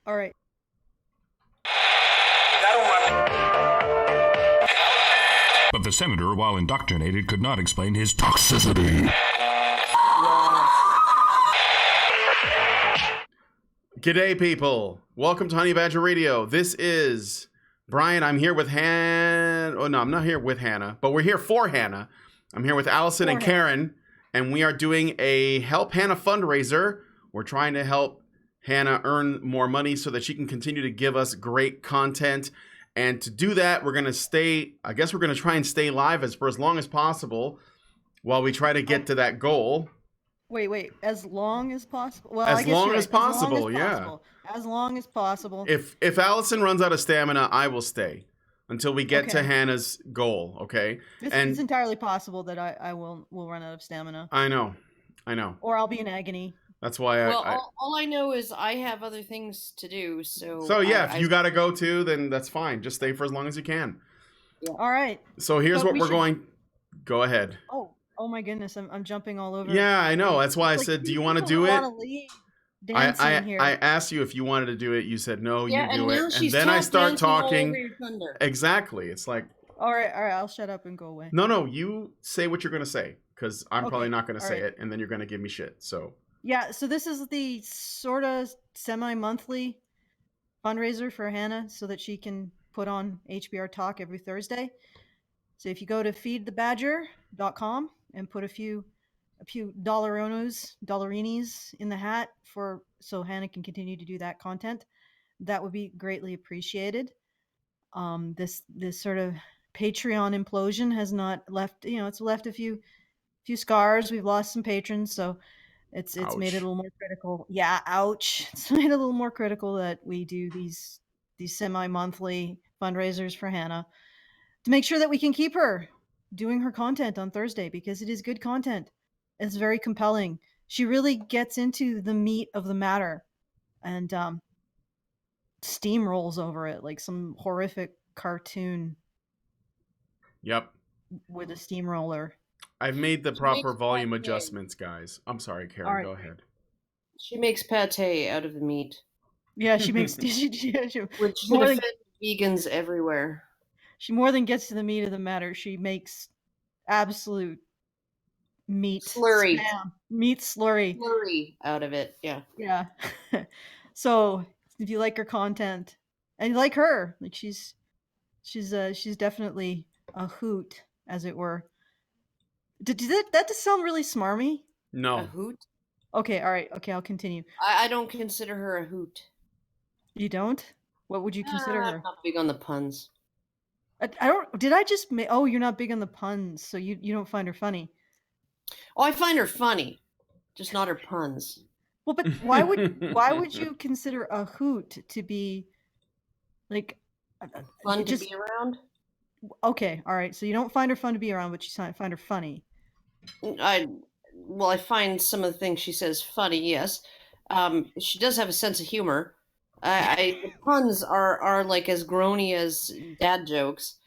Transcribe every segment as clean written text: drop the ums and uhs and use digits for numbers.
All right. But the senator, while indoctrinated, could not explain his toxicity. G'day, people. Welcome to Honey Badger Radio. This is Brian. I'm here with Han. Oh, no, I'm not here with Hannah, but we're here for Hannah. I'm here with Alison and Karen, and we are doing a Help Hannah fundraiser. We're trying to help Hannah earn more money so that she can continue to give us great content. And to do that, we're going to try and stay live for as long as possible while we try to get to that goal. Wait. As long as possible? Well, As long as possible, yeah. As long as possible. If Alison runs out of stamina, I will stay until we get to Hannah's goal, okay? It's entirely possible that I will run out of stamina. I know. Or I'll be in agony. That's why all I know is I have other things to do, so... So, yeah, if you gotta go too, then that's fine. Just stay for as long as you can. Yeah. All right. So here's what we're going... Go ahead. Oh my goodness, I'm jumping all over. Yeah, I know. That's why I said, do you want to do it? I asked you if you wanted to do it. You said, no, you do it. And then I start talking. Exactly. It's like... All right, I'll shut up and go away. No, you say what you're going to say, because I'm probably not going to say it, and then you're going to give me shit, so... Yeah, so this is the sort of semi-monthly fundraiser for Hannah so that she can put on HBR Talk every Thursday. So if you go to feedthebadger.com and put a few dollarinis in the hat so Hannah can continue to do that content, that would be greatly appreciated. This sort of Patreon implosion has not left, it's left a few scars. We've lost some patrons, so it's made it a little more critical. Yeah, ouch. It's made it a little more critical that we do these semi-monthly fundraisers for Hannah to make sure that we can keep her doing her content on Thursday, because it is good content. It's very compelling. She really gets into the meat of the matter and steamrolls over it like some horrific cartoon. Yep. With a steamroller. I've made the proper volume adjustments, guys. I'm sorry, Karen. Right. Go ahead. She makes pate out of the meat. Yeah, she makes... which should offend vegans everywhere. She more than gets to the meat of the matter. She makes absolute meat slurry. Meat slurry. Slurry out of it, yeah. Yeah. So if you like her content and you like her, like she's definitely a hoot, as it were. Did that just sound really smarmy? No. A hoot? Okay, all right. Okay, I'll continue. I don't consider her a hoot. You don't? What would you consider her? I'm not big on the puns. I don't... Did I just... Oh, you're not big on the puns, so you don't find her funny. Oh, I find her funny, just not her puns. Well, but why would you consider a hoot to be like fun to be around? Okay, all right. So you don't find her fun to be around, but you find her funny. I find some of the things she says funny. Yes, she does have a sense of humor. The puns are like as groany as dad jokes,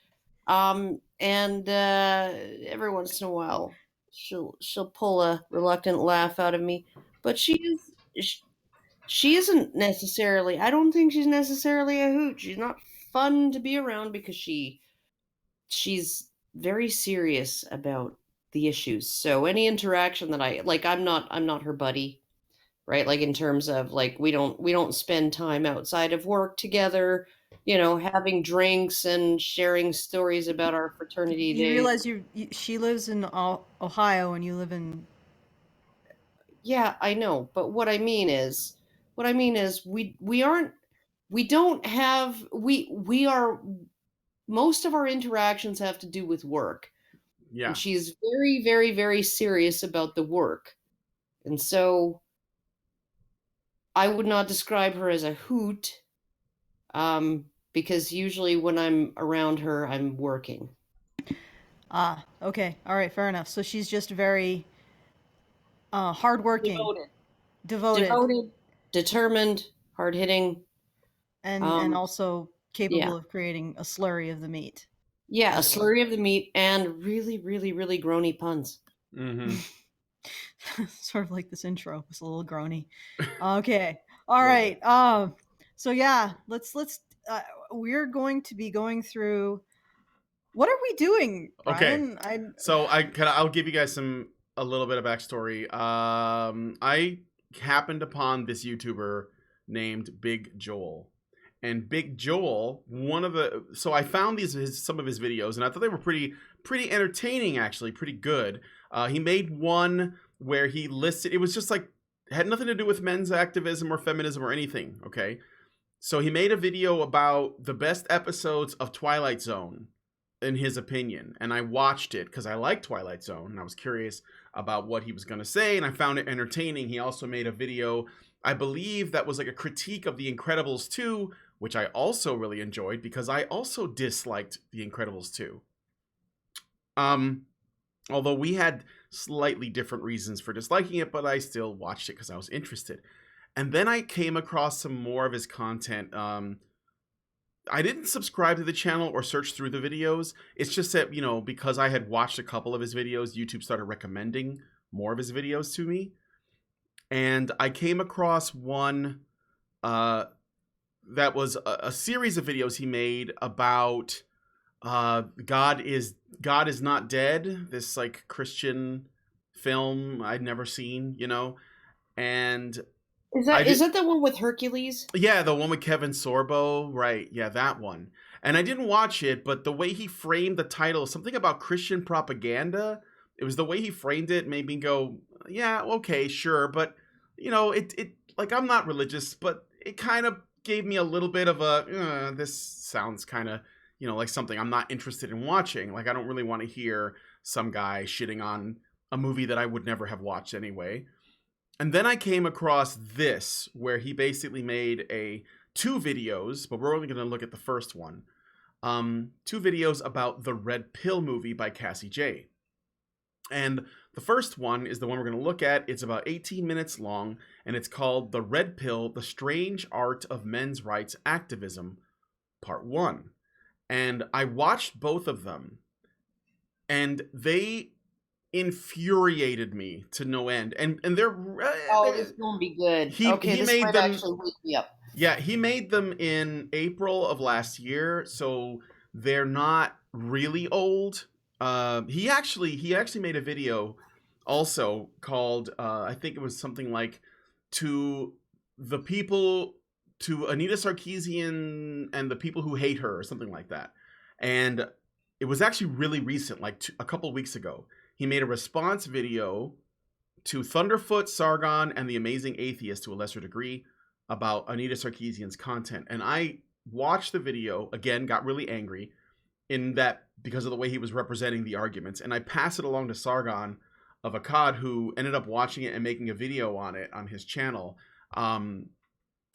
and every once in a while she'll pull a reluctant laugh out of me. But she isn't necessarily. I don't think she's necessarily a hoot. She's not fun to be around because she's very serious about the issues. So any interaction that I'm not her buddy. Right, like in terms of like we don't spend time outside of work together, having drinks and sharing stories about our fraternity days. You realize she lives in Ohio and you live in... Yeah, I know, but what I mean is most of our interactions have to do with work. Yeah. And she's very, very, very serious about the work. And so I would not describe her as a hoot, because usually when I'm around her, I'm working. Okay. All right, fair enough. So she's just very hardworking. Devoted, determined, hard-hitting. And also capable of creating a slurry of the meat. Yeah, a slurry of the meat and really, really, really groany puns. Mm-hmm. Sort of like this intro. It's a little groany. Okay. All right. So yeah, let's we're going to be going through. What are we doing, Okay. Brian? So I'll give you guys a little bit of backstory. I happened upon this YouTuber named Big Joel. And Big Joel, so I found some of his videos, and I thought they were pretty entertaining, actually, pretty good. He made one where he listed, it was just like, had nothing to do with men's activism or feminism or anything, okay? So he made a video about the best episodes of Twilight Zone, in his opinion, and I watched it because I like Twilight Zone, and I was curious about what he was going to say, and I found it entertaining. He also made a video, I believe, that was like a critique of The Incredibles 2, which I also really enjoyed because I also disliked The Incredibles 2. Although we had slightly different reasons for disliking it, but I still watched it because I was interested. And then I came across some more of his content. I didn't subscribe to the channel or search through the videos. It's just that, because I had watched a couple of his videos, YouTube started recommending more of his videos to me. And I came across one that was a series of videos he made about God is Not Dead, this like Christian film I'd never seen, and Is that the one with Hercules? yeah, the one with Kevin Sorbo, right? Yeah, that one. And I didn't watch it, but the way he framed the title, something about Christian propaganda, it was the way he framed it made me go, yeah, okay, sure, but it like, I'm not religious, but it kind of gave me a little bit of a this sounds kind of like something I'm not interested in watching. Like, I don't really want to hear some guy shitting on a movie that I would never have watched anyway. And then I came across this, where he basically made two videos, but we're only going to look at the first one. 2 videos about the Red Pill movie by Cassie J. And the first one is the one we're going to look at. It's about 18 minutes long, and it's called The Red Pill, The Strange Art of Men's Rights Activism, Part 1. And I watched both of them, and they infuriated me to no end. And they're This is gonna be good. He This made might them actually wake me up. Yeah, he made them in April of last year, so they're not really old. He actually made a video also called I think it was something like to Anita Sarkeesian and the people who hate her, or something like that. And it was actually really recent, like a couple weeks ago. He made a response video to Thunderfoot, Sargon, and the Amazing Atheist, to a lesser degree, about Anita Sarkeesian's content. And I watched the video, again, got really angry in that because of the way he was representing the arguments. And I passed it along to Sargon of Akkad, who ended up watching it and making a video on it on his channel.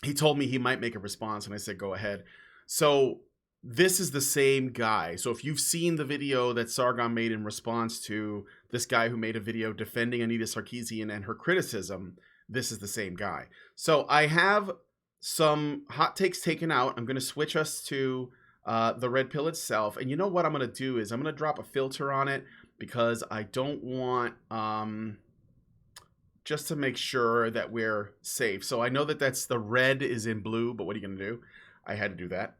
He told me he might make a response, and I said, go ahead. So this is the same guy. So if you've seen the video that Sargon made in response to this guy who made a video defending Anita Sarkeesian and her criticism, this is the same guy. So I have some hot takes taken out. I'm going to switch us to the Red Pill itself. And you know what I'm going to do is I'm going to drop a filter on it, because I don't want, just to make sure that we're safe. So I know that that's the red is in blue, but what are you going to do? I had to do that.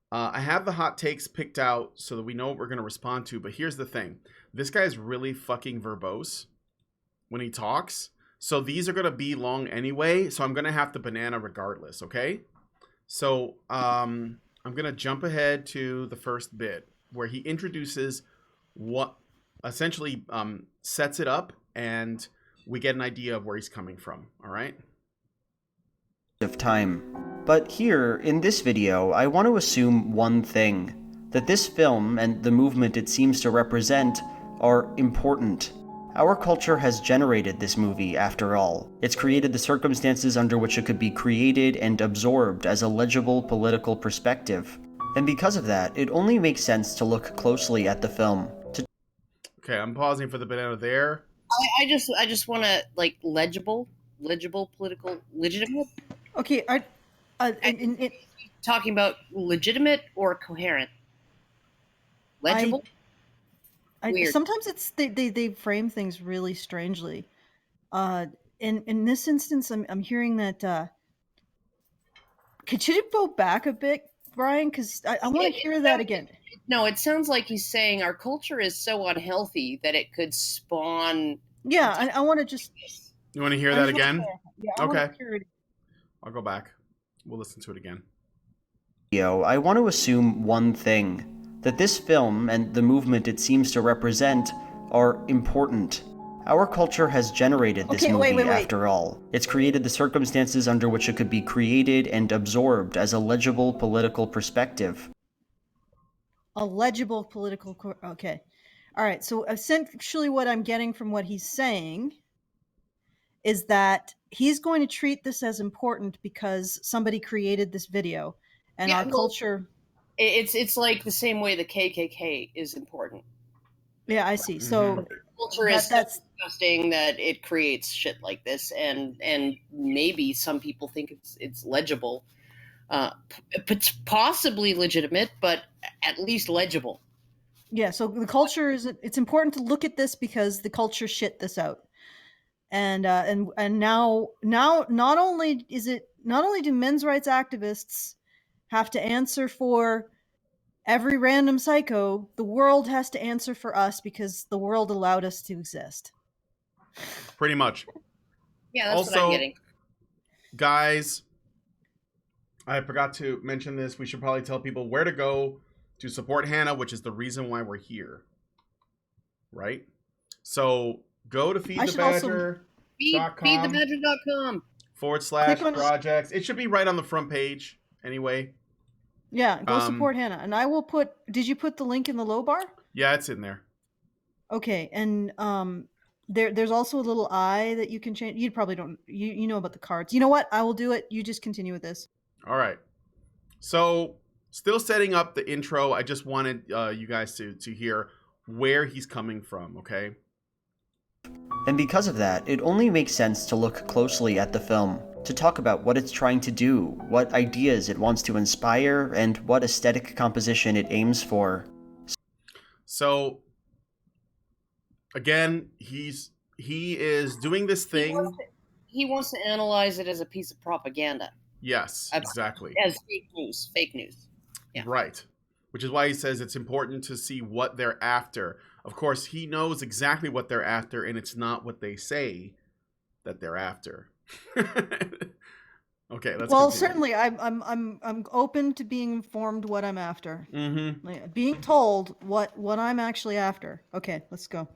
I have the hot takes picked out so that we know what we're going to respond to. But here's the thing. This guy is really fucking verbose when he talks. So these are going to be long anyway. So I'm going to have to banana regardless, okay? So I'm going to jump ahead to the first bit where he introduces what essentially sets it up, and we get an idea of where he's coming from, all right? Of time. But here, in this video, I want to assume one thing, that this film and the movement it seems to represent are important. Our culture has generated this movie, after all. It's created the circumstances under which it could be created and absorbed as a legible political perspective. And because of that, it only makes sense to look closely at the film. Okay, I'm pausing for the banana there. I just want to, like, legible, political, legitimate. Okay, Talking about legitimate or coherent? Legible? Weird. Sometimes it's they frame things really strangely. In this instance, I'm hearing that Could you go back a bit, Brian? Because I want to hear that again. No, it sounds like he's saying our culture is so unhealthy that it could spawn. Yeah, I want to just. You want to hear that again? Yeah, I Okay. want to hear it. I'll go back. We'll listen to it again. I want to assume one thing, that this film and the movement it seems to represent are important. Our culture has generated this movie wait. after all. It's created the circumstances under which it could be created and absorbed as a legible political perspective. A legible political. Okay. All right. So essentially, what I'm getting from what he's saying is that he's going to treat this as important because somebody created this video, and our culture. It's like the same way the KKK is important. Yeah, I see. So culture is so disgusting that it creates shit like this, and maybe some people think it's legible, possibly legitimate, but at least legible. Yeah. So the culture is. It's important to look at this because the culture shit this out, and now not only do men's rights activists have to answer for every random psycho, the world has to answer for us because the world allowed us to exist. Pretty much. Yeah, that's what I'm getting. Guys, I forgot to mention this. We should probably tell people where to go to support Hannah, which is the reason why we're here. Right? So go to feedthebadger.com /projects. It should be right on the front page anyway. Yeah, go support Hannah. And I will put, did you put the link in the low bar? Yeah, it's in there. Okay, and there's also a little I that you can change. You probably don't, you know about the cards. You know what? I will do it. You just continue with this. All right. So still setting up the intro. I just wanted you guys to hear where he's coming from, okay? And because of that, it only makes sense to look closely at the film, to talk about what it's trying to do, what ideas it wants to inspire, and what aesthetic composition it aims for. So, again, he is doing this thing. He wants to analyze it as a piece of propaganda. Yes, exactly. As fake news. Yeah. Right. Which is why he says it's important to see what they're after. Of course, he knows exactly what they're after, and it's not what they say that they're after. Okay, let's continue. Certainly I'm open to being informed what I'm after. Mm-hmm. Being told what I'm actually after. Okay, let's go.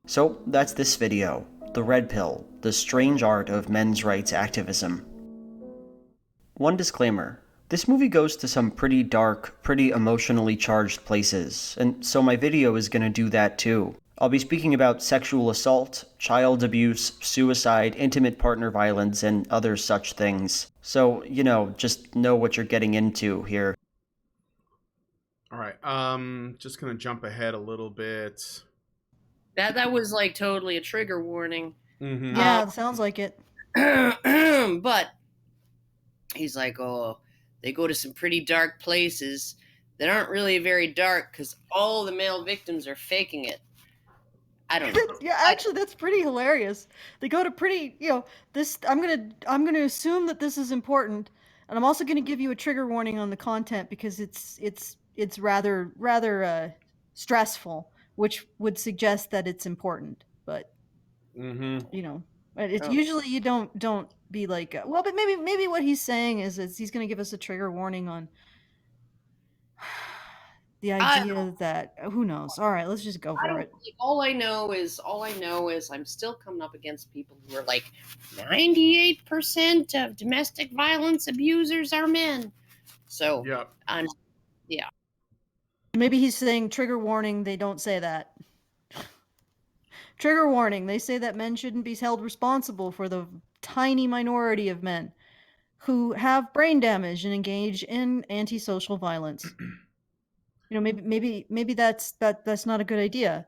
So that's this video, The Red Pill, the strange art of men's rights activism. One disclaimer. This movie goes to some pretty dark, pretty emotionally charged places, and so my video is gonna do that too. I'll be speaking about sexual assault, child abuse, suicide, intimate partner violence, and other such things. So, just know what you're getting into here. All right, just gonna jump ahead a little bit. That was like totally a trigger warning. Mm-hmm. Yeah, sounds like it. But he's like, oh, they go to some pretty dark places that aren't really very dark because all the male victims are faking it. I don't know. Yeah, actually, that's pretty hilarious. They go to pretty, this. I'm gonna assume that this is important, and I'm also gonna give you a trigger warning on the content because it's rather stressful, which would suggest that it's important. But it's usually you don't be like, well, but maybe what he's saying is he's gonna give us a trigger warning on the idea that who knows. All right, let's just go for it. All I know is I'm still coming up against people who are like 98% of domestic violence abusers are men. So yeah. Maybe he's saying trigger warning. They don't say that. Trigger warning. They say that men shouldn't be held responsible for the tiny minority of men who have brain damage and engage in antisocial violence. Maybe that's not a good idea.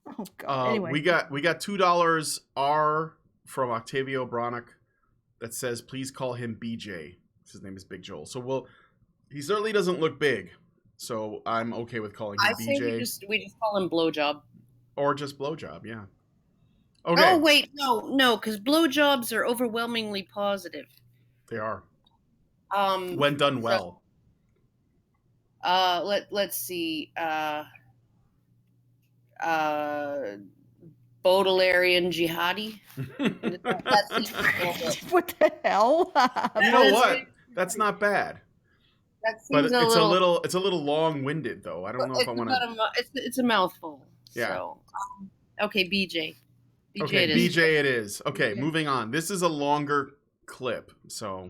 Oh God. Anyway, we got $2 R from Octavio Bronick that says please call him BJ. His name is Big Joel. So he certainly doesn't look big, so I'm okay with calling him BJ. I say we just call him Blowjob. Or just Blowjob, yeah. Okay. Oh wait, no, because blowjobs are overwhelmingly positive. They are. when done well. Let's see. Baudelairian jihadi. That seems a little bit. What the hell? You know what? That's not bad. That But seems it's a little long-winded though. I don't know if I want to. It's a mouthful. Yeah. So, okay, BJ. Okay, it is. BJ it is. Okay, Okay. moving on. This is a longer clip, so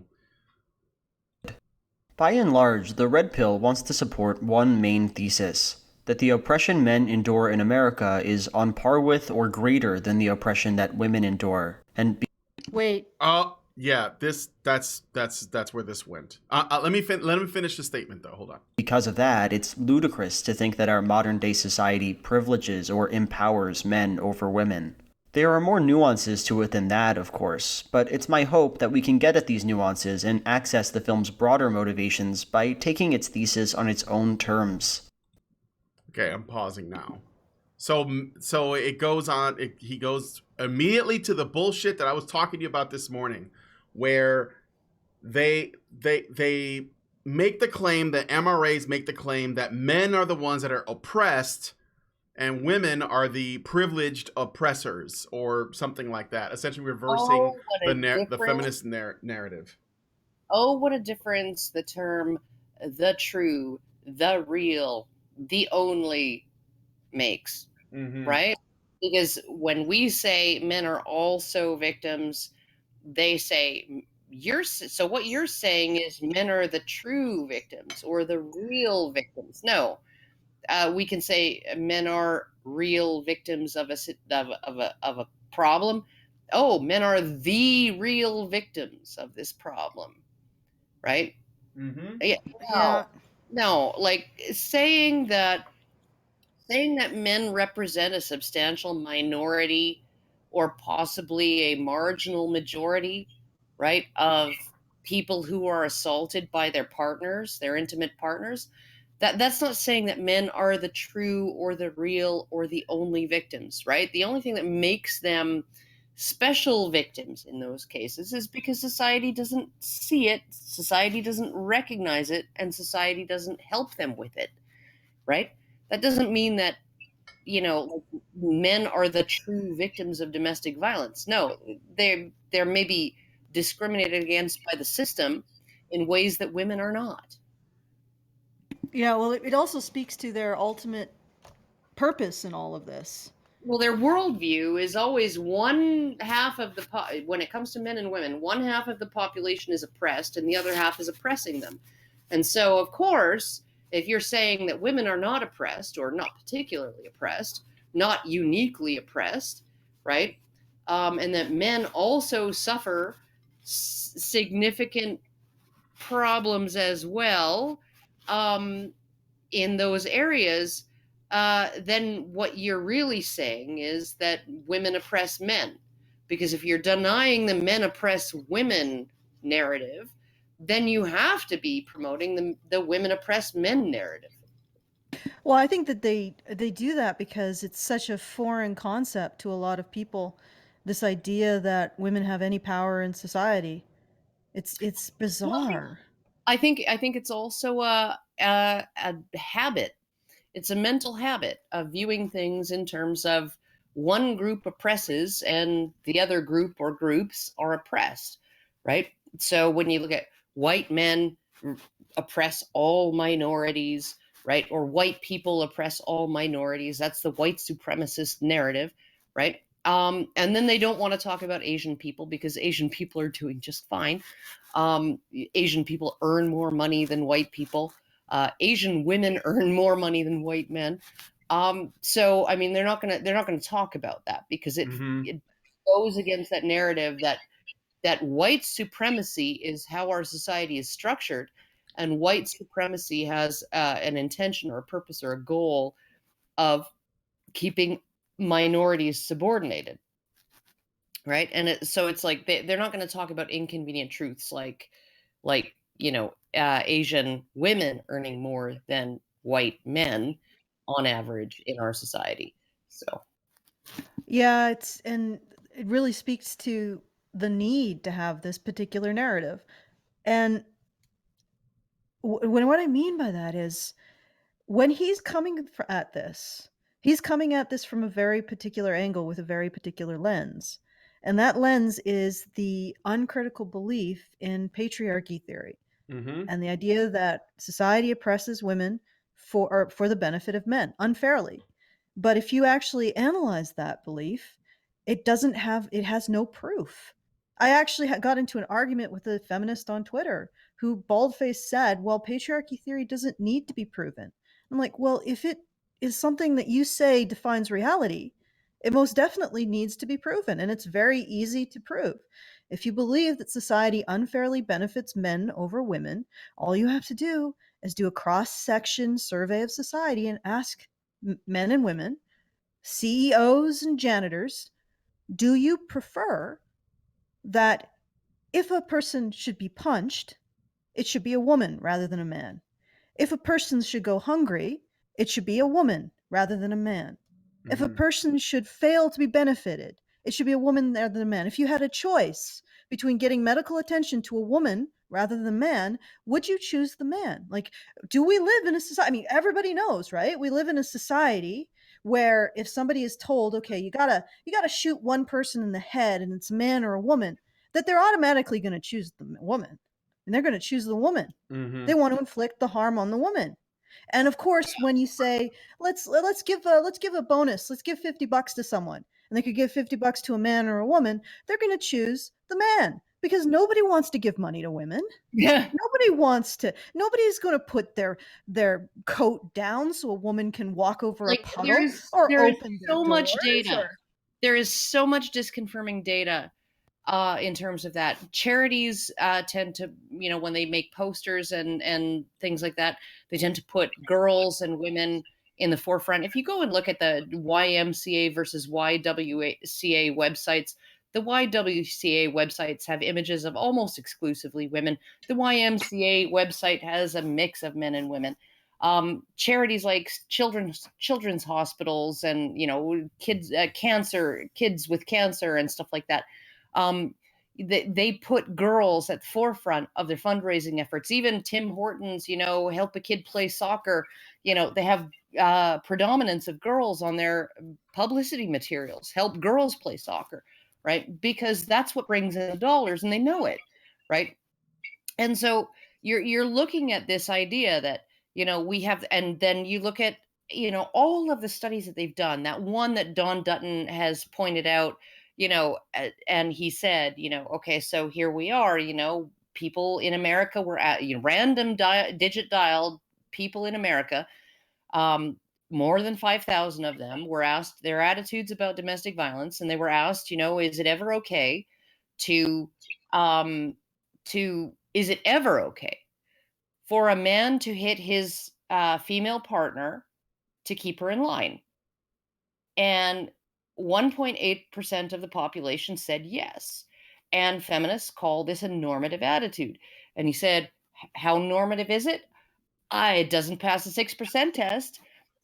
By and large, the Red Pill wants to support one main thesis: that the oppression men endure in America is on par with or greater than the oppression that women endure. And Wait. yeah, that's where this went. Let me finish the statement though. Hold on. because of that, it's ludicrous to think that our modern-day society privileges or empowers men over women. There are more nuances to it than that, of course, but it's my hope that we can get at these nuances and access the film's broader motivations by taking its thesis on its own terms. Okay, I'm pausing now. So it goes on. He goes immediately to the bullshit that I was talking to you about this morning, where they make the claim that MRAs make the claim that men are the ones that are oppressed and women are the privileged oppressors or something like that, essentially reversing the feminist narrative. Oh, what a difference the term the true, the real, the only makes, right? Because when we say men are also victims, they say so what you're saying is men are the true victims or the real victims. No, we can say men are real victims of a problem. Oh, men are the real victims of this problem, right? Yeah. No, like saying that men represent a substantial minority or possibly a marginal majority, right, of people who are assaulted by their partners, their intimate partners, that's not saying that men are the true or the real or the only victims, right? The only thing that makes them special victims in those cases is because society doesn't see it, society doesn't recognize it, and society doesn't help them with it, right? That doesn't mean that men are the true victims of domestic violence. No, they're maybe discriminated against by the system in ways that women are not. Yeah, well, it also speaks to their ultimate purpose in all of this. Well, their worldview is always one half of when it comes to men and women, one half of the population is oppressed and the other half is oppressing them. And so, of course, if you're saying that women are not oppressed or not particularly oppressed, not uniquely oppressed, right? And that men also suffer significant problems as well in those areas, then what you're really saying is that women oppress men. Because if you're denying the men oppress women narrative, then you have to be promoting the women oppress men narrative. Well, I think that they do that because it's such a foreign concept to a lot of people. This idea that women have any power in society, it's bizarre. I think it's also a habit. It's a mental habit of viewing things in terms of one group oppresses and the other group or groups are oppressed, right? So when you look at white men oppress all minorities, right? Or white people oppress all minorities. That's the white supremacist narrative, right? And then they don't want to talk about Asian people because Asian people are doing just fine. Asian people earn more money than white people. Asian women earn more money than white men. So I mean, they're not gonna talk about that because it goes against that narrative that white supremacy is how our society is structured, and white supremacy has an intention or a purpose or a goal of keeping minorities subordinated, right? And so it's like they're not going to talk about inconvenient truths like Asian women earning more than white men on average in our society. So Yeah, and it really speaks to the need to have this particular narrative. And what I mean by that is when he's coming at this, he's coming at this from a very particular angle with a very particular lens. And that lens is the uncritical belief in patriarchy theory Mm-hmm. and the idea that society oppresses women for the benefit of men unfairly. But if you actually analyze that belief, it has no proof. I actually got into an argument with a feminist on Twitter who bald-faced said, well, patriarchy theory doesn't need to be proven. I'm like, well, if it is something that you say defines reality, it most definitely needs to be proven, and it's very easy to prove. If you believe that society unfairly benefits men over women, all you have to do is do a cross-section survey of society and ask men and women, CEOs and janitors, do you prefer that if a person should be punched, it should be a woman rather than a man? If a person should go hungry, it should be a woman rather than a man. If a Mm-hmm. person should fail to be benefited, it should be a woman rather than a man. If you had a choice between getting medical attention to a woman rather than a man, would you choose the man? Like, do we live in a society? I mean, everybody knows, right? We live in a society where if somebody is told, okay, you gotta shoot one person in the head and it's a man or a woman, that they're automatically going to choose the woman, and they're going to choose the woman. Mm-hmm. They want to inflict the harm on the woman. And of course, when you say let's give a bonus, let's give $50 to someone, and they could give $50 to a man or a woman, they're going to choose the man because nobody wants to give money to women. Yeah. Nobody's going to put their coat down so a woman can walk over a Like puddle or there's open their so much doors data. or There is so much disconfirming data in terms of that. Charities tend to, when they make posters and things like that, they tend to put girls and women in the forefront. If you go and look at the YMCA versus YWCA websites, the YWCA websites have images of almost exclusively women. The YMCA website has a mix of men and women. Charities like children's hospitals and kids kids with cancer and stuff like that, they put girls at the forefront of their fundraising efforts. Even Tim Hortons, help a kid play soccer, they have predominance of girls on their publicity materials. Help girls play soccer, right? Because that's what brings in the dollars, and they know it, right? And so you're looking at this idea that we have, and then you look at all of the studies that they've done. That one that Don Dutton has pointed out, and he said, okay, so here we are, people in America were at random digit dialed people in America. More than 5,000 of them were asked their attitudes about domestic violence, and they were asked, is it ever okay to is it ever okay for a man to hit his female partner to keep her in line? And 1.8% of the population said yes. And feminists call this a normative attitude. And he said, how normative is it? It doesn't pass the 6% test.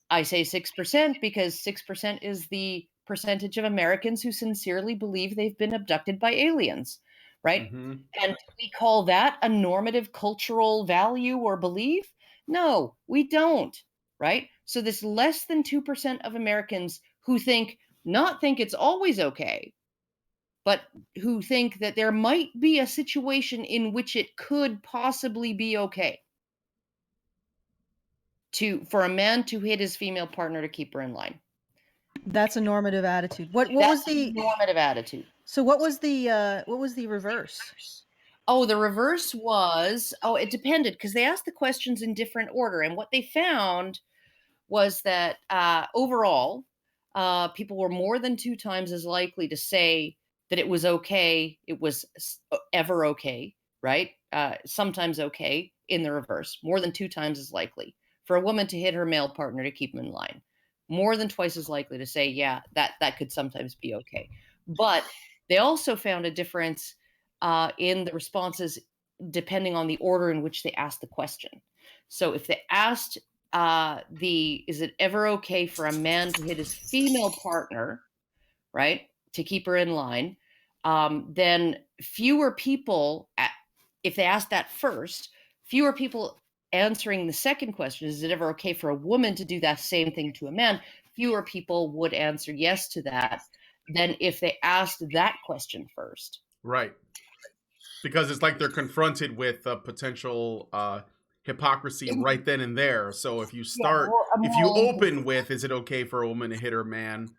I say 6% because 6% is the percentage of Americans who sincerely believe they've been abducted by aliens, right? Mm-hmm. And do we call that a normative cultural value or belief? No, we don't, right? So this less than 2% of Americans who not think it's always okay, but who think that there might be a situation in which it could possibly be okay for a man to hit his female partner to keep her in line. that's a normative attitude. What was That's a the normative attitude. so what was the reverse? Oh, the reverse was, it depended because they asked the questions in different order. And what they found was that overall, people were more than 2 times as likely to say that it was okay, it was ever okay, right? Sometimes okay in the reverse, more than 2 times as likely for a woman to hit her male partner to keep him in line. More than twice as likely to say, yeah, that could sometimes be okay. But they also found a difference in the responses depending on the order in which they asked the question. So if they asked is it ever okay for a man to hit his female partner, right, to keep her in line, then fewer people, if they asked that first, fewer people answering the second question, is it ever okay for a woman to do that same thing to a man, fewer people would answer yes to that than if they asked that question first. Right. Because it's like they're confronted with potential hypocrisy right then and there. So if you if you open with, is it okay for a woman to hit her man,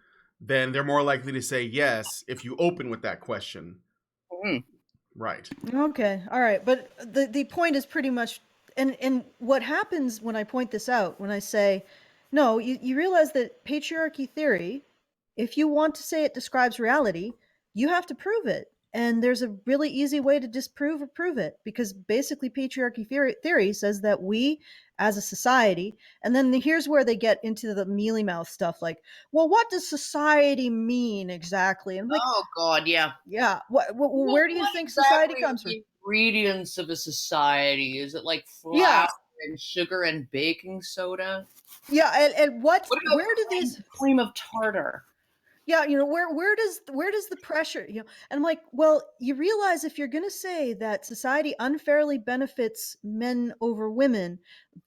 then they're more likely to say yes if you open with that question. Mhm. Right. Okay, all right, but the point is pretty much, and what happens when I point this out, when I say, no, you realize that patriarchy theory, if you want to say it describes reality, you have to prove it, and there's a really easy way to disprove or prove it, because basically patriarchy theory says that we, as a society, and then here's where they get into the mealy mouth stuff, like, well, what does society mean exactly? And I'm like, Oh God, yeah. yeah, where do you think society comes from? The ingredients of a society? Is it like flour Yeah, and sugar and baking soda? yeah, and What about where do these, cream of tartar? yeah, where does the pressure, and I'm like, well, you realize if you're going to say that society unfairly benefits men over women,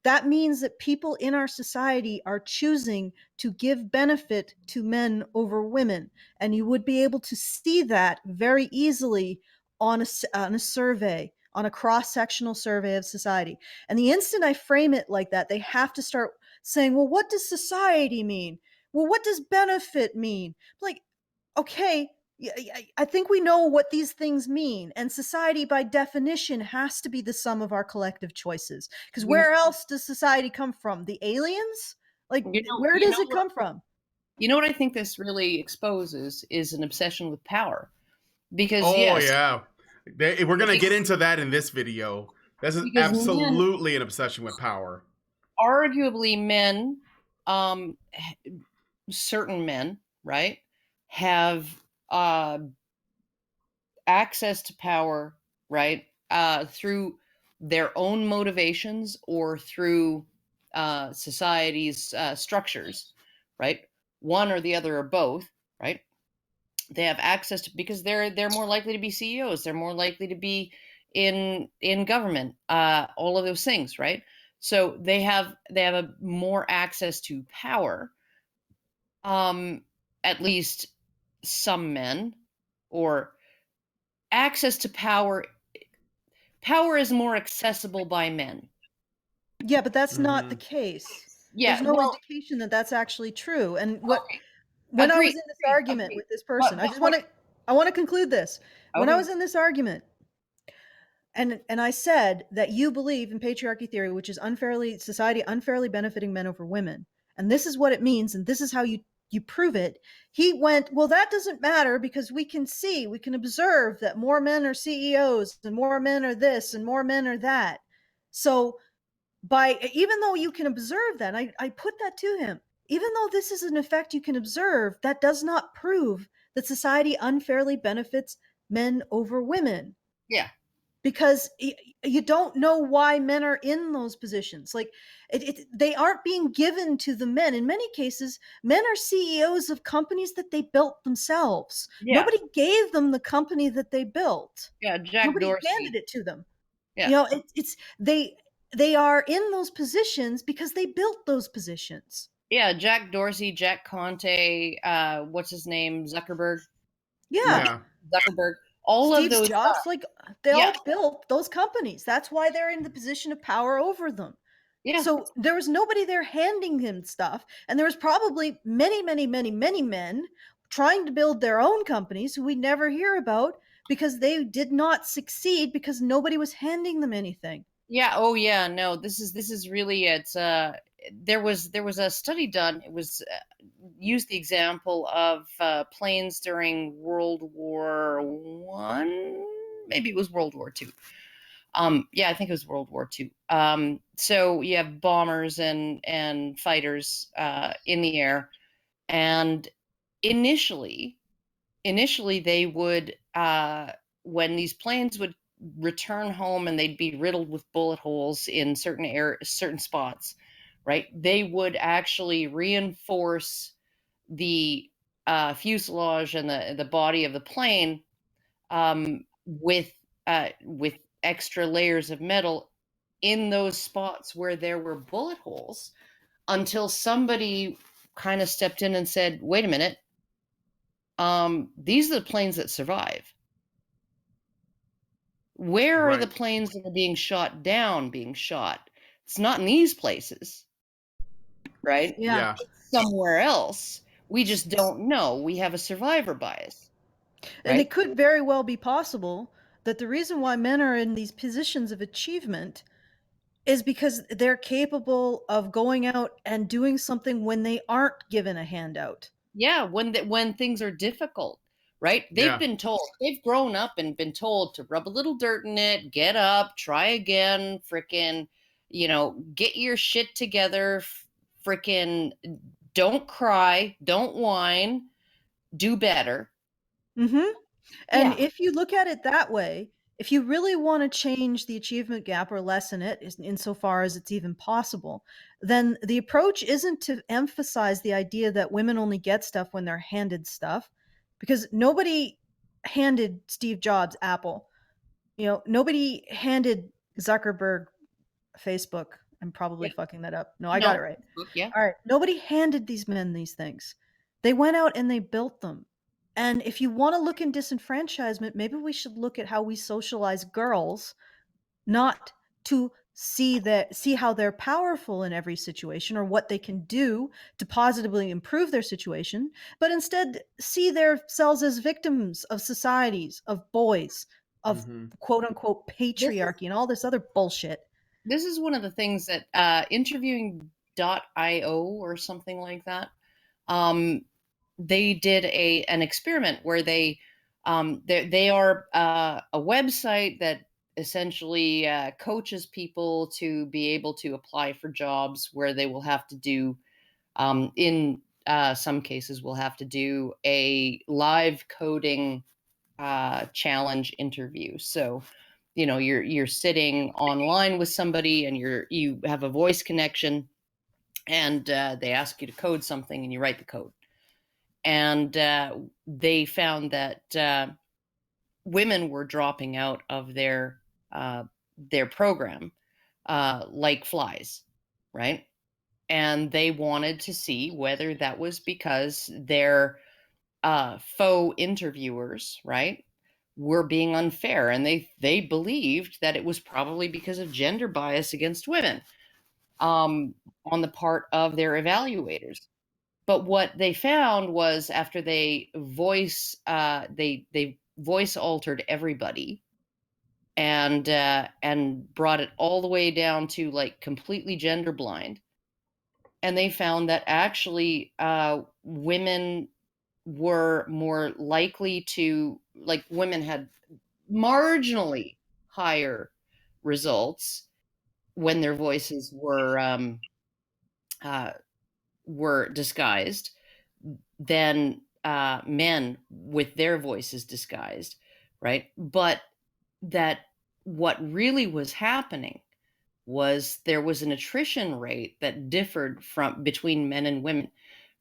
that means that people in our society are choosing to give benefit to men over women, and you would be able to see that very easily on a survey, on a cross-sectional survey of society. And the instant I frame it like that, they have to start saying, well, what does society mean? Well, what does benefit mean? Like, okay, I think we know what these things mean, and society by definition has to be the sum of our collective choices, because You, where else does society come from? The aliens? Like, where you does know it come from? You know what I think this really exposes is an obsession with power. Because Oh yes, yeah. We're gonna get into that in this video. This is because men, absolutely an obsession with power. arguably men, um, certain men, right, have access to power, right, through their own motivations or through society's structures, right? One or the other or both, right? They have access to, because they're more likely to be CEOs, they're more likely to be in government, all of those things, right? So they have a more access to power, um at least some men, or access to power is more accessible by men. Yeah, but that's not the Mm-hmm. case. There's Yeah, no well, indication that that's actually true. And okay, when I was agreed, in this argument agreed. with this But person, but what? I want to conclude this. When I Okay, was in this argument, and I said that you believe in patriarchy theory, which is society unfairly benefiting men over women, and this is what it means, and this is how you prove it. He went, well, that doesn't matter because we can observe that more men are CEOs and more men are this and more men are that. So by even though you can observe that, I put that to him. Even though this is an effect you can observe, that does not prove that society unfairly benefits men over women, yeah, because you don't know why men are in those positions. Like, they aren't being given to the men. In many cases, men are CEOs of companies that they built themselves. yeah, Nobody gave them the company that they built. yeah. Jack Nobody Dorsey. handed it to them. Yeah, It's they are in those positions because they built those positions. yeah. Jack Dorsey, Jack Conte, what's his name, Zuckerberg, Mark Yeah, Yeah. Zuckerberg. All of Steve those Jobs, guys. like, they Yeah, all built those companies. That's why they're in the position of power over them. yeah, So there was nobody there handing him stuff, and there was probably many, many, many, many men trying to build their own companies who we never hear about because they did not succeed because nobody was handing them anything. yeah. Oh yeah. No, this is really it's. There was a study done. It was used the example of planes during World War I. Maybe it was World War II. Yeah, I think it was World War II. So you have bombers and fighters in the air, and initially, they would, when these planes would return home and they'd be riddled with bullet holes in certain spots, right? They would actually reinforce the fuselage and the body of the plane, with extra layers of metal in those spots where there were bullet holes until somebody kind of stepped in and said, wait a minute, these are the planes that survive. Where are the Right. planes that are being shot down being shot? It's not in these places, right? Yeah. Yeah. It's somewhere else. We just don't know. We have a survivor bias, And right? it could very well be possible that the reason why men are in these positions of achievement is because they're capable of going out and doing something when they aren't given a handout. Yeah, when things are difficult, right? They've Yeah. been told, they've grown up and been told to rub a little dirt in it, get up, try again, frickin', get your shit together, frickin' don't cry, don't whine, do better. Mm-hmm. And Yeah. if you look at it that way, if you really want to change the achievement gap or lessen it, insofar as it's even possible, then the approach isn't to emphasize the idea that women only get stuff when they're handed stuff, because nobody handed Steve Jobs Apple. Nobody handed Zuckerberg Facebook. I'm probably Yeah. fucking that up. No, I got No. it right. Yeah. All right. Nobody handed these men these things. They went out and they built them. And if you want to look in disenfranchisement, maybe we should look at how we socialize girls, not to see how they're powerful in every situation or what they can do to positively improve their situation, but instead see themselves as victims of societies, of boys, of Mm-hmm. quote unquote This is patriarchy and all this other bullshit. this is one of the things that interviewing.io or something like that, they did an experiment where they are a website that essentially coaches people to be able to apply for jobs where they will have to do in some cases will have to do a live coding challenge interview. So you're sitting online with somebody and you have a voice connection, and they ask you to code something and you write the code. And they found that women were dropping out of their program like flies, right? And they wanted to see whether that was because their faux interviewers, right, were being unfair, and they believed that it was probably because of gender bias against women on the part of their evaluators. But what they found was after they voice altered everybody and brought it all the way down to like completely gender blind, and they found that actually women were more likely to, like, women had marginally higher results when their voices uh, were disguised than men with their voices disguised, right? But that what really was happening was there was an attrition rate that differed from between men and women,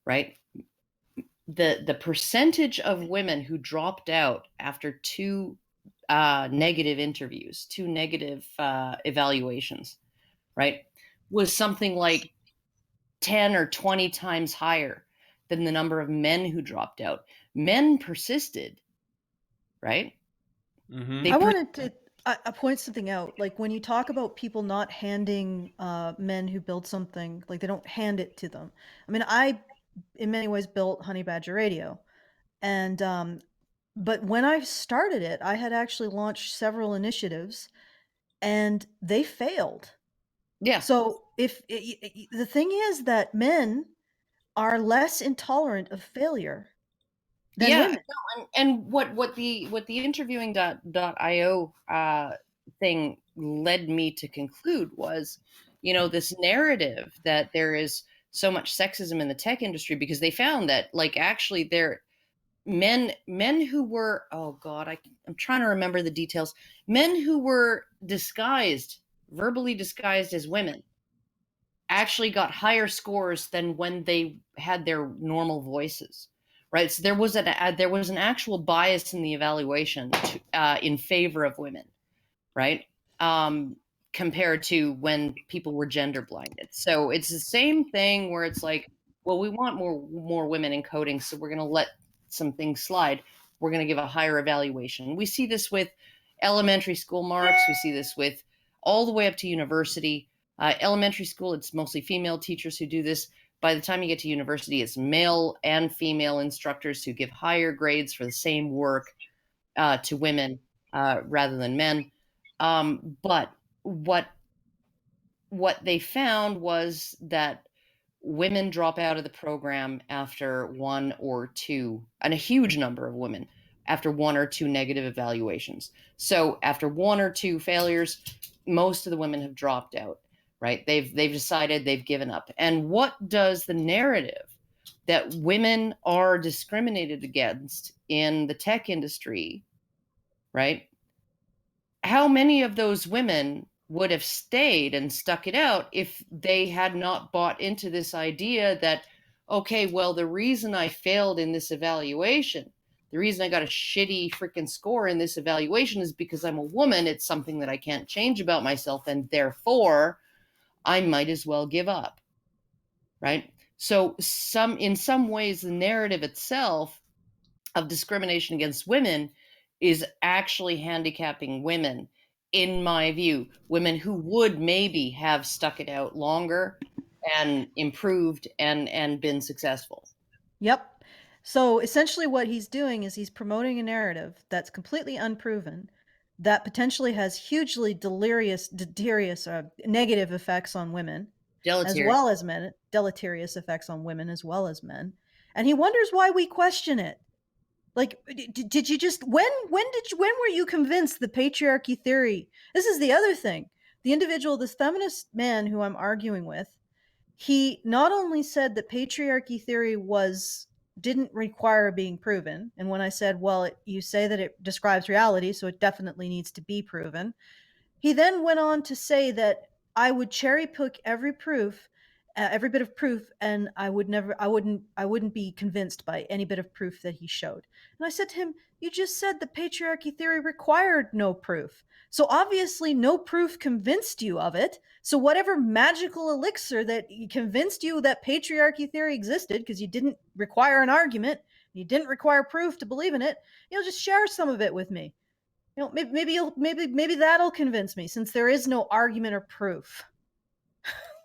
right? The percentage of women who dropped out after two negative interviews, two negative evaluations, right, was something like 10 or 20 times higher than the number of men who dropped out. Men persisted, right? Mm-hmm. They I wanted to point something out. Like when you talk about people not handing men who build something, like they don't hand it to them. I mean, I, in many ways, built Honey Badger Radio. And, but when I started it, I had actually launched several initiatives and they failed. Yeah. So the thing is that men are less intolerant of failure than Yeah, women. no, and what the interviewing.io thing led me to conclude was, this narrative that there is so much sexism in the tech industry, because they found that, like, actually there men who were, oh god, I'm trying to remember the details, men who were verbally disguised as women actually got higher scores than when they had their normal voices, right? So there was an actual bias in the evaluation in favor of women, right? compared to when people were gender blinded. So it's the same thing where it's like, well, we want more women in coding, so we're going to let some things slide. We're going to give a higher evaluation. We see this with elementary school marks. We see this with all the way up to university. Elementary school, it's mostly female teachers who do this. By the time you get to university, it's male and female instructors who give higher grades for the same work to women rather than men. But what they found was that women drop out of the program after one or two, and a huge number of women after one or two negative evaluations. So after one or two failures, most of the women have dropped out, right? They've decided, they've given up. And what does the narrative that women are discriminated against in the tech industry, right? How many of those women would have stayed and stuck it out if they had not bought into this idea that, okay, well, the reason I failed in this evaluation, the reason I got a shitty freaking score in this evaluation is because I'm a woman. It's something that I can't change about myself, and therefore I might as well give up, right? So in some ways, the narrative itself of discrimination against women is actually handicapping women, in my view, women who would maybe have stuck it out longer and improved and been successful. Yep. So essentially what he's doing is he's promoting a narrative that's completely unproven, that potentially has hugely deleterious, negative effects on women, as well as men, deleterious effects on women as well as men. And he wonders why we question it. Like, did you just, when were you convinced the patriarchy theory? This is the other thing. The individual, this feminist man who I'm arguing with, he not only said that patriarchy theory didn't require being proven. And when I said, well, you say that it describes reality, so it definitely needs to be proven. He then went on to say that I would cherry pick every bit of proof, and I wouldn't be convinced by any bit of proof that he showed. And I said to him, you just said the patriarchy theory required no proof. So obviously no proof convinced you of it. So whatever magical elixir that convinced you that patriarchy theory existed, because you didn't require an argument, you didn't require proof to believe in it, just share some of it with me. Maybe that'll convince me, since there is no argument or proof.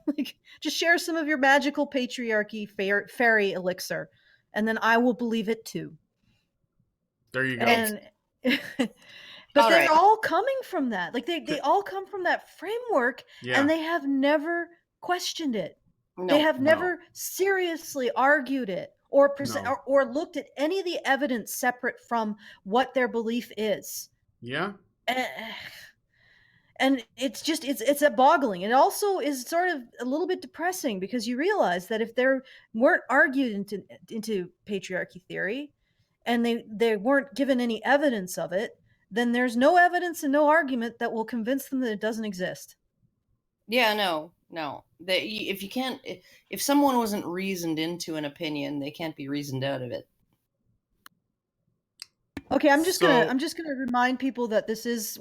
Like, just share some of your magical patriarchy fairy elixir, and then I will believe it too. There you go. And but they're all coming from that. Like they all come from that framework, and they have never questioned it. They have never seriously argued it or or looked at any of the evidence separate from what their belief is. Yeah. And it's just, it's a boggling. It also is sort of a little bit depressing, because you realize that if there weren't argued into patriarchy theory, and they weren't given any evidence of it, then there's no evidence and no argument that will convince them that it doesn't exist. Yeah, no. If someone wasn't reasoned into an opinion, they can't be reasoned out of it. Okay, I'm just gonna remind people that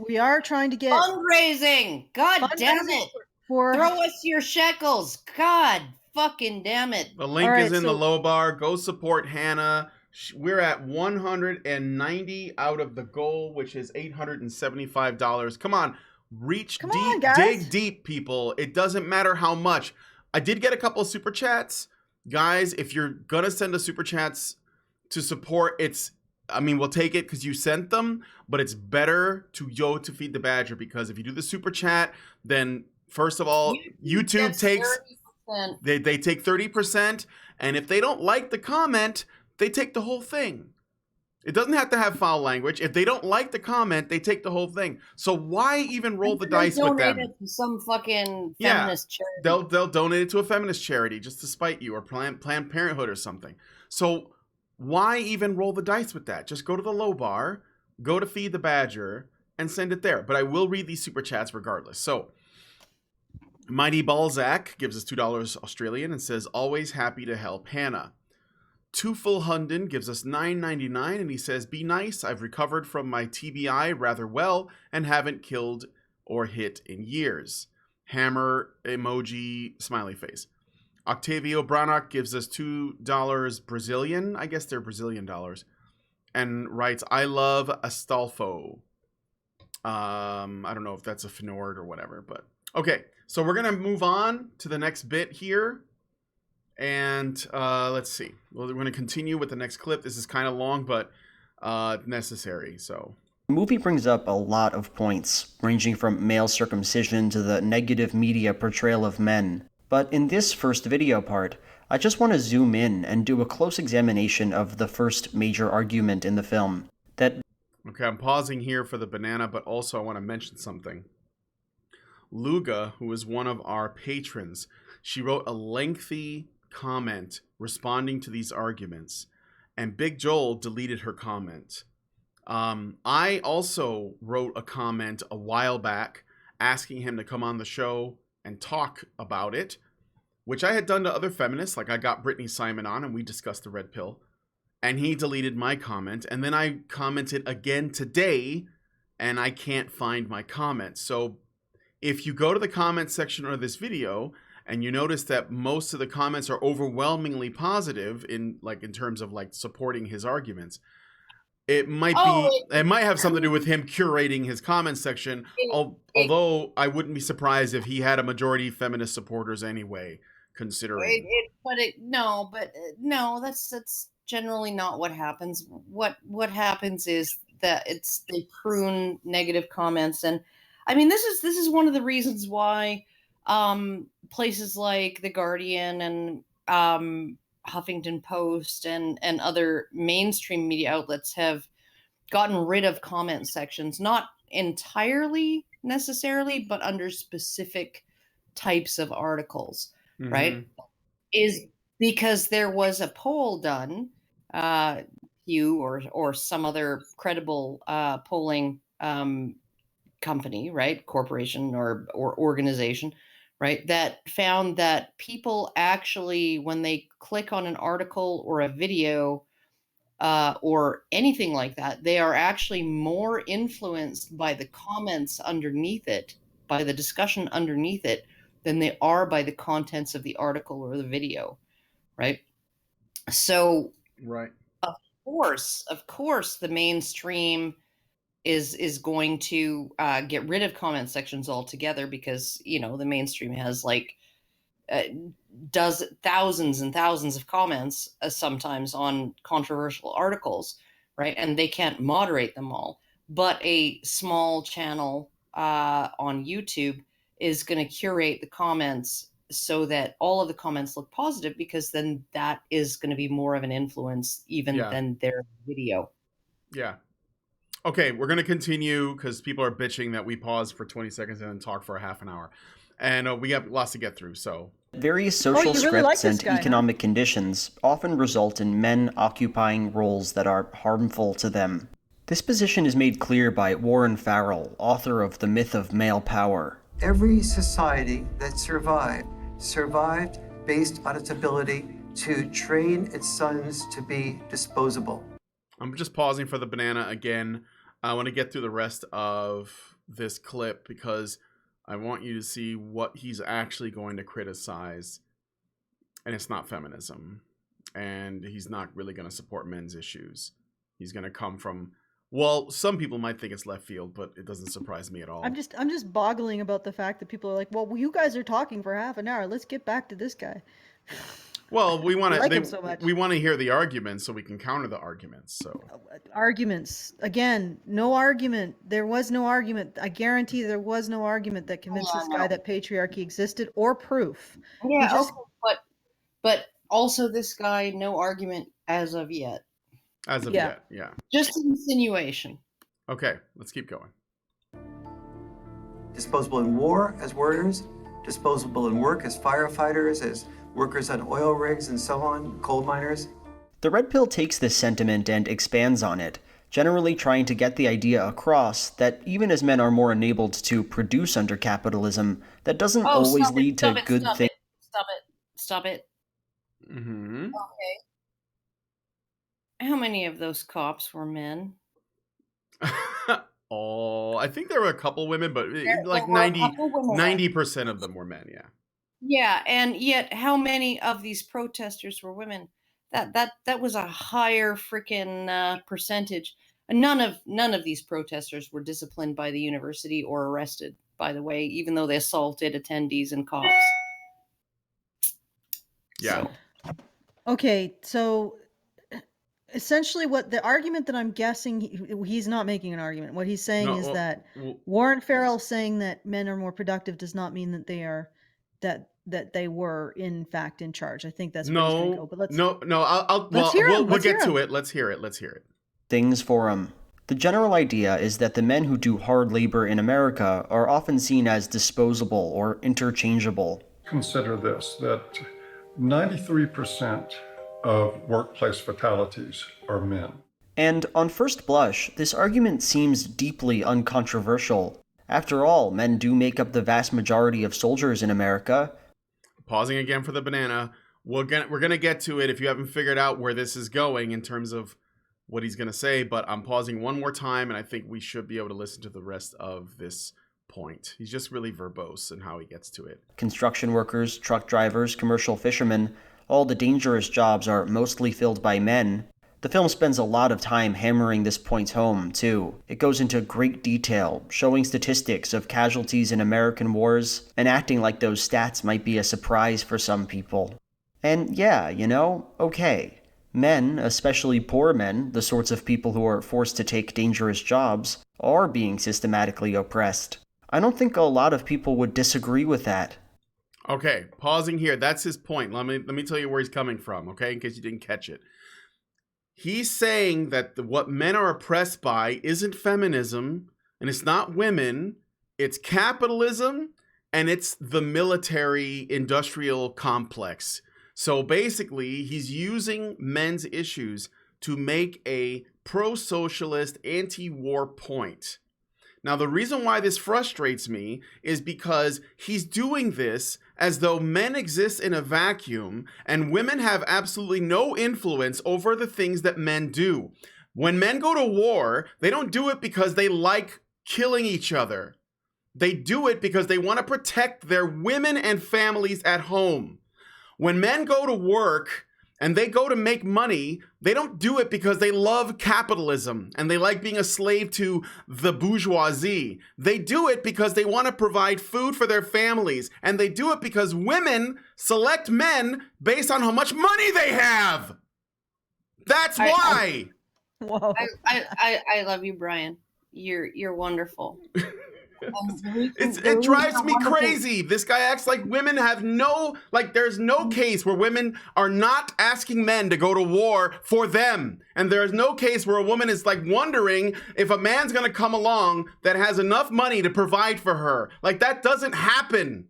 we are trying to get fundraising. God damn it! Throw us your shekels. God fucking damn it! The link is in the low bar. Go support Hannah. We're at 190 out of the goal, which is $875. Come on, dig deep, people. It doesn't matter how much. I did get a couple of super chats, guys. If you're gonna send us super chats to support, we'll take it because you sent them, but it's better to go to Feed the Badger, because if you do the super chat, then first of all, YouTube takes 30%. They take 30%, and if they don't like the comment, they take the whole thing. It doesn't have to have foul language. If they don't like the comment, they take the whole thing. So why even roll the dice with them? Donate it to some fucking feminist charity. They'll donate it to a feminist charity just to spite you, or Planned Parenthood or something. So why even roll the dice with that? Just go to the low bar, go to Feed the Badger, and send it there. But I will read these super chats regardless. So, Mighty Balzac gives us $2 Australian and says, always happy to help Hannah. Tuful Hunden gives us $9.99 and he says, be nice. I've recovered from my TBI rather well and haven't killed or hit in years. Hammer emoji smiley face. Octavio Branach gives us $2 Brazilian. I guess they're Brazilian dollars. And writes, I love Astolfo. I don't know if that's a Finord or whatever, but okay. So we're going to move on to the next bit here. And let's see. Well, we're going to continue with the next clip. This is kind of long, but necessary. So the movie brings up a lot of points, ranging from male circumcision to the negative media portrayal of men. But in this first video part, I just want to zoom in and do a close examination of the first major argument in the film. Okay, I'm pausing here for the banana, but also I want to mention something. Luga, who is one of our patrons, she wrote a lengthy comment responding to these arguments, and Big Joel deleted her comment. I also wrote a comment a while back asking him to come on the show and talk about it, which I had done to other feminists. Like I got Brittany Simon on and we discussed the red pill, and he deleted my comment. And then I commented again today and I can't find my comment. So if you go to the comment section of this video and you notice that most of the comments are overwhelmingly positive in terms of like supporting his arguments, it might have something to do with him curating his comment section. Although I wouldn't be surprised if he had a majority of feminist supporters anyway, considering. No, that's generally not what happens. What happens is that they prune negative comments, and I mean this is one of the reasons why places like The Guardian and Huffington Post and other mainstream media outlets have gotten rid of comment sections, not entirely necessarily, but under specific types of articles, Mm-hmm. right? Is because there was a poll done, you or some other credible polling company, right, corporation or organization, right, that found that people actually, when they click on an article or a video or anything like that, they are actually more influenced by the comments underneath it, by the discussion underneath it, than they are by the contents of the article or the video, right? So, right, of course, the mainstream is going to get rid of comment sections altogether, because the mainstream has does thousands and thousands of comments sometimes on controversial articles, right? And they can't moderate them all. But a small channel on YouTube is going to curate the comments so that all of the comments look positive, because then that is going to be more of an influence even than their video. Yeah. Okay, we're going to continue because people are bitching that we pause for 20 seconds and then talk for a half an hour. And we have lots to get through, so. Various social scripts and economic conditions often result in men occupying roles that are harmful to them. This position is made clear by Warren Farrell, author of The Myth of Male Power. Every society that survived based on its ability to train its sons to be disposable. I'm just pausing for the banana again. I want to get through the rest of this clip because I want you to see what he's actually going to criticize. And it's not feminism. And he's not really going to support men's issues. He's going to come from, well, some people might think it's left field, but it doesn't surprise me at all. I'm just boggling about the fact that people are like, well, you guys are talking for half an hour. Let's get back to this guy. Well, we want him so much. We want to hear the arguments so we can counter the arguments. So arguments again, no argument. There was no argument. I guarantee there was no argument that convinced this guy that patriarchy existed, or proof. Yeah, but also this guy, no argument as of yet. As of yet, yeah. Just an insinuation. Okay, let's keep going. Disposable in war as warriors, disposable in work as firefighters, as workers on oil rigs and so on, coal miners. The Red Pill takes this sentiment and expands on it, generally trying to get the idea across that even as men are more enabled to produce under capitalism, that doesn't always lead to good things. Stop it. Mm-hmm. Okay. How many of those cops were men? all. I think there were a couple women, but like were a couple women. 90% of them were men. Yeah. Yeah, and yet how many of these protesters were women? That was a higher freaking percentage. And none of these protesters were disciplined by the university or arrested, by the way, even though they assaulted attendees and cops. Yeah. So. Okay, so essentially what the argument that I'm guessing he's not making an argument. What he's saying is that Warren Farrell saying that men are more productive does not mean that they are that they were in fact in charge. I think that's where he's going to go. But let's we'll get to it. Let's hear it. Things Forum. The general idea is that the men who do hard labor in America are often seen as disposable or interchangeable. Consider this, that 93% of workplace fatalities are men. And on first blush, this argument seems deeply uncontroversial. After all, men do make up the vast majority of soldiers in America. Pausing again for the banana. We're gonna get to it if you haven't figured out where this is going in terms of what he's gonna say, but I'm pausing one more time, and I think we should be able to listen to the rest of this point. He's just really verbose in how he gets to it. Construction workers, truck drivers, commercial fishermen, all the dangerous jobs are mostly filled by men. The film spends a lot of time hammering this point home, too. It goes into great detail, showing statistics of casualties in American wars, and acting like those stats might be a surprise for some people. And yeah, okay. Men, especially poor men, the sorts of people who are forced to take dangerous jobs, are being systematically oppressed. I don't think a lot of people would disagree with that. Okay, pausing here. That's his point. Let me tell you where he's coming from, okay, in case you didn't catch it. He's saying that what men are oppressed by isn't feminism, and it's not women, it's capitalism, and it's the military-industrial complex. So basically, he's using men's issues to make a pro-socialist, anti-war point. Now, the reason why this frustrates me is because he's doing this as though men exist in a vacuum and women have absolutely no influence over the things that men do. When men go to war, they don't do it because they like killing each other. They do it because they want to protect their women and families at home. When men go to work and they go to make money, they don't do it because they love capitalism and they like being a slave to the bourgeoisie. They do it because they want to provide food for their families. And they do it because women select men based on how much money they have. That's why. Whoa. I love you, Brian. You're wonderful. It drives me crazy. This guy acts like women have there's no case where women are not asking men to go to war for them. And there's no case where a woman is wondering if a man's going to come along that has enough money to provide for her. That doesn't happen.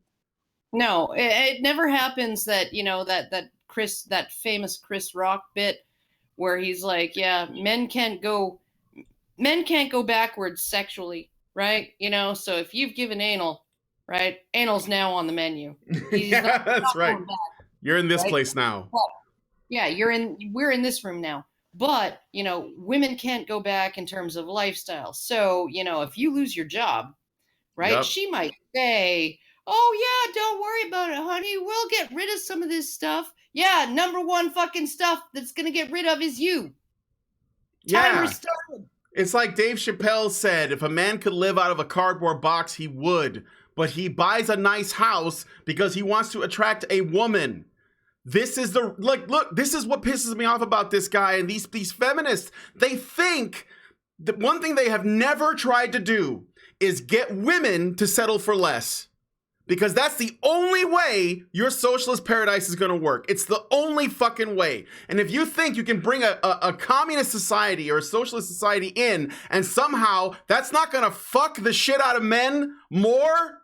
No, it never happens that, that famous Chris Rock bit where he's like, yeah, men can't go backwards sexually. Right? So if you've given anal, right? Anal's now on the menu. That's right. You're in this place now. But, yeah, we're in this room now. But, women can't go back in terms of lifestyle. So, if you lose your job, right? Yep. She might say, oh yeah, don't worry about it, honey. We'll get rid of some of this stuff. Yeah, number one fucking stuff that's going to get rid of is you. Timer started. It's like Dave Chappelle said, if a man could live out of a cardboard box, he would. But he buys a nice house because he wants to attract a woman. This is look, this is what pisses me off about this guy and these feminists. They think that one thing they have never tried to do is get women to settle for less. Because that's the only way your socialist paradise is going to work. It's the only fucking way. And if you think you can bring a communist society or a socialist society in and somehow that's not going to fuck the shit out of men more,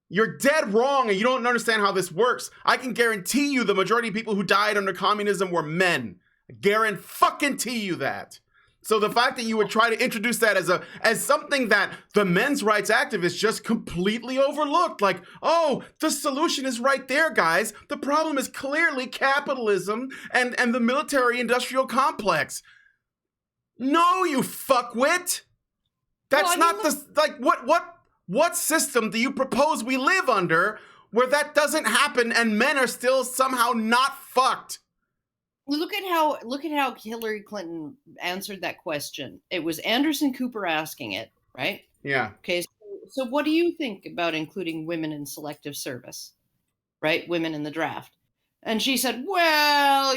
you're dead wrong and you don't understand how this works. I can guarantee you the majority of people who died under communism were men. I guarantee you that. So the fact that you would try to introduce that as something that the men's rights activists just completely overlooked, oh, the solution is right there, guys. The problem is clearly capitalism and the military-industrial complex. No, you fuckwit. That's not the like. What system do you propose we live under where that doesn't happen and men are still somehow not fucked? Look at how Hillary Clinton answered that question. It was Anderson Cooper asking it, right? Yeah. Okay. So what do you think about including women in selective service? Right? Women in the draft. And she said, well,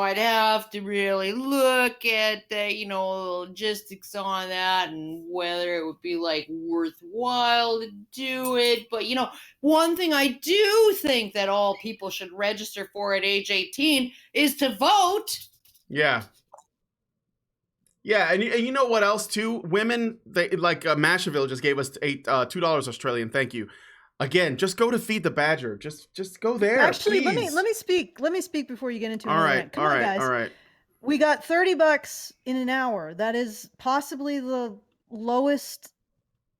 I'd have to really look at the, logistics on that and whether it would be like worthwhile to do it. But, one thing I do think that all people should register for at age 18 is to vote. Yeah. Yeah, and you know what else too? Women, they like Masheville just gave us $2 Australian. Thank you. Again, just go to Feed the Badger. Just go there. Actually, please. let me speak before you get into all another right, rant. Come all on, right, guys. all right. We got $30 in an hour. That is possibly the lowest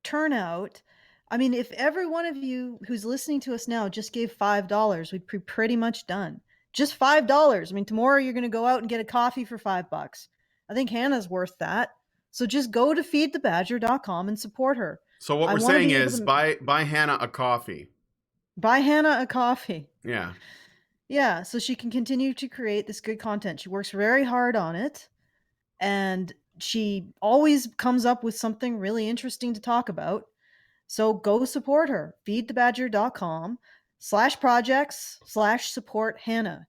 turnout. I mean, if every one of you who's listening to us now just gave $5, we'd be pretty much done. Just $5. I mean, tomorrow you're going to go out and get a coffee for $5. I think Hannah's worth that. So just go to feedthebadger.com and support her. So what we're saying is buy Hannah a coffee. Buy Hannah a coffee. Yeah. Yeah, so she can continue to create this good content. She works very hard on it, and she always comes up with something really interesting to talk about. So go support her. feedthebadger.com/projects/support Hannah.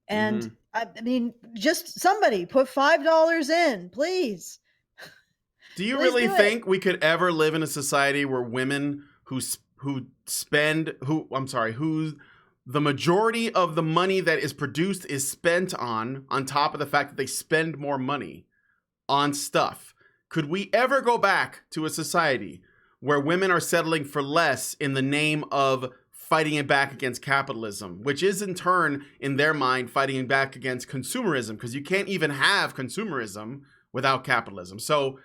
And I mean, just somebody put $5 in, please. Do you really think we could ever live in a society where women whose the majority of the money that is produced is spent on top of the fact that they spend more money on stuff? Could we ever go back to a society where women are settling for less in the name of fighting it back against capitalism, which is in turn, in their mind, fighting it back against consumerism, because you can't even have consumerism without capitalism. So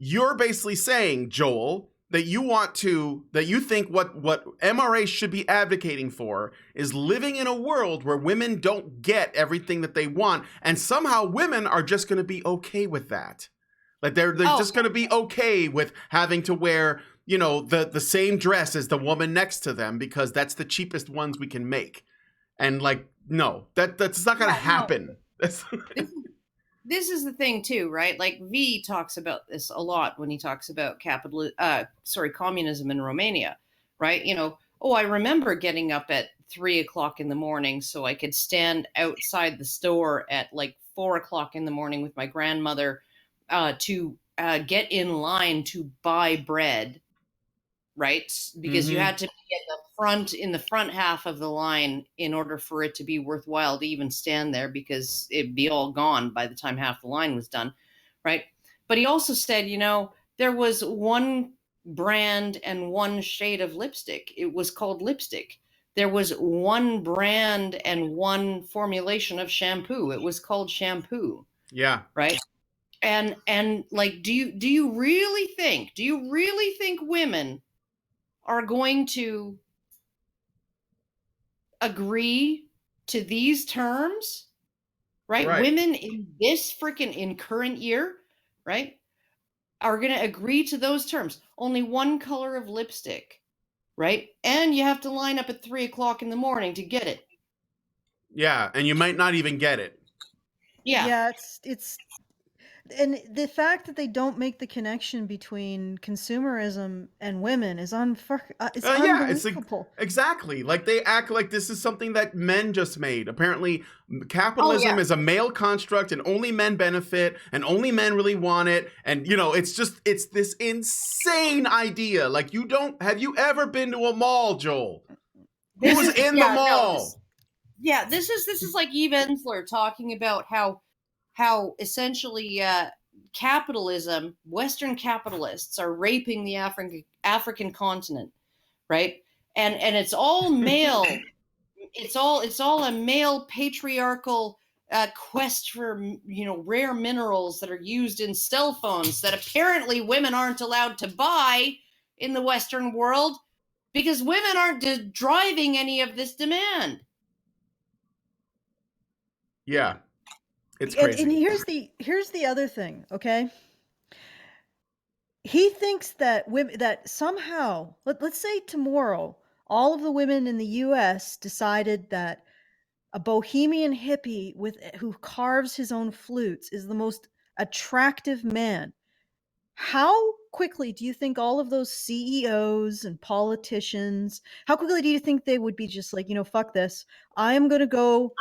you're basically saying, Joel, that you think what MRA should be advocating for is living in a world where women don't get everything that they want, and somehow women are just going to be okay with that. Like they're just going to be okay with having to wear, the same dress as the woman next to them because that's the cheapest ones we can make. And like, no, that's not going to happen. No. This is the thing too, right? Like V talks about this a lot when he talks about communism in Romania, right? I remember getting up at 3:00 in the morning so I could stand outside the store at like 4:00 in the morning with my grandmother to get in line to buy bread, right? Because you had to be in the front half of the line in order for it to be worthwhile to even stand there, because it'd be all gone by the time half the line was done, right? But he also said, there was one brand and one shade of lipstick. It was called lipstick. There was one brand and one formulation of shampoo. It was called shampoo. Yeah. Right? And like, do you really think women are going to agree to these terms, right? Women in this in current year, right, are going to agree to those terms. Only one color of lipstick, right? And you have to line up at 3:00 in the morning to get it. Yeah, and you might not even get it. Yeah, it's and the fact that they don't make the connection between consumerism and women is unbelievable. Exactly. Like they act like this is something that men just made. Apparently, capitalism is a male construct and only men benefit and only men really want it. And it's this insane idea. Like have you ever been to a mall, Joel? Who was in the mall? This is like Eve Ensler talking about how essentially capitalism, Western capitalists are raping the African continent, right? And it's all male. it's all a male patriarchal quest for rare minerals that are used in cell phones that apparently women aren't allowed to buy in the Western world because women aren't driving any of this demand. Yeah. It's crazy. And here's the other thing, okay? he thinks that women, that somehow, let's say tomorrow, all of the women in the US decided that a bohemian hippie who carves his own flutes is the most attractive man. How quickly do you think all of those CEOs and politicians, how quickly do you think they would be just like, fuck this. I'm going to go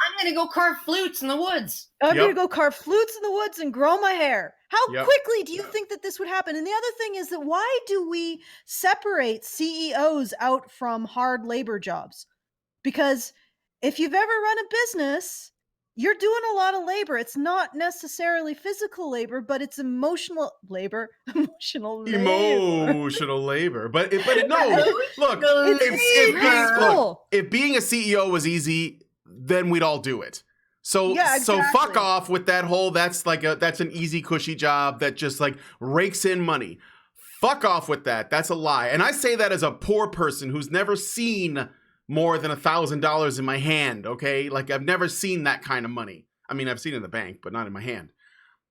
carve flutes in the woods. I'm Yep. going to go carve flutes in the woods and grow my hair. How Yep. quickly do you think that this would happen? And the other thing is that why do we separate CEOs out from hard labor jobs? Because if you've ever run a business, you're doing a lot of labor. It's not necessarily physical labor, but it's emotional labor. Emotional labor. But no, look, peaceful. if being a CEO was easy, then we'd all do it. So Yeah, so exactly. fuck off with that whole that's an easy cushy job that just like rakes in money. Fuck off with that. That's a lie. And I say that as a poor person who's never seen more than $1,000 in my hand, okay? Like I've never seen that kind of money. I mean, I've seen it in the bank, but not in my hand.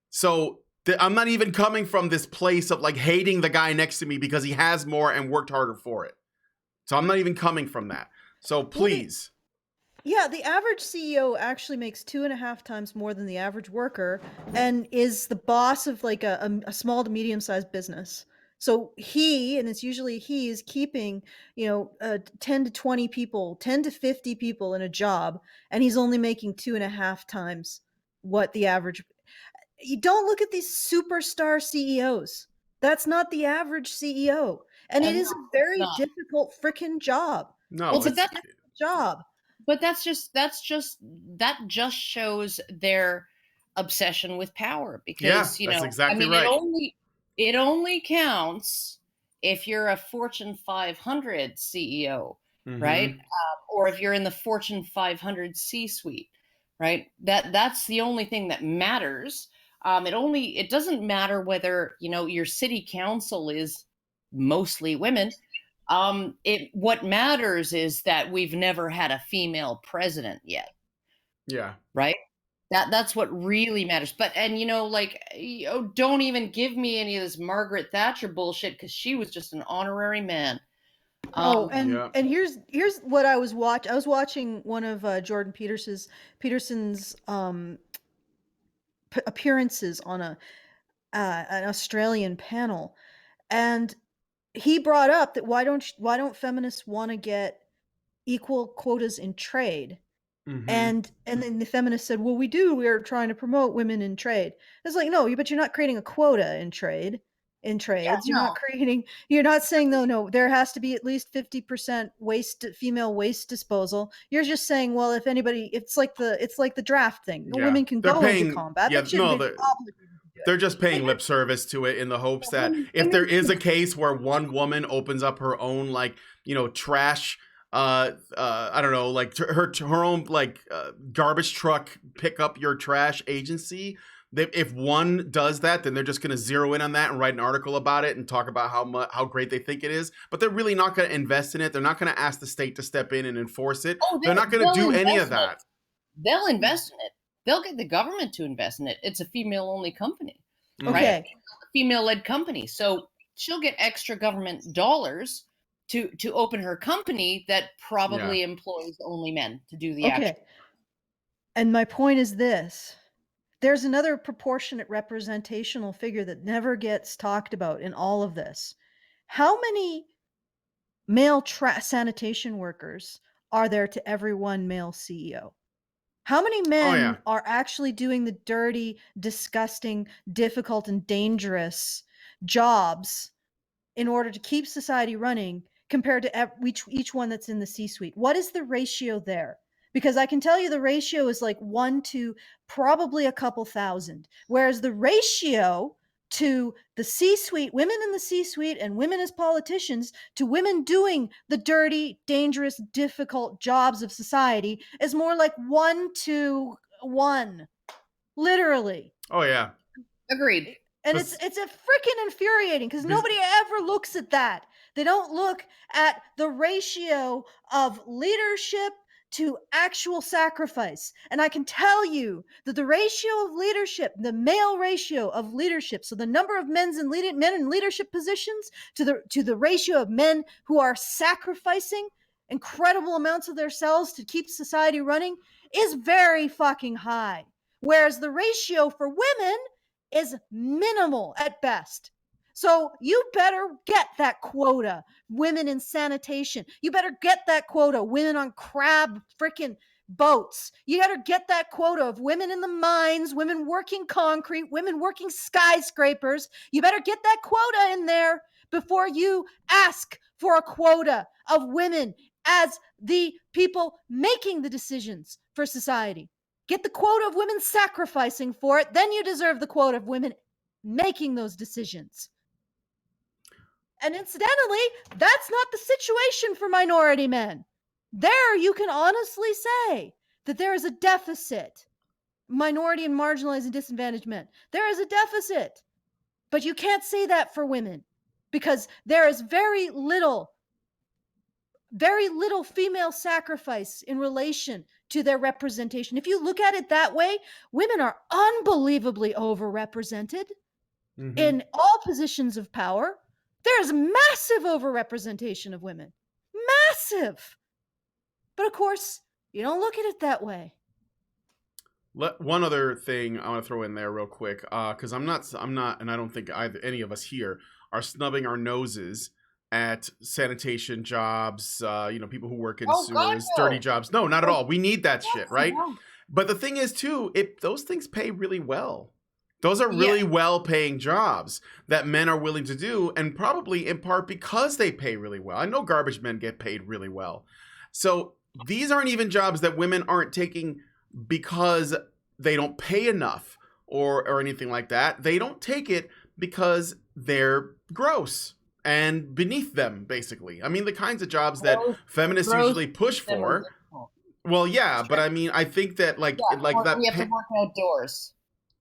So I'm not even coming from this place of like hating the guy next to me because he has more and worked harder for it. So I'm not even coming from that. So please. Yeah, the average CEO actually makes 2.5 times more than the average worker and is the boss of like a small to medium-sized business. So and it's usually he is keeping, 10 to 20 people, 10 to 50 people in a job, and he's only making 2.5 times what the average. You don't look at these superstar CEOs. That's not the average CEO. And it is a very difficult freaking job. No, It's a difficult job. But that just shows their obsession with power because that's exactly right. It only counts if you're a Fortune 500 CEO, right? Or if you're in the Fortune 500 C-suite, right? That's the only thing that matters. It doesn't matter whether your city council is mostly women. What matters is that we've never had a female president yet. Yeah. Right? That's what really matters. But don't even give me any of this Margaret Thatcher bullshit because she was just an honorary man. And here's what I was watching. I was watching one of Jordan Peterson's appearances on an Australian panel, and he brought up that why don't feminists want to get equal quotas in trade? And then the feminists said, well, we are trying to promote women in trade. It's like, no, but you're not creating a quota in trades. You're not saying no, there has to be at least 50% female waste disposal. You're just saying, well, if anybody, it's like the draft thing. No, women can go into combat. They're just paying lip service to it in the hopes that if there is a case where one woman opens up her own trash I don't know, like her own garbage truck pick up your trash agency. If one does that, then they're just going to zero in on that and write an article about it and talk about how great they think it is. But they're really not going to invest in it. They're not going to ask the state to step in and enforce it. They're not going to do any of that. They'll invest in it. They'll get the government to invest in it. It's a female-only company, right? Okay. Female-led company. So she'll get extra government dollars to open her company that probably employs only men to do the action. And my point is this. There's another proportionate representational figure that never gets talked about in all of this. How many male sanitation workers are there to every one male CEO? How many men are actually doing the dirty, disgusting, difficult, and dangerous jobs in order to keep society running compared to each one that's in the C-suite? What is the ratio there? Because I can tell you the ratio is like 1 to probably a couple thousand, whereas the ratio to the C-suite, women in the C-suite and women as politicians, to women doing the dirty, dangerous, difficult jobs of society is more like 1 to 1, literally. Oh yeah. Agreed. And it's a freaking infuriating because nobody ever looks at that. They don't look at the ratio of leadership to actual sacrifice. And I can tell you that the ratio of leadership, the male ratio of leadership, so the number of men in leadership positions to the ratio of men who are sacrificing incredible amounts of themselves to keep society running is very fucking high. Whereas the ratio for women is minimal at best. So you better get that quota, women in sanitation. You better get that quota, women on crab freaking boats. You better get that quota of women in the mines, women working concrete, women working skyscrapers. You better get that quota in there before you ask for a quota of women as the people making the decisions for society. Get the quota of women sacrificing for it, then you deserve the quota of women making those decisions. And incidentally, that's not the situation for minority men. There you can honestly say that there is a deficit. Minority and marginalized and disadvantaged men. There is a deficit. But you can't say that for women because there is very little female sacrifice in relation to their representation. If you look at it that way, women are unbelievably overrepresented in all positions of power. There's massive overrepresentation of women. Massive. But of course, you don't look at it that way. One other thing I want to throw in there real quick, because I'm not, and I don't think any of us here are snubbing our noses at sanitation jobs, people who work in sewers, dirty jobs. No, not at all. We need that shit, right? But the thing is, too, those things pay really well. Those are really well-paying jobs that men are willing to do, and probably in part because they pay really well. I know garbage men get paid really well. So these aren't even jobs that women aren't taking because they don't pay enough or anything like that. They don't take it because they're gross and beneath them, basically. I mean, the kinds of jobs that feminists usually push for. Well, yeah, but I mean, I think that like that. We have to work outdoors.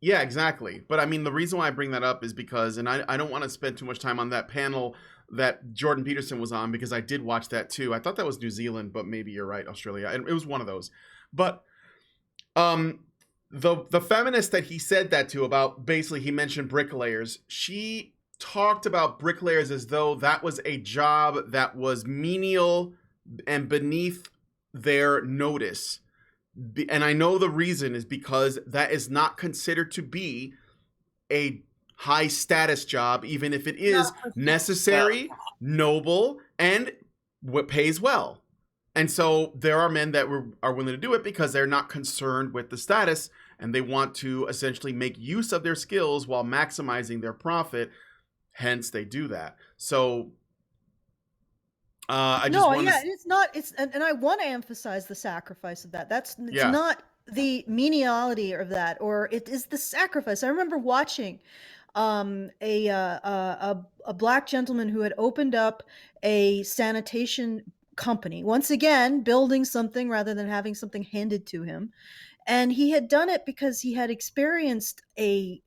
Yeah, exactly. But I mean, the reason why I bring that up is because, and I don't want to spend too much time on that panel that Jordan Peterson was on, because I did watch that too. I thought that was New Zealand, but maybe you're right, Australia. And it was one of those. But the feminist that he said that to, about basically he mentioned bricklayers, she talked about bricklayers as though that was a job that was menial and beneath their notice. And I know the reason is because that is not considered to be a high status job, even if it is necessary, noble, and what pays well. And so there are men that are willing to do it because they're not concerned with the status, and they want to essentially make use of their skills while maximizing their profit. Hence, they do that. So and I want to emphasize the sacrifice of that. It's not the meniality of that, or it is the sacrifice. I remember watching a black gentleman who had opened up a sanitation company, once again building something rather than having something handed to him, and he had done it because he had experienced a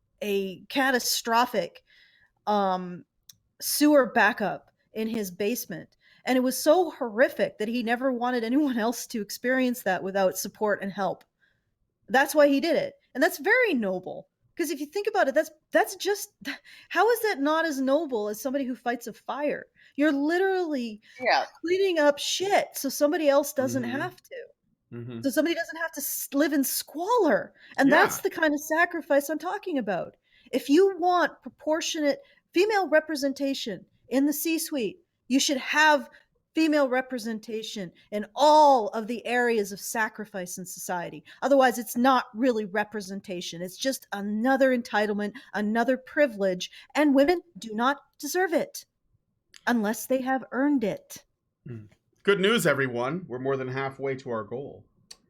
catastrophic sewer backup in his basement. And it was so horrific that he never wanted anyone else to experience that without support and help. That's why he did it. And that's very noble. Because if you think about it, that's just, how is that not as noble as somebody who fights a fire? You're literally cleaning up shit so somebody else doesn't have to. So somebody doesn't have to live in squalor. And that's the kind of sacrifice I'm talking about. If you want proportionate female representation in the C-suite, you should have female representation in all of the areas of sacrifice in society. Otherwise, it's not really representation. It's just another entitlement, another privilege, and women do not deserve it unless they have earned it. Good news, everyone. We're more than halfway to our goal.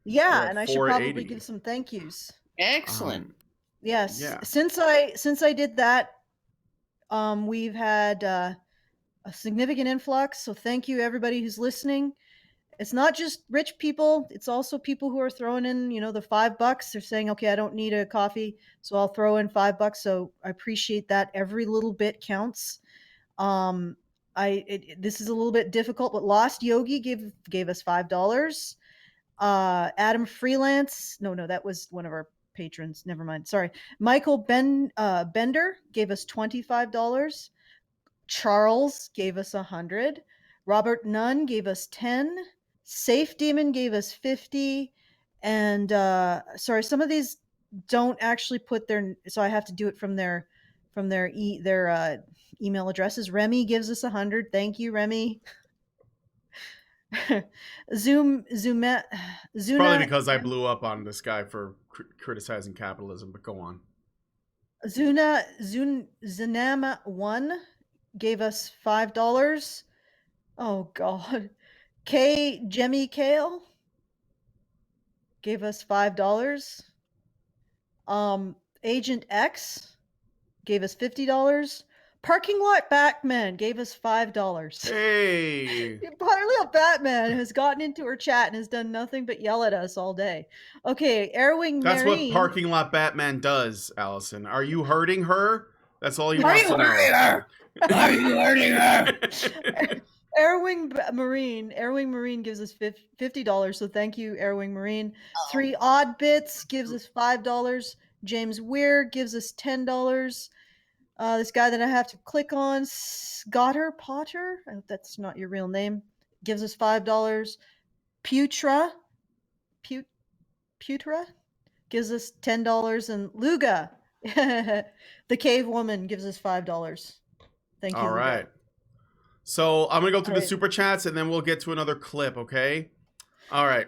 Yeah, and I should probably give some thank yous. Excellent. Yes. Yeah. Since I did that, we've had a significant influx. So thank you, everybody who's listening. It's not just rich people. It's also people who are throwing in, the $5. They're saying, okay, I don't need a coffee, so I'll throw in $5. So I appreciate that. Every little bit counts. This is a little bit difficult, but Lost Yogi gave us $5. Adam Freelance. No, that was one of our patrons. Never mind. Sorry. Michael Bender gave us $25. Charles gave us 100. Robert Nunn gave us 10. Safe Demon gave us 50. And sorry, some of these don't actually put their, so I have to do it from their email addresses. Remy gives us 100. Thank you, Remy. Zuna. Probably because I blew up on this guy for criticizing capitalism, but go on. Zunama 1 gave us $5. Oh God. Jemmy Kale gave us $5. Agent X gave us $50. Parking Lot Batman gave us $5. Hey. Parking Lot Batman has gotten into her chat and has done nothing but yell at us all day. Okay, Airwing That's Marine. what Parking Lot Batman does, Allison. Are you hurting her? That's all he Are wants you to know. hurting her? Are you hurting her? Airwing Marine gives us $50. So thank you, Airwing Marine. 3 Odd Bits gives us $5. James Weir gives us $10. This guy that I have to click on, Scotter Potter, I hope that's not your real name, gives us $5. Putra gives us $10. And Luga, the cave woman, gives us $5. Thank you. All Luga. right. So I'm going to go through All the super chats and then we'll get to another clip, okay? All right.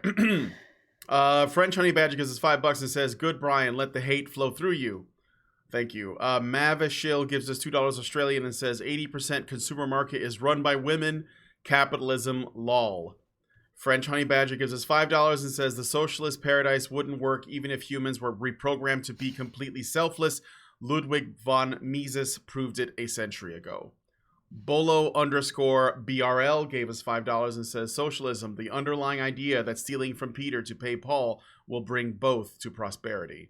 French Honey Badger gives us $5 and says, "Good, Brian, let the hate flow through you." Thank you. Mavishil gives us $2 Australian and says, 80% consumer market is run by women. Capitalism, lol. French Honey Badger gives us $5 and says, the socialist paradise wouldn't work even if humans were reprogrammed to be completely selfless. Ludwig von Mises proved it a century ago. Bolo_BRL gave us $5 and says, socialism, the underlying idea that stealing from Peter to pay Paul will bring both to prosperity.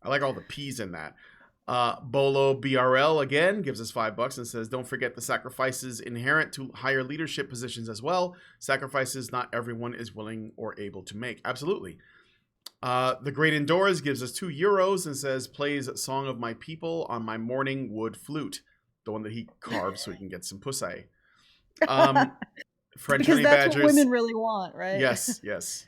I like all the P's in that. Bolo BRL again gives us $5 and says, don't forget the sacrifices inherent to higher leadership positions as well. Sacrifices not everyone is willing or able to make. Absolutely. The Great Indoors gives us €2 and says, plays Song of My People on my morning wood flute. The one that he carved so he can get some pussy. French because Honey that's Badgers. What women really want, right? Yes.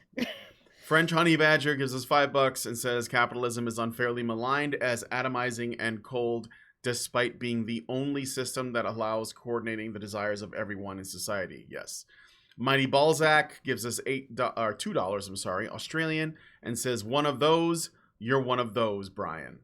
French Honey Badger gives us $5 and says capitalism is unfairly maligned as atomizing and cold, despite being the only system that allows coordinating the desires of everyone in society. Yes. Mighty Balzac gives us $2, Australian, and says, one of those, you're one of those, Brian.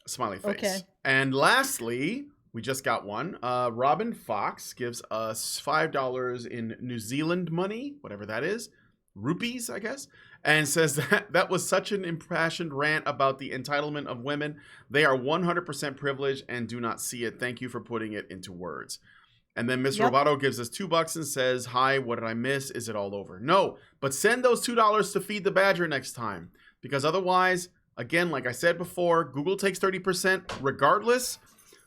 Smiley face. Okay. And lastly, we just got one. Robin Fox gives us $5 in New Zealand money, whatever that is. Rupees, I guess, and says that was such an impassioned rant about the entitlement of women. They are 100% privileged and do not see it. Thank you for putting it into words. And then Mr. Roboto gives us $2 and says, hi, what did I miss? Is it all over? No, but send those $2 to Feed the Badger next time, because otherwise, again, like I said before, Google takes 30% regardless.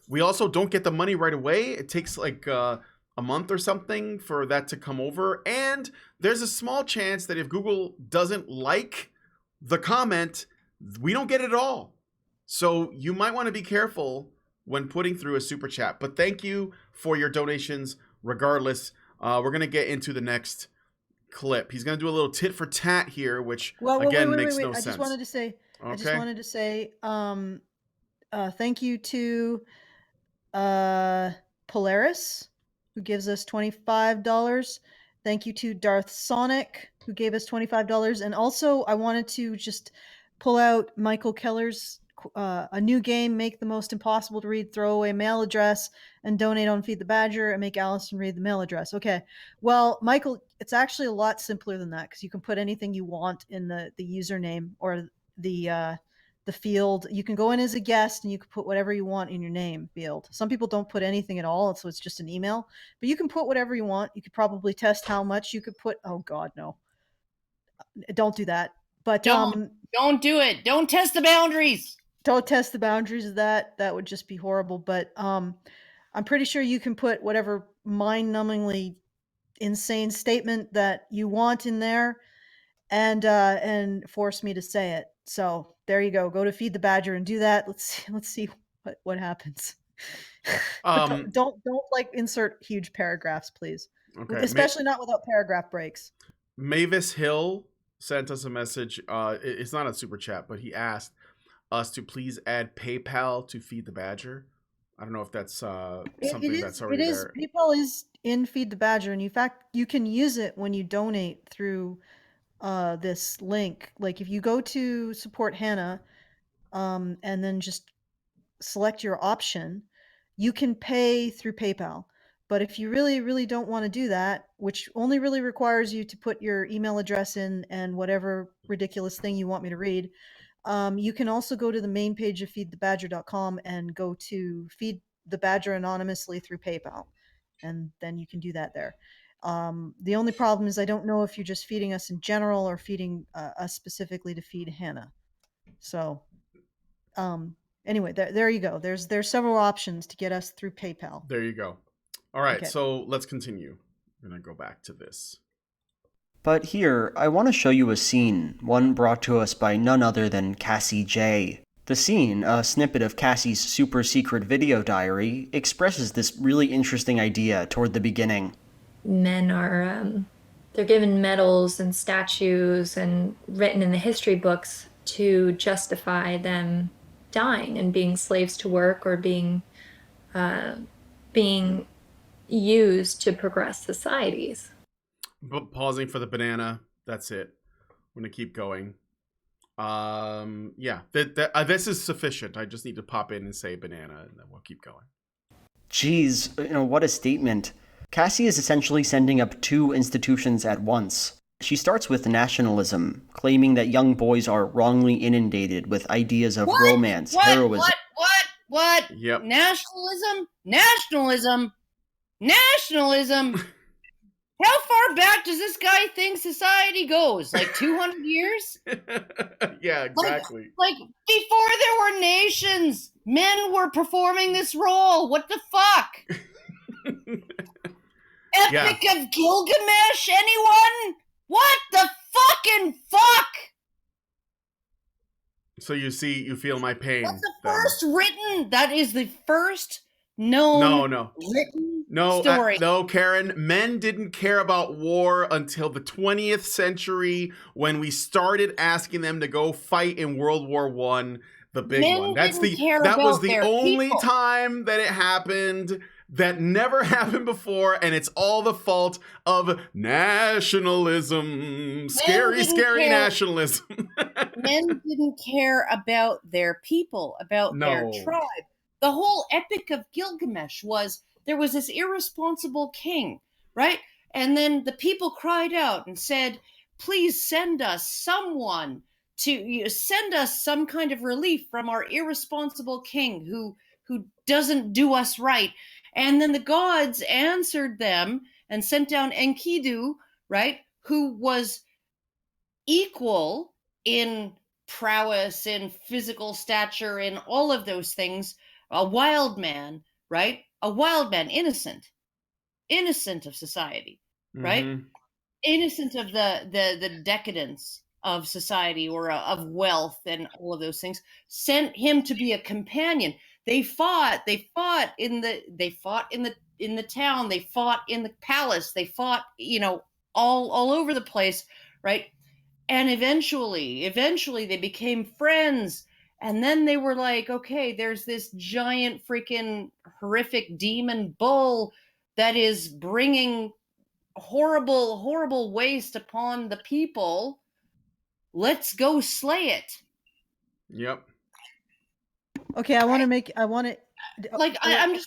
We also don't get the money right away. It takes like a month or something for that to come over. And there's a small chance that if Google doesn't like the comment, we don't get it at all. So you might want to be careful when putting through a super chat. But thank you for your donations regardless. We're going to get into the next clip. He's going to do a little tit for tat here, which again makes no sense. I just wanted to say, thank you to Polaris, who gives us $25. Thank you to Darth Sonic, who gave us $25. And also, I wanted to just pull out Michael Keller's a new game, Make the Most Impossible to Read Throwaway Mail Address, and donate on Feed the Badger and make Alison read the mail address. Okay. Well, Michael, it's actually a lot simpler than that, because you can put anything you want in the username or the field. You can go in as a guest and you can put whatever you want in your name field. Some people don't put anything at all, so it's just an email, but you can put whatever you want. You could probably test how much you could put. Oh God, no, don't do that. But don't do it. Don't test the boundaries. Don't test the boundaries of that. That would just be horrible. But I'm pretty sure you can put whatever mind-numbingly insane statement that you want in there. and force me to say it. So there you go. Go to Feed the Badger and do that. Let's see what happens. But don't like insert huge paragraphs, please. Okay. Especially not without paragraph breaks. Mavis Hill sent us a message. It's not a super chat, but he asked us to please add PayPal to Feed the Badger. I don't know if that's something that's already there. PayPal is in Feed the Badger, and in fact, you can use it when you donate through this link. Like if you go to support Hannah, and then just select your option, you can pay through PayPal. But if you really don't want to do that, which only really requires you to put your email address in and whatever ridiculous thing you want me to read, you can also go to the main page of feedthebadger.com and go to Feed the Badger anonymously through PayPal. And then you can do that there. The only problem is I don't know if you're just feeding us in general or feeding us specifically to feed Hannah. So anyway, there you go. There's several options to get us through PayPal. There you go. All right, Okay. so let's continue. I'm going to go back to this. But here, I want to show you a scene, one brought to us by none other than Cassie J. The scene, a snippet of Cassie's super secret video diary, expresses this really interesting idea toward the beginning. Men are, they're given medals and statues and written in the history books to justify them dying and being slaves to work or being used to progress societies. But pausing for the banana. That's it. I'm gonna keep going. Yeah, this is sufficient. I just need to pop in and say banana, and then we'll keep going. Geez, what a statement. Cassie is essentially sending up two institutions at once. She starts with nationalism, claiming that young boys are wrongly inundated with ideas of romance, heroism. What? Yep. Nationalism? How far back does this guy think society goes? Like 200 years? Yeah, exactly. Like before there were nations, men were performing this role. What the fuck? Epic of Gilgamesh, anyone? What the fucking fuck? So you feel my pain. That's the first written. That is the first known written story. No, Karen. Men didn't care about war until the 20th century when we started asking them to go fight in World War I, the big one. That was the only time that it happened. That never happened before, and it's all the fault of nationalism. Scary nationalism. Men didn't care about their people, about their tribe. The whole Epic of Gilgamesh was, there was this irresponsible king, right? And then the people cried out and said, please send us someone to send us some kind of relief from our irresponsible king who doesn't do us right. And then the gods answered them and sent down Enkidu, right, who was equal in prowess, in physical stature, in all of those things, a wild man, right? A wild man, innocent of society, right? Mm-hmm. Innocent of the decadence of society or of wealth and all of those things, sent him to be a companion. They fought in the town, they fought in the palace, they fought, all over the place, right? And eventually they became friends. And then they were like, okay, there's this giant freaking horrific demon bull that is bringing horrible waste upon the people. Let's go slay it. Yep. Okay, I'm just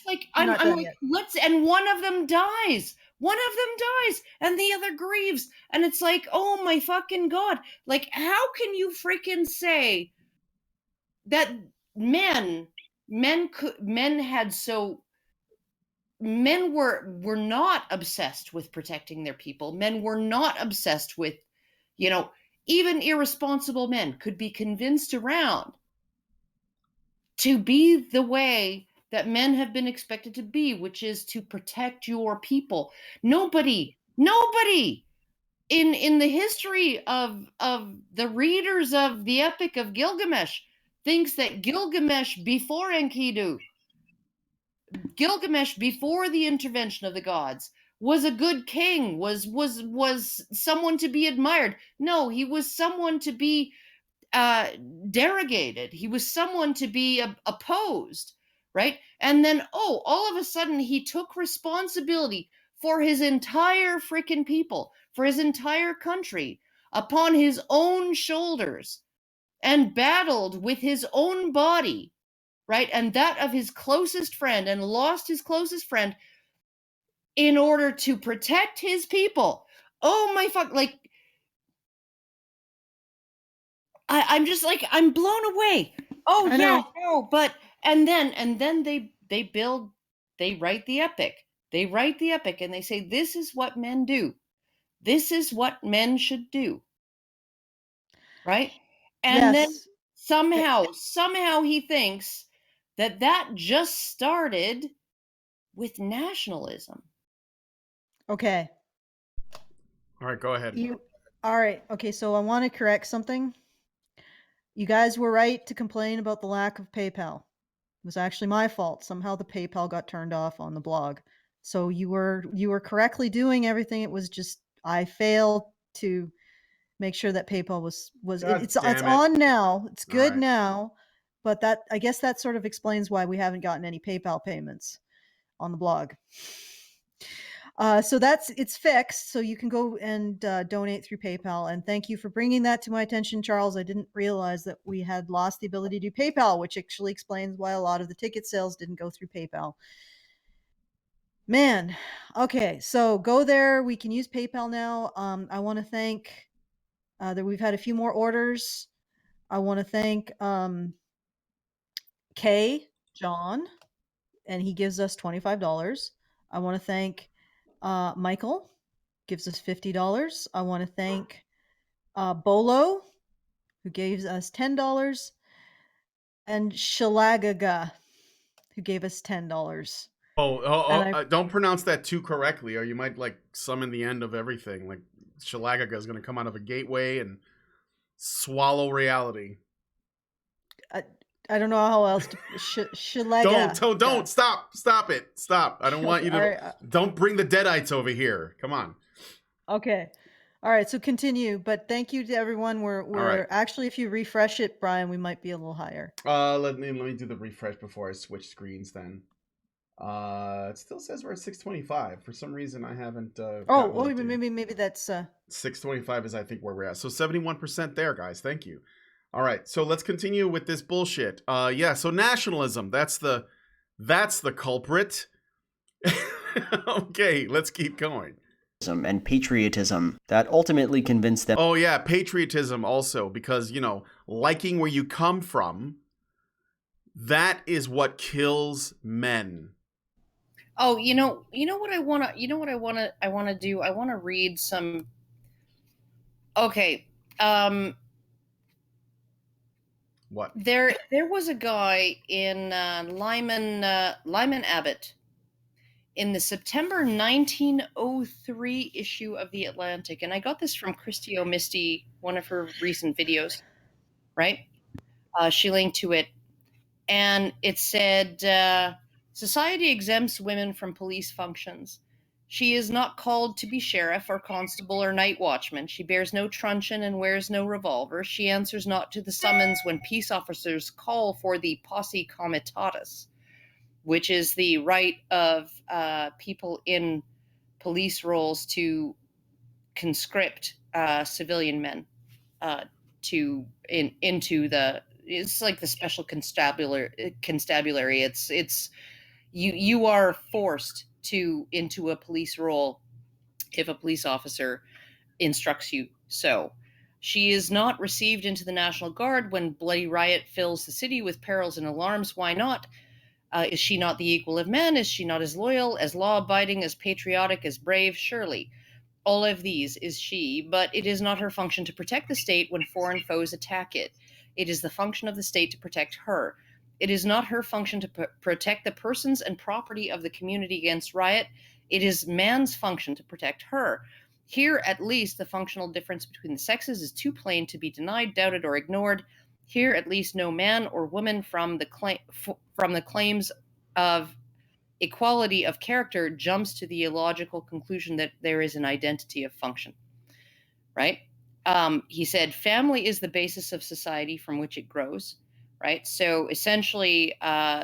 like, let's, and one of them dies, and the other grieves, and it's like, oh my fucking God, like, how can you freaking say that men were not obsessed with protecting their people. Men were not obsessed with, even irresponsible men could be convinced around to be the way that men have been expected to be, which is to protect your people. Nobody in the history of the readers of the Epic of Gilgamesh thinks that Gilgamesh before Enkidu, Gilgamesh before the intervention of the gods, was a good king, was someone to be admired. No, he was someone to be derogated. He was someone to be opposed, right? And then, oh, all of a sudden he took responsibility for his entire freaking people, for his entire country, upon his own shoulders, and battled with his own body, right? And that of his closest friend, and lost his closest friend in order to protect his people. Oh my fuck, like, I'm just like, I'm blown away. Oh I yeah, know. no, but and then they build, they write the epic. They write the epic and they say, this is what men do. This is what men should do. Right? And then Yes. somehow he thinks that that just started with nationalism. Okay. All right, go ahead. All right. Okay, so I want to correct something. You guys were right to complain about the lack of PayPal. It was actually my fault. Somehow the PayPal got turned off on the blog. So you were correctly doing everything. It was just I failed to make sure that PayPal was God it's damn it. on now. It's good right. now, but that I guess that sort of explains why we haven't gotten any PayPal payments on the blog. So it's fixed. So you can go and donate through PayPal. And thank you for bringing that to my attention, Charles. I didn't realize that we had lost the ability to do PayPal, which actually explains why a lot of the ticket sales didn't go through PayPal. Man, okay, so go there. We can use PayPal now. I want to thank that we've had a few more orders. I want to thank Kay John, and he gives us $25. I want to thank Michael, gives us $50. I want to thank Bolo, who gave us $10, and Shalagaga, who gave us $10. Don't pronounce that too correctly, or you might like summon the end of everything. Like Shalagaga is going to come out of a gateway and swallow reality. I don't know how else to Shalaga. Don't stop it. Stop. I don't want you to don't bring the deadites over here. Come on. Okay. All right, so continue, but thank you to everyone. We're right. Actually, if you refresh it, Brian, we might be a little higher. Let me do the refresh before I switch screens then. It still says we're at 625. For some reason I haven't maybe that's 625 is I think where we're at. So 71% there, guys. Thank you. All right, so let's continue with this bullshit. So nationalism, that's the culprit. Okay, let's keep going. And patriotism that ultimately convinced them. Oh yeah, patriotism also, because liking where you come from, that is what kills men. Oh, you know what I want to do? I want to read some. Okay. What? There was a guy in Lyman Abbott in the September 1903 issue of The Atlantic, and I got this from Christy O'Misty, one of her recent videos, right? She linked to it, and it said, society exempts women from police functions. She is not called to be sheriff or constable or night watchman. She bears no truncheon and wears no revolver. She answers not to the summons when peace officers call for the posse comitatus, which is the right of people in police roles to conscript civilian men into the. It's like the special constabulary. It's you are forced into a police role if a police officer instructs you so. She is not received into the National Guard when bloody riot fills the city with perils and alarms. Why not? Is she not the equal of men? Is she not as loyal, as law-abiding, as patriotic, as brave? Surely. All of these is she, but it is not her function to protect the state when foreign foes attack it. It is the function of the state to protect her. It is not her function to protect the persons and property of the community against riot. It is man's function to protect her. Here, at least, the functional difference between the sexes is too plain to be denied, doubted, or ignored. Here, at least, no man or woman from the claims of equality of character jumps to the illogical conclusion that there is an identity of function, right? He said, family is the basis of society from which it grows, right? So essentially,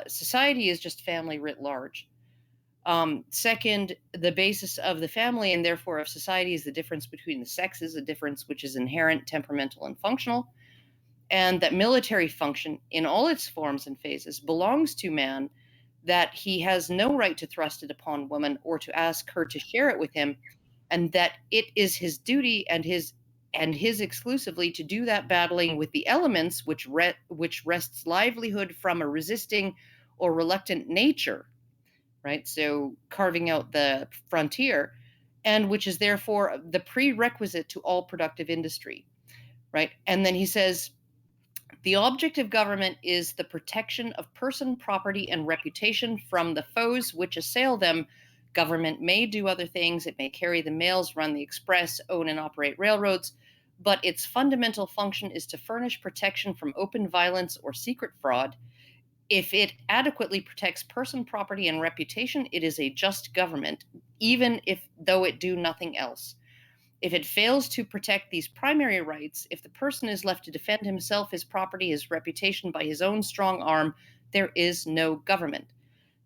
society is just family writ large. Second, the basis of the family and therefore of society is the difference between the sexes, a difference which is inherent, temperamental, and functional, and that military function in all its forms and phases belongs to man, that he has no right to thrust it upon woman or to ask her to share it with him, and that it is his duty and his exclusively to do that battling with the elements which wrests livelihood from a resisting or reluctant nature, right? So carving out the frontier, and which is therefore the prerequisite to all productive industry, right? And then he says, the object of government is the protection of person, property, and reputation from the foes which assail them. Government may do other things. It may carry the mails, run the express, own and operate railroads, but its fundamental function is to furnish protection from open violence or secret fraud. If it adequately protects person, property, and reputation, it is a just government, even though it do nothing else. If it fails to protect these primary rights, if the person is left to defend himself, his property, his reputation by his own strong arm, there is no government.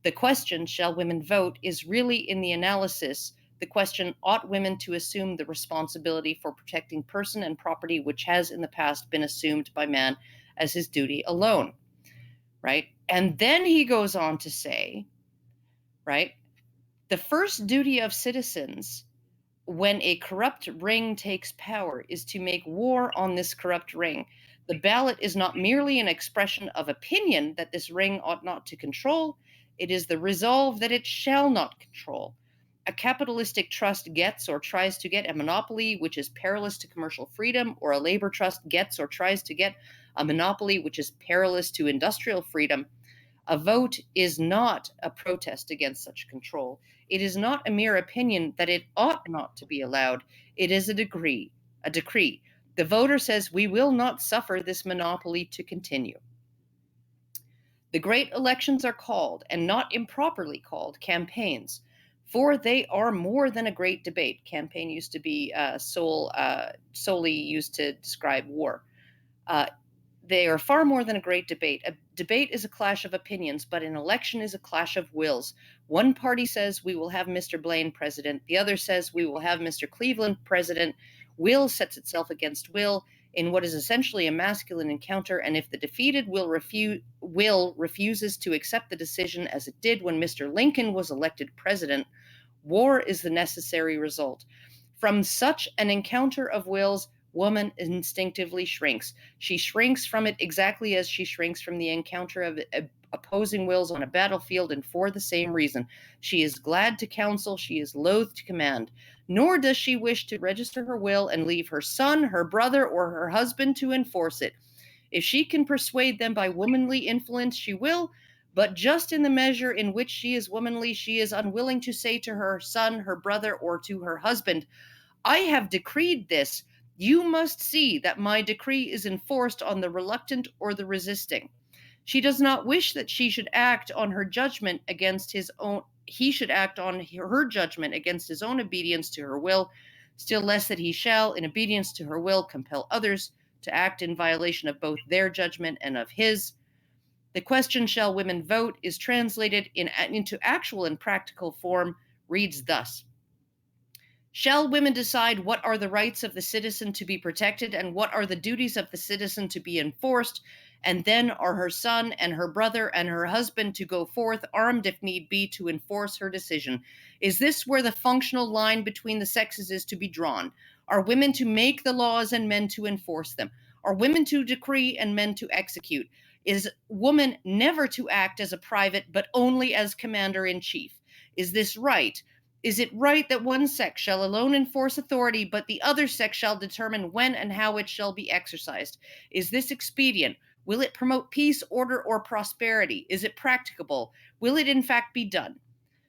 The question, shall women vote, is really in the analysis the question, ought women to assume the responsibility for protecting person and property which has in the past been assumed by man as his duty alone, right? And then he goes on to say, right, the first duty of citizens when a corrupt ring takes power is to make war on this corrupt ring. The ballot is not merely an expression of opinion that this ring ought not to control, it is the resolve that it shall not control. A capitalistic trust gets or tries to get a monopoly which is perilous to commercial freedom, or a labor trust gets or tries to get a monopoly which is perilous to industrial freedom. A vote is not a protest against such control. It is not a mere opinion that it ought not to be allowed. It is a decree. The voter says, we will not suffer this monopoly to continue. The great elections are called, and not improperly called, campaigns, for they are more than a great debate. Campaign used to be solely used to describe war. They are far more than a great debate. A debate is a clash of opinions, but an election is a clash of wills. One party says we will have Mr. Blaine president. The other says we will have Mr. Cleveland president. Will sets itself against will in what is essentially a masculine encounter, and if the defeated will refuses to accept the decision as it did when Mr. Lincoln was elected president, war is the necessary result. From such an encounter of wills, woman instinctively shrinks. She shrinks from it exactly as she shrinks from the encounter of opposing wills on a battlefield, and for the same reason. She is glad to counsel, she is loath to command, nor does she wish to register her will and leave her son, her brother, or her husband to enforce it. If she can persuade them by womanly influence, she will, but just in the measure in which she is womanly, she is unwilling to say to her son, her brother, or to her husband, I have decreed this. You must see that my decree is enforced on the reluctant or the resisting. She does not wish that she should act on her judgment against his own. He should act on her judgment against his own obedience to her will, still less that he shall, in obedience to her will, compel others to act in violation of both their judgment and of his. The question, shall women vote, is translated into actual and practical form, reads thus. Shall women decide what are the rights of the citizen to be protected and what are the duties of the citizen to be enforced, and then are her son and her brother and her husband to go forth armed if need be to enforce her decision? Is this where the functional line between the sexes is to be drawn? Are women to make the laws and men to enforce them? Are women to decree and men to execute? Is woman never to act as a private but only as commander-in-chief? Is this right? Is it right that one sex shall alone enforce authority, but the other sex shall determine when and how it shall be exercised? Is this expedient? Will it promote peace, order, or prosperity? Is it practicable? Will it in fact be done?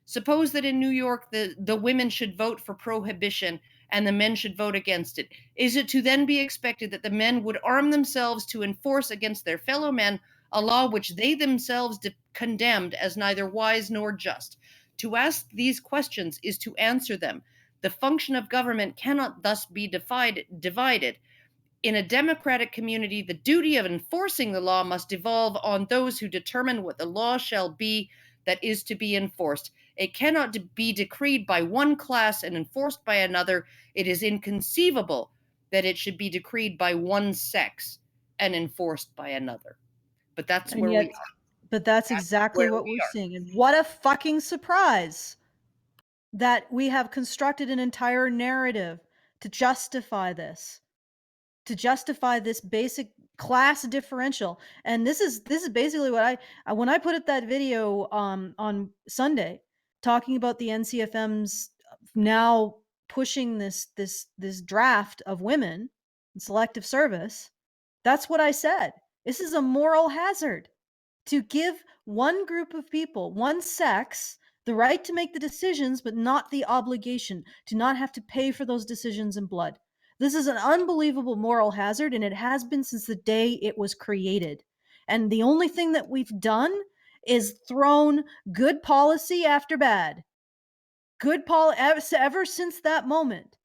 Suppose that in New York the women should vote for prohibition and the men should vote against it, is it to then be expected that the men would arm themselves to enforce against their fellow men a law which they themselves condemned as neither wise nor just? To ask these questions is to answer them. The function of government cannot thus be divided. In a democratic community, the duty of enforcing the law must devolve on those who determine what the law shall be that is to be enforced. It cannot be decreed by one class and enforced by another. It is inconceivable that it should be decreed by one sex and enforced by another. But that's And where yet, we are. but that's exactly what we're seeing. And what a fucking surprise that we have constructed an entire narrative to justify this basic class differential. And this is basically what I when I put up that video on Sunday talking about the NCFM's now pushing this draft of women in selective service. That's what I said. This is a moral hazard to give one group of people, one sex, the right to make the decisions, but not the obligation to not have to pay for those decisions in blood. This is an unbelievable moral hazard, and it has been since the day it was created. And the only thing that we've done is thrown good policy after bad. Good policy ever since that moment.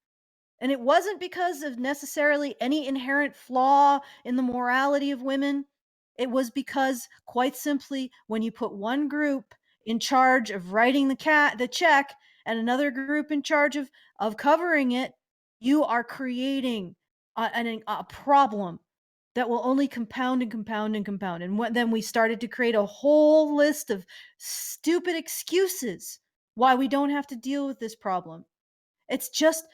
And it wasn't because of necessarily any inherent flaw in the morality of women. It was because, quite simply, when you put one group in charge of writing the check and another group in charge of covering it, you are creating a problem that will only compound and compound and compound. And then we started to create a whole list of stupid excuses why we don't have to deal with this problem. It's just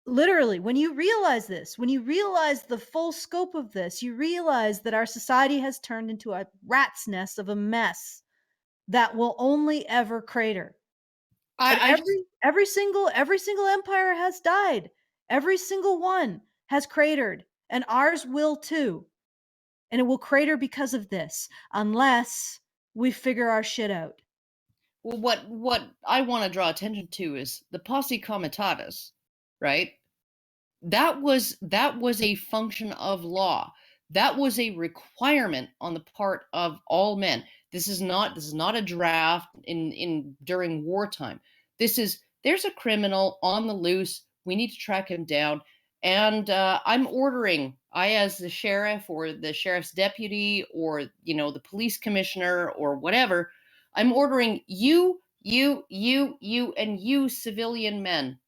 literally, when you realize this, when you realize the full scope of this, you realize that our society has turned into a rat's nest of a mess that will only ever crater. Every single empire has died. Every single one has cratered, and ours will too. And it will crater because of this, unless we figure our shit out. Well, what I want to draw attention to is the posse comitatus, right? That was a function of law. That was a requirement on the part of all men. This is not a draft in during wartime. There's a criminal on the loose. We need to track him down. And I'm ordering, as the sheriff or the sheriff's deputy or the police commissioner or whatever, I'm ordering you, and you civilian men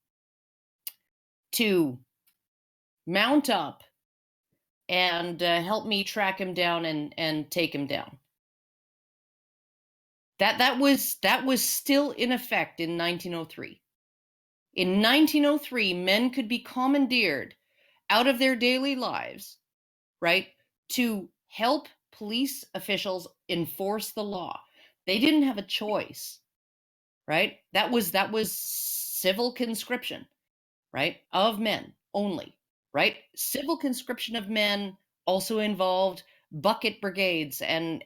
to mount up and help me track him down and take him down. That was still in effect in 1903. In 1903, men could be commandeered out of their daily lives, right, to help police officials enforce the law. They didn't have a choice, right? That was civil conscription, right, of men only, right? Civil conscription of men also involved bucket brigades and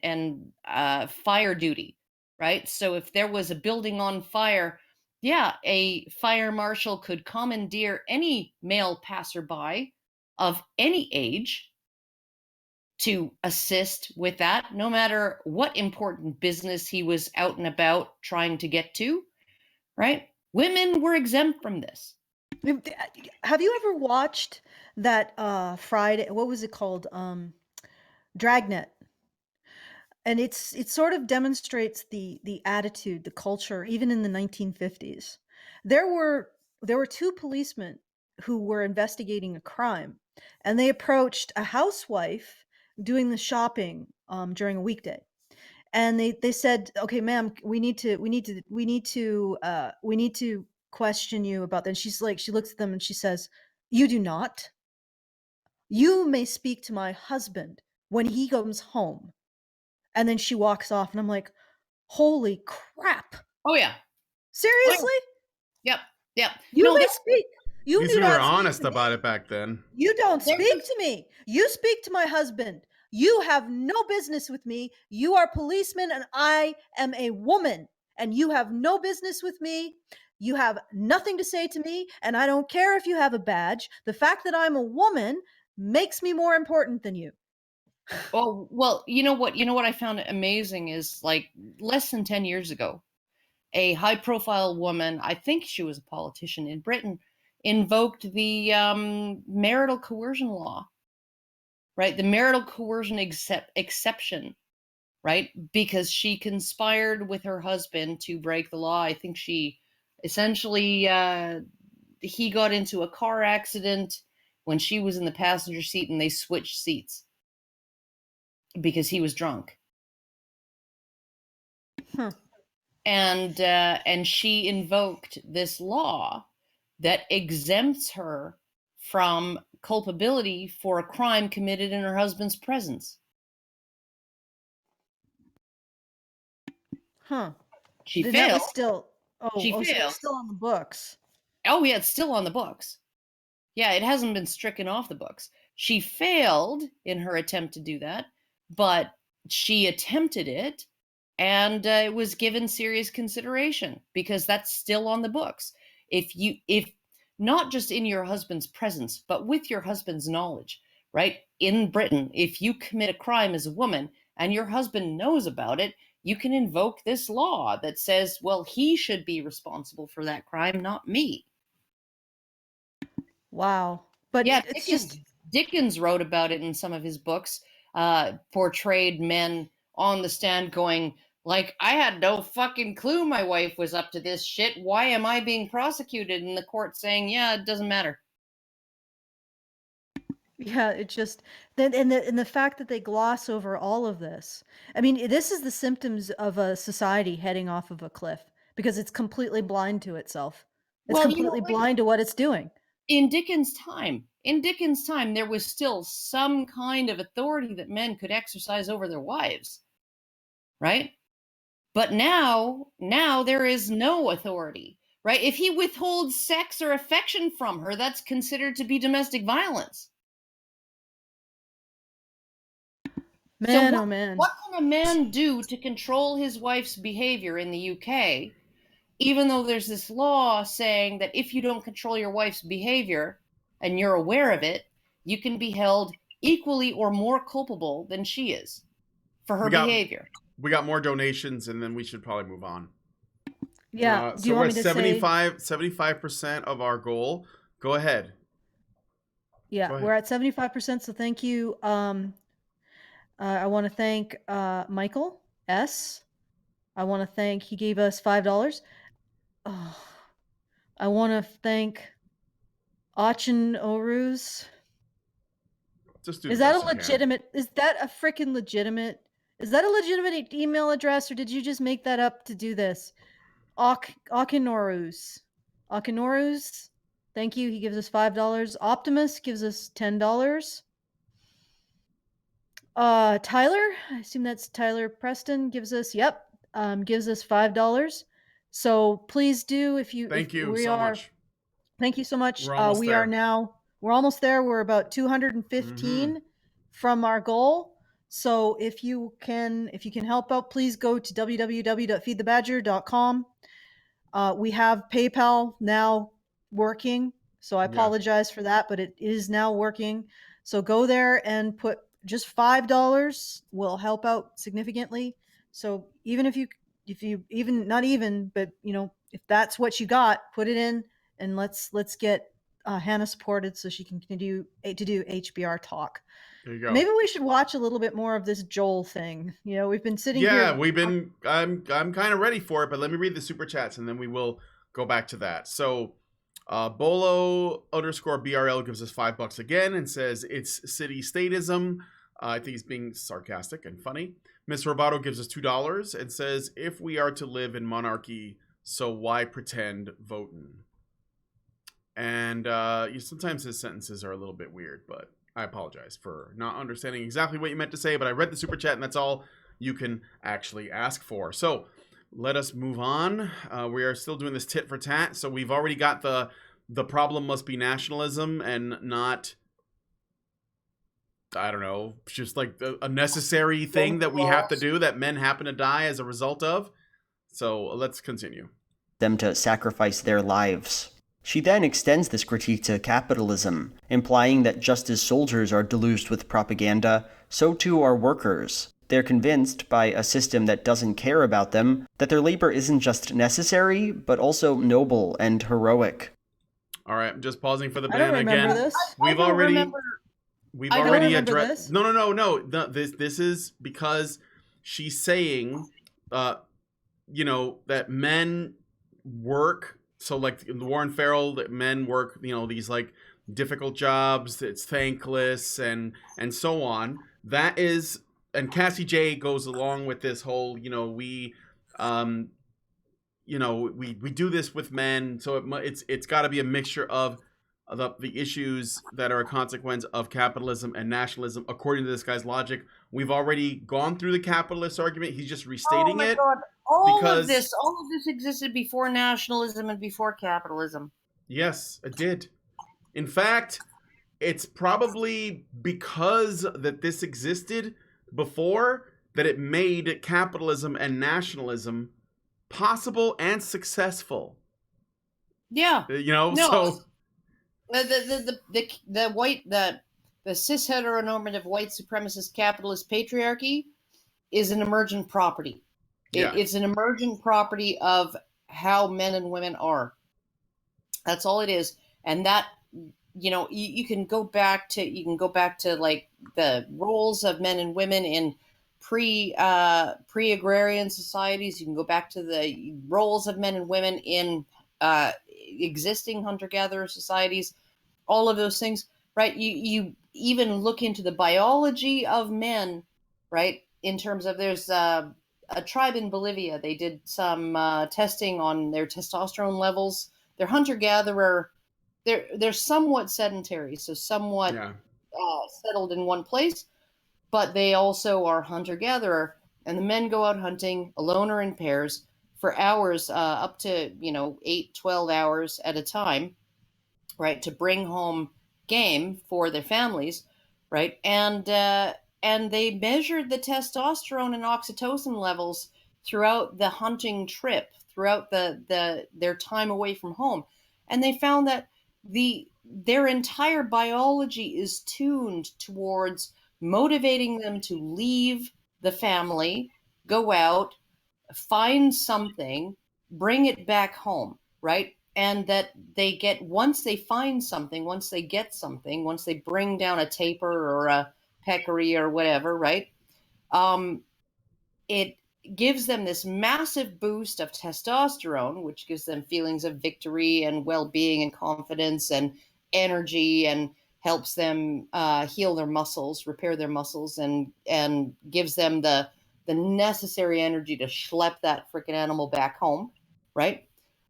fire duty, right? So if there was a building on fire, a fire marshal could commandeer any male passerby of any age to assist with that, no matter what important business he was out and about trying to get to, right? Women were exempt from this. Have you ever watched that Friday? What was it called? Dragnet. And it sort of demonstrates the attitude, the culture, even in the 1950s. There were two policemen who were investigating a crime, and they approached a housewife doing the shopping during a weekday. And they said, "Okay, ma'am, we need to question you about that." And she's like, she looks at them and she says, "You do not. You may speak to my husband when he comes home." And then she walks off, and I'm like, "Holy crap!" Oh yeah, seriously. Yep. You may speak. You These do were not honest speak to about me. it back then. You don't speak to me. You speak to my husband. You have no business with me. You are policemen and I am a woman, and you have no business with me. You have nothing to say to me, and I don't care if you have a badge. The fact that I'm a woman makes me more important than you. Oh, well, you know what I found amazing is, like, less than 10 years ago, a high profile woman, I think she was a politician in Britain, invoked the marital coercion law, right? The marital coercion exception, right? Because she conspired with her husband to break the law. I think she essentially, he got into a car accident when she was in the passenger seat, and they switched seats because he was drunk. Huh. And she invoked this law that exempts her from culpability for a crime committed in her husband's presence. Huh. She Then that failed. was still. She So failed. it's still on the books. Oh, yeah, it's still on the books. Yeah, it hasn't been stricken off the books. She failed in her attempt to do that, but she attempted it, and it was given serious consideration because that's still on the books. If not just in your husband's presence, but with your husband's knowledge, right? In Britain, if you commit a crime as a woman and your husband knows about it, you can invoke this law that says, well, he should be responsible for that crime, not me. Wow. But Yeah, it's Dickens wrote about it in some of his books, portrayed men on the stand going, like, I had no fucking clue my wife was up to this shit. Why am I being prosecuted? And the court saying, yeah, it doesn't matter. Yeah, it just then and the fact that they gloss over all of this. I mean, this is the symptoms of a society heading off of a cliff because it's completely blind to itself. It's Well, completely blind to what it's doing. in Dickens' time, there was still some kind of authority that men could exercise over their wives, right? But now there is no authority, right? If he withholds sex or affection from her, that's considered to be domestic violence. Man, So oh man. what can a man do to control his wife's behavior in the UK, even though there's this law saying that if you don't control your wife's behavior and you're aware of it, you can be held equally or more culpable than she is for her behavior. We got more donations, and then we should probably move on. Yeah. Do So you we're want at me to say 75% of our goal. Go ahead. Yeah, Go ahead. we're at 75%, so thank you. I want to thank Michael S. I want to thank he gave us $5. Oh, I want to thank Achin Oruz. Just do Is the that a best you can. legitimate? Is that a freaking legitimate? Is that a legitimate email address, or did you just make that up to do this? Akinoruz. Akinoruz. Thank you. He gives us $5. Optimus gives us $10. Tyler, I assume that's Tyler Preston, gives us gives us $5. So please do if you Thank you we so are much. thank you so much. We're almost there. We're almost there. We're about 215 from our goal. So if you can help out, please go to www.feedthebadger.com. We have PayPal now working, so I apologize for that, but it is now working. So go there and put just $5 will help out significantly. So even if you even not even, but if that's what you got, put it in, and let's get Hannah supported so she can continue to do HBR talk. There you go. Maybe we should watch a little bit more of this Joel thing. We've been sitting here. Yeah, we've been. I'm kind of ready for it, but let me read the super chats and then we will go back to that. So, Bolo_BRL gives us $5 again and says it's city statism. I think he's being sarcastic and funny. Miss Roboto gives us $2 and says if we are to live in monarchy, so why pretend voting? And sometimes his sentences are a little bit weird, but I apologize for not understanding exactly what you meant to say, but I read the super chat, and that's all you can actually ask for. So let us move on. We are still doing this tit for tat. So we've already got the problem must be nationalism and not, I don't know, just like a necessary thing that we have to do that men happen to die as a result of. So let's continue. them to sacrifice their lives. She then extends this critique to capitalism, implying that just as soldiers are deluged with propaganda, so too are workers. They're convinced, by a system that doesn't care about them, that their labor isn't just necessary, but also noble and heroic. All right, I'm just pausing for the I don't ban remember again. this. We've I don't already remember. we've I don't already remember addressed. this. No. This is because she's saying, that men work. So like in the Warren Farrell, that men work, these like difficult jobs. It's thankless and so on. That is, and Cassie J goes along with this whole, we do this with men, so it's got to be a mixture of the issues that are a consequence of capitalism and nationalism. According to this guy's logic, we've already gone through the capitalist argument. He's just restating it. God. All because- of this existed before nationalism and before capitalism. Yes, it did. In fact, it's probably because that this existed before that it made capitalism and nationalism possible and successful. Yeah. No. So the cis heteronormative white supremacist capitalist patriarchy is an emergent property. It's an emergent property of how men and women are. That's all it is. And that, you can go back to like the roles of men and women in pre-agrarian societies. You can go back to the roles of men and women in existing hunter-gatherer societies, all of those things, right? You even look into the biology of men, right? In terms of there's a tribe in Bolivia. They did some testing on their testosterone levels. They're hunter-gatherer. They're somewhat sedentary, so somewhat settled in one place, but they also are hunter-gatherer. And the men go out hunting alone or in pairs for hours, up to 8, 12 hours at a time, right, to bring home game for their families, right? And they measured the testosterone and oxytocin levels throughout the hunting trip, throughout their time away from home, and they found that their entire biology is tuned towards motivating them to leave the family, go out, find something, bring it back home, right? And that they get, once they find something, once they get something, once they bring down a tapir or a peccary or whatever, right? It gives them this massive boost of testosterone, which gives them feelings of victory and well-being and confidence and energy, and helps them heal their muscles, repair their muscles, and gives them the necessary energy to schlep that freaking animal back home, right?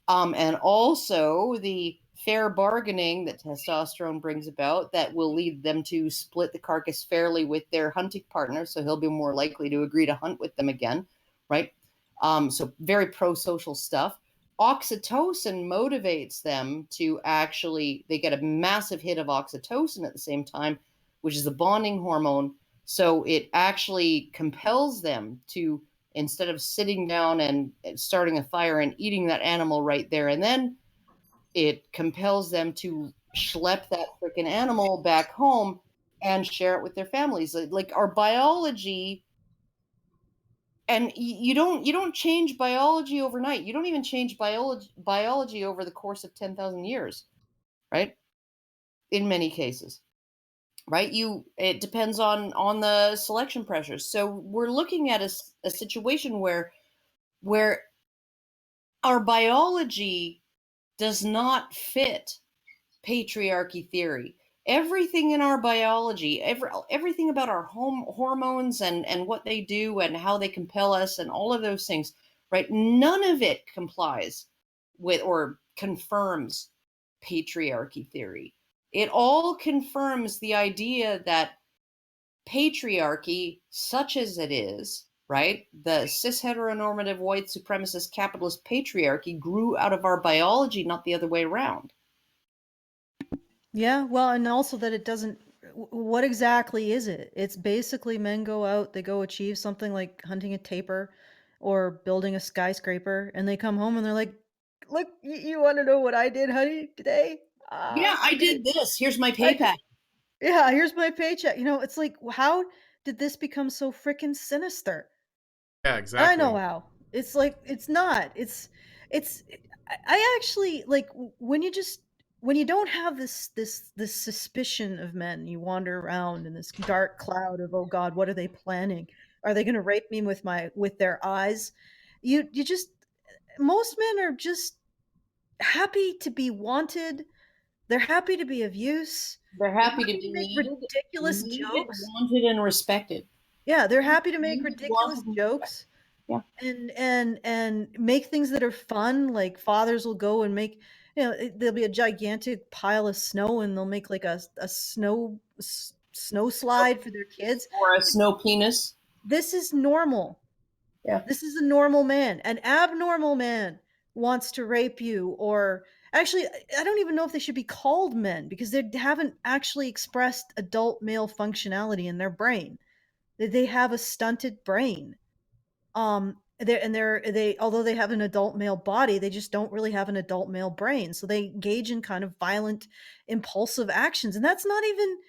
And also the fair bargaining that testosterone brings about that will lead them to split the carcass fairly with their hunting partner, so he'll be more likely to agree to hunt with them again, right? So very pro-social stuff. Oxytocin motivates them to they get a massive hit of oxytocin at the same time, which is a bonding hormone. So it actually compels them to, instead of sitting down and starting a fire and eating that animal right there and then, it compels them to schlep that freaking animal back home and share it with their families. Like our biology, and you don't change biology overnight. You don't even change biology over the course of 10,000 years, right? In many cases, right? It depends on the selection pressures. So we're looking at a situation where our biology does not fit patriarchy theory. Everything in our biology, everything about our hormones and what they do and how they compel us and all of those things, right? None of it complies with or confirms patriarchy theory. It all confirms the idea that patriarchy, such as it is, right? The cis heteronormative white supremacist capitalist patriarchy grew out of our biology, not the other way around. Yeah, well, and also that it doesn't. What exactly is it? It's basically men go out, they go achieve something like hunting a tapir or building a skyscraper, and they come home and they're like, look, you want to know what I did, honey, today? Yeah, I did this. Here's my I did, payback. yeah, here's my paycheck. It's like, how did this become so freaking sinister? Yeah, I know exactly. how. It's like, it's not. It's. I actually like when you just when you don't have this suspicion of men. You wander around in this dark cloud of, oh God, what are they planning? Are they going to rape me with their eyes? You just Most men are just happy to be wanted. They're happy to be of use. They're They're happy to happy be to make ridiculous needed, jokes. wanted, and respected. Yeah, they're happy to make Needed, ridiculous wanted, and respected. jokes Yeah. and make things that are fun. Like fathers will go and make, there'll be a gigantic pile of snow and they'll make like a snow slide for their kids. Or a snow penis. This is normal. Yeah. This is a normal man. An abnormal man wants to rape you, or actually, I don't even know if they should be called men because they haven't actually expressed adult male functionality in their brain. They have a stunted brain. They although they have an adult male body, they just don't really have an adult male brain. So they engage in kind of violent, impulsive actions, and that's you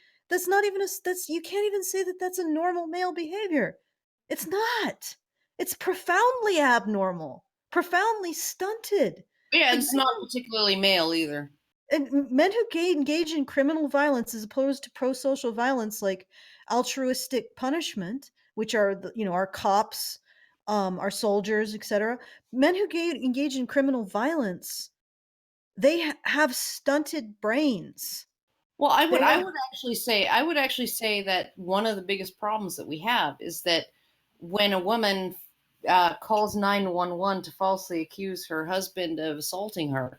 can't even say that that's a normal male behavior. It's not. It's profoundly abnormal, profoundly stunted. Yeah, Like it's not particularly male either. men who engage in criminal violence as opposed to pro-social violence, like altruistic punishment, which are our cops, our soldiers, etc. Men who engage in criminal violence, they have stunted brains. Well, They I have would actually say that one of the biggest problems that we have is that when a woman calls 911 to falsely accuse her husband of assaulting her,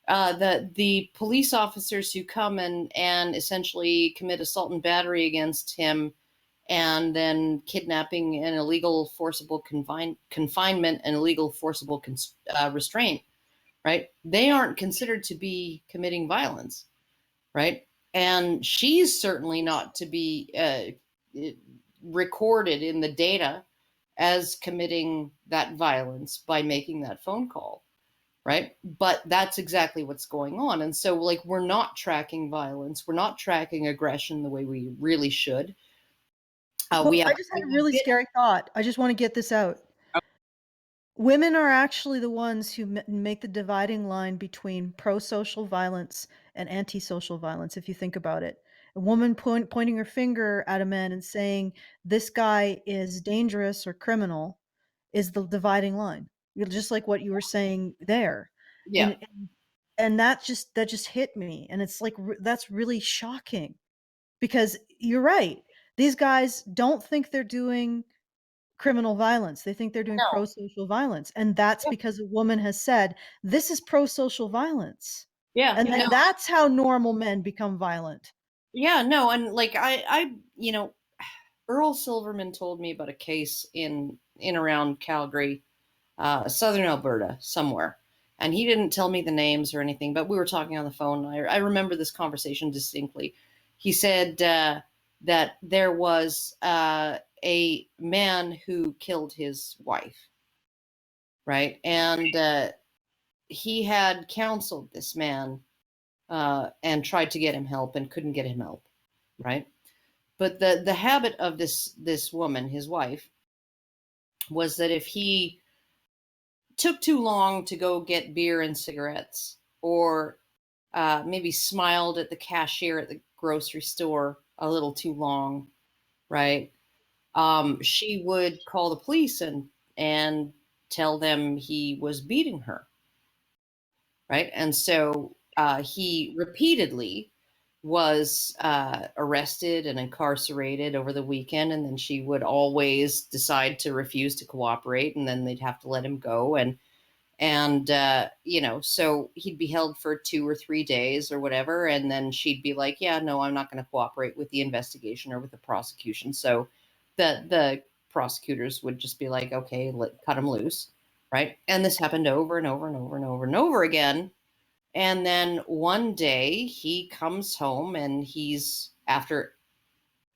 the police officers who come and essentially commit assault and battery against him, and then kidnapping and illegal forcible confinement and illegal forcible restraint, right? They aren't considered to be committing violence, right? And she's certainly not to be recorded in the data as committing that violence by making that phone call, right? But that's exactly what's going on. And so, like, we're not tracking violence, we're not tracking aggression the way we really should. Well, We have I just had a really scary thought. I just want to get this out. Women are actually the ones who make the dividing line between pro-social violence and anti-social violence, if you think about it. A woman pointing her finger at a man and saying, this guy is dangerous or criminal, is the dividing line. Just like what you were saying there. Yeah. And that just hit me. And it's like, that's really shocking. Because you're right. These guys don't think they're doing criminal violence. They think they're doing No. pro-social violence. And that's because a woman has said, this is pro-social violence. Yeah. And No. that's how normal men become violent. Yeah, no, and like Earl Silverman told me about a case in around Calgary, southern Alberta, somewhere. And he didn't tell me the names or anything, but we were talking on the phone. I remember this conversation distinctly. He said that there was a man who killed his wife, right? And he had counseled this man and tried to get him help and couldn't get him help, right? But the habit of this woman, his wife, was that if he took too long to go get beer and cigarettes, or maybe smiled at the cashier at the grocery store a little too long, right? She would call the police and tell them he was beating her, right? And so he repeatedly was arrested and incarcerated over the weekend, and then she would always decide to refuse to cooperate, and then they'd have to let him go, and so he'd be held for 2 or 3 days or whatever, and then she'd be like, yeah, no, I'm not going to cooperate with the investigation or with the prosecution. So the prosecutors would just be like, okay, cut him loose, right? And this happened over and over and over and over and over again. And then one day he comes home, and he's, after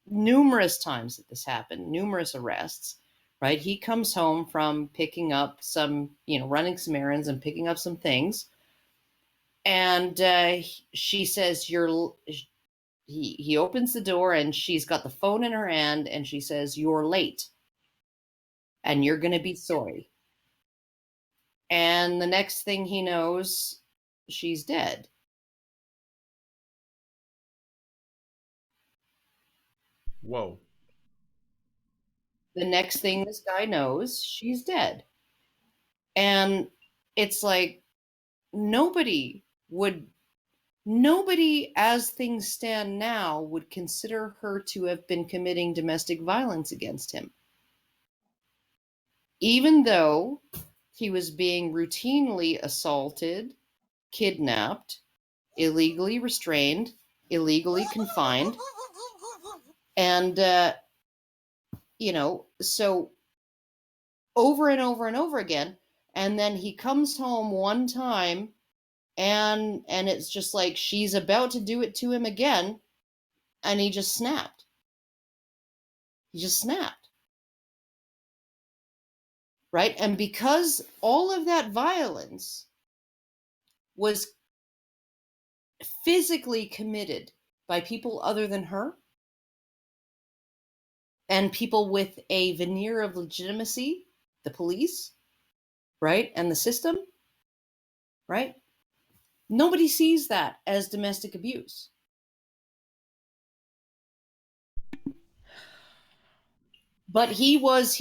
numerous times that this happened, numerous arrests, right? He comes home from picking up some, running some errands and picking up some things. And she says, he opens the door and she's got the phone in her hand and she says, "You're late and you're going to be sorry." And the next thing he knows, she's dead. Whoa. The next thing this guy knows, she's dead. And it's like, nobody, as things stand now, would consider her to have been committing domestic violence against him. Even though he was being routinely assaulted, kidnapped, illegally restrained, illegally confined. And, so over and over and over again. And then he comes home one time and it's just like she's about to do it to him again. And he just snapped. Right? And because all of that violence was physically committed by people other than her, and people with a veneer of legitimacy, the police, right? And the system, right? Nobody sees that as domestic abuse. But he was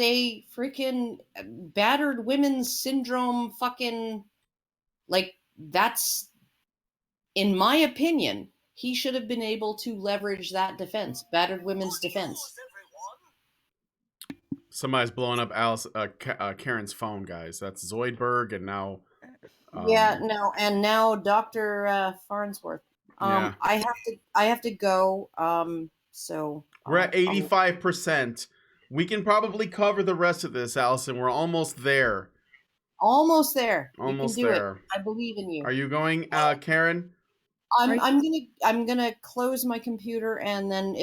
a freaking battered women's syndrome fucking, like, that's, in my opinion, he should have been able to leverage that defense, battered women's defense. Somebody's blowing up Karen's phone, guys. That's Zoidberg, and now. And now Dr. Farnsworth. Yeah. I have to go. So we're at 85%. We can probably cover the rest of this, Alison. We're almost there. Almost there. Almost you can do there. It. I believe in you. Are you going, Karen? I'm gonna close my computer, and then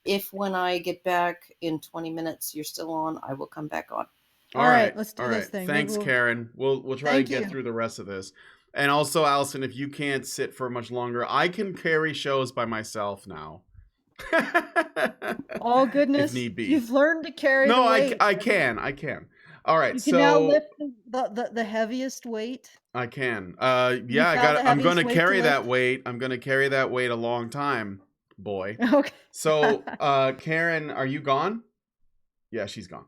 if when I get back in 20 minutes you're still on, I will come back on. All right, let's do this thing. Thanks, Karen. We'll try to get through the rest of this. And also, Alison, if you can't sit for much longer, I can carry shows by myself now. Oh goodness! If need be. You've learned to carry. No, the weight. I can. All right, you can now lift the heaviest weight. I can. I'm going to carry that weight. I'm going to carry that weight a long time, boy. Okay. So, Karen, are you gone? Yeah, she's gone.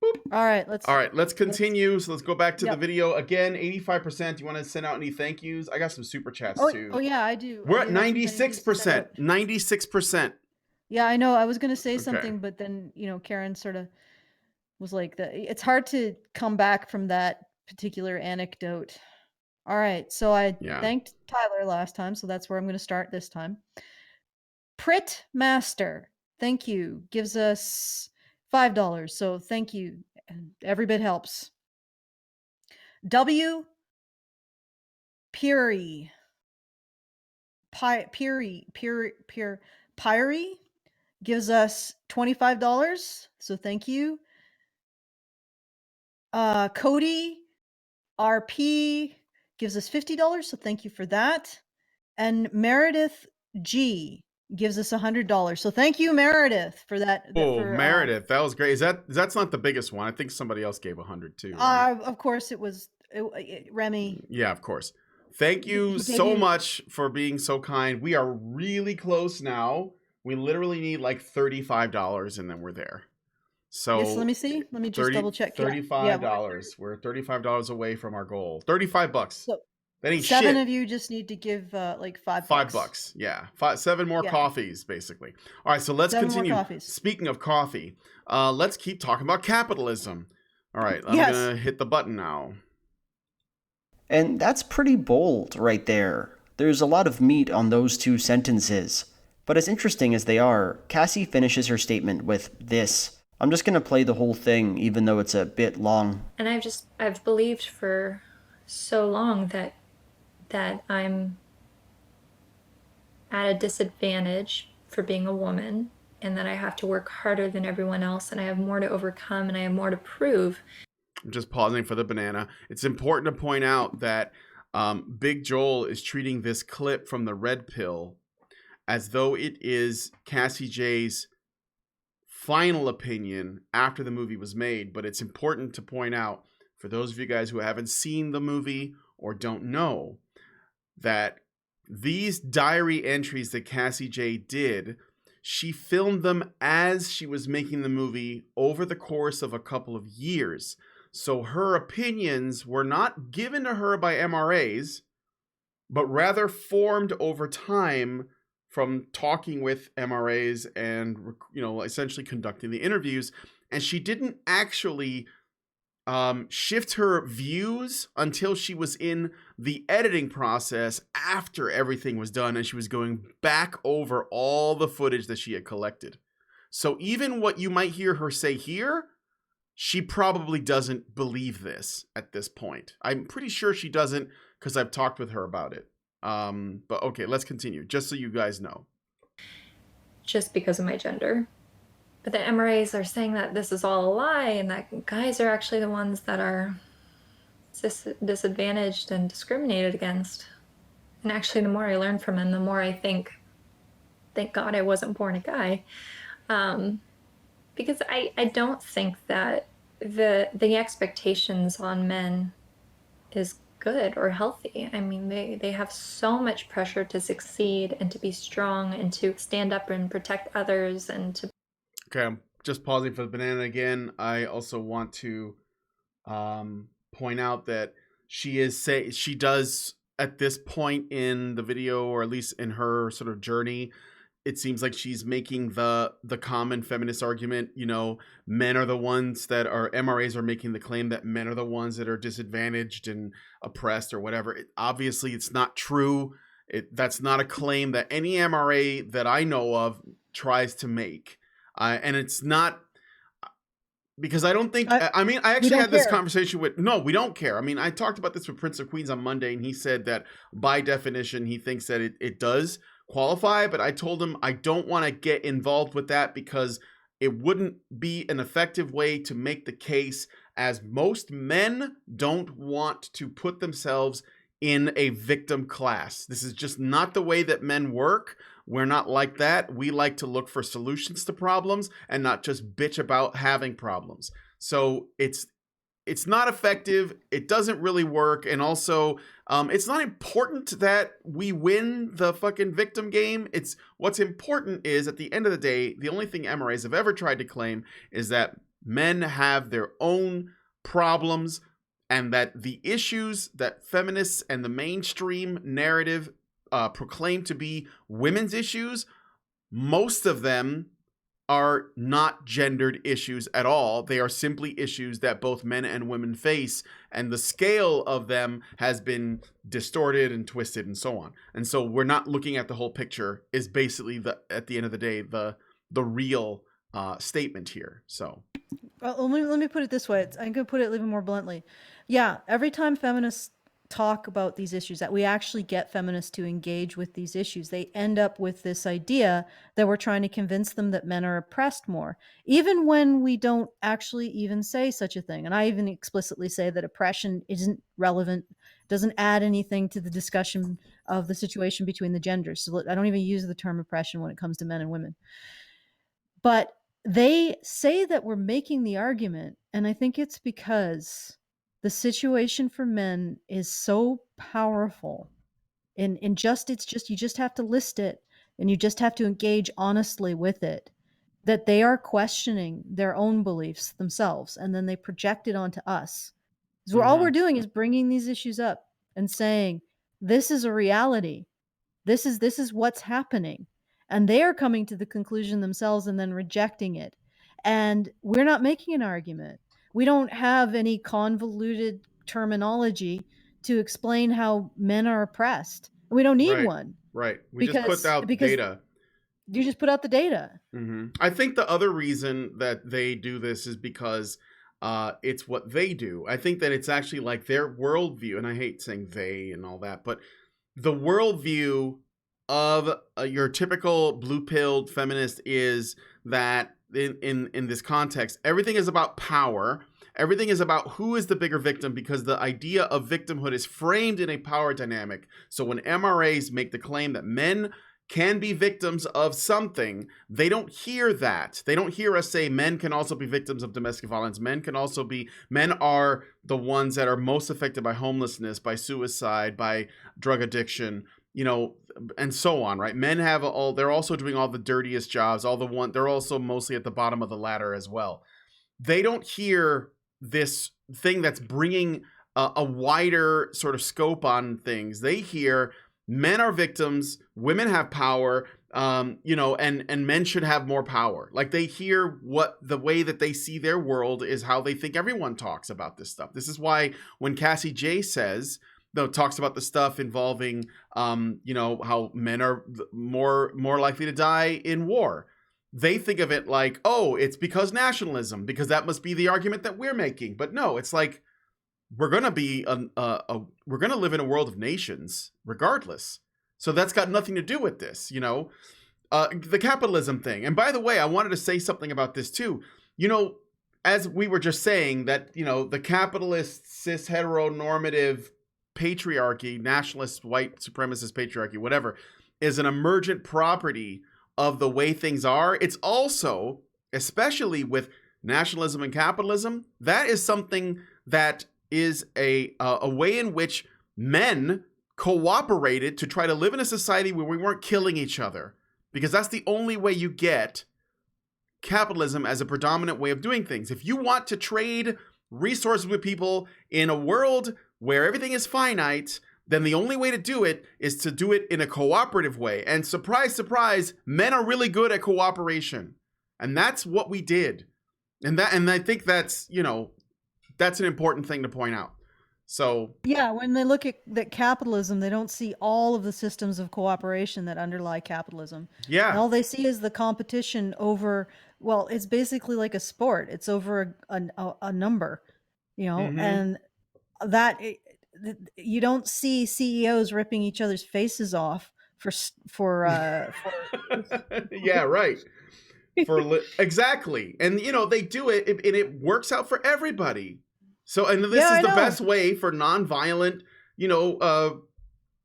Boop. All right, let's continue. So let's go back to the video again. 85%. Do you want to send out any thank yous? I got some super chats too. Oh yeah, I do. We're at 96%. 96%. Yeah, I know. I was gonna say something, but then Karen sort of was like, it's hard to come back from that particular anecdote. All right, so I thanked Tyler last time, so that's where I'm going to start this time. Prit Master, thank you, gives us $5, so thank you. Every bit helps. W. Pyrie gives us $25, so thank you. Cody RP gives us $50, so thank you for that. And Meredith G gives us $100, so thank you, Meredith, for that. Meredith, that was great. That's not the biggest one? I think somebody else gave 100 too. Right? Of course, it was Remy. Yeah, of course. Thank you so much for being so kind. We are really close now. We literally need like $35, and then we're there. So yes, let me see. Let me just double check. $35. We're $35 away from our goal. $35. So that ain't 7 shit. of you just need to give like $5. $5. Yeah. 7 more coffees, basically. All right, so let's continue. Speaking of coffee, let's keep talking about capitalism. All right, I'm gonna hit the button now. And that's pretty bold right there. There's a lot of meat on those 2 sentences. But as interesting as they are, Cassie finishes her statement with this. I'm just going to play the whole thing, even though it's a bit long. And I've believed for so long that I'm at a disadvantage for being a woman, and that I have to work harder than everyone else, and I have more to overcome, and I have more to prove. I'm just pausing for the banana. It's important to point out that Big Joel is treating this clip from the Red Pill as though it is Cassie J's final opinion after the movie was made. But it's important to point out, for those of you guys who haven't seen the movie or don't know, that these diary entries that Cassie J did, she filmed them as she was making the movie over the course of a couple of years. So her opinions were not given to her by MRAs, but rather formed over time from talking with MRAs and, essentially conducting the interviews. And she didn't actually shift her views until she was in the editing process after everything was done, and she was going back over all the footage that she had collected. So even what you might hear her say here, she probably doesn't believe this at this point. I'm pretty sure she doesn't, because I've talked with her about it. But okay, let's continue, just so you guys know. Just because of my gender. But the MRAs are saying that this is all a lie, and that guys are actually the ones that are disadvantaged and discriminated against. And actually, the more I learn from him, the more I think, thank God I wasn't born a guy. Because I don't think that the expectations on men is good or healthy. I mean, they have so much pressure to succeed and to be strong and to stand up and protect others and to... Okay, I'm just pausing for the banana again. I also want to point out that she does at this point in the video, or at least in her sort of journey, it seems like she's making the common feminist argument, men are the ones that are, MRAs are making the claim that men are the ones that are disadvantaged and oppressed or whatever. Obviously, it's not true. That's not a claim that any MRA that I know of tries to make. And it's not, because I don't think, I actually had this conversation with, no, we don't care. I mean, I talked about this with Prince of Queens on Monday, and he said that by definition, he thinks that it does qualify, but I told him I don't want to get involved with that because it wouldn't be an effective way to make the case, as most men don't want to put themselves in a victim class. This is just not the way that men work. We're not like that. We like to look for solutions to problems and not just bitch about having problems. So it's not effective. It doesn't really work. And also, it's not important that we win the fucking victim game. It's what's important is, at the end of the day, the only thing MRAs have ever tried to claim is that men have their own problems, and that the issues that feminists and the mainstream narrative proclaim to be women's issues, most of them are not gendered issues at all. They are simply issues that both men and women face, and the scale of them has been distorted and twisted and so on. And so we're not looking at the whole picture, is basically, at the end of the day, the real statement here. So well, let me put it this way. I'm going to put it even more bluntly. Yeah, every time feminists talk about these issues, that we actually get feminists to engage with these issues, they end up with this idea that we're trying to convince them that men are oppressed more, even when we don't actually even say such a thing. And I even explicitly say that oppression isn't relevant, doesn't add anything to the discussion of the situation between the genders. So I don't even use the term oppression when it comes to men and women. But they say that we're making the argument, and I think it's because the situation for men is so powerful, and you just have to list it, and you just have to engage honestly with it, that they are questioning their own beliefs themselves, and then they project it onto us. So all we're doing is bringing these issues up and saying, this is a reality. This is what's happening. And they are coming to the conclusion themselves and then rejecting it. And we're not making an argument. We don't have any convoluted terminology to explain how men are oppressed. We don't need one. Right. We just put out data. You just put out the data. Mm-hmm. I think the other reason that they do this is because it's what they do. I think that it's actually like their worldview, and I hate saying they and all that, but the worldview of your typical blue-pilled feminist is that in this context, everything is about power. Everything is about who is the bigger victim, because the idea of victimhood is framed in a power dynamic. So when MRAs make the claim that men can be victims of something, they don't hear that. They don't hear us say men can also be victims of domestic violence. Men are the ones that are most affected by homelessness, by suicide, by drug addiction, and so on, right? Men they're also doing all the dirtiest jobs, they're also mostly at the bottom of the ladder as well. They don't hear this thing that's bringing a wider sort of scope on things. They hear men are victims, women have power, and men should have more power. Like, they hear what the way that they see their world is how they think everyone talks about this stuff. This is why when Cassie J talks about the stuff involving, how men are more likely to die in war, they think of it like, oh, it's because nationalism, because that must be the argument that we're making. But no, it's like, we're going to be we're going to live in a world of nations regardless. So that's got nothing to do with this, the capitalism thing. And by the way, I wanted to say something about this too. As we were just saying that, the capitalist, cis, heteronormative patriarchy, nationalist, white supremacist patriarchy, whatever, is an emergent property of the way things are. It's also, especially with nationalism and capitalism, that is something that is a way in which men cooperated to try to live in a society where we weren't killing each other, because that's the only way you get capitalism as a predominant way of doing things. If you want to trade resources with people in a world where everything is finite, then the only way to do it is to do it in a cooperative way. And surprise, surprise, men are really good at cooperation. And that's what we did. And I think that's, that's an important thing to point out. So yeah, when they look at capitalism, they don't see all of the systems of cooperation that underlie capitalism. Yeah. And all they see is the competition over, well, it's basically like a sport. It's over a number, and that you don't see CEOs ripping each other's faces off for yeah, right. Exactly. And they do it and it works out for everybody. So, and this is the best way for nonviolent,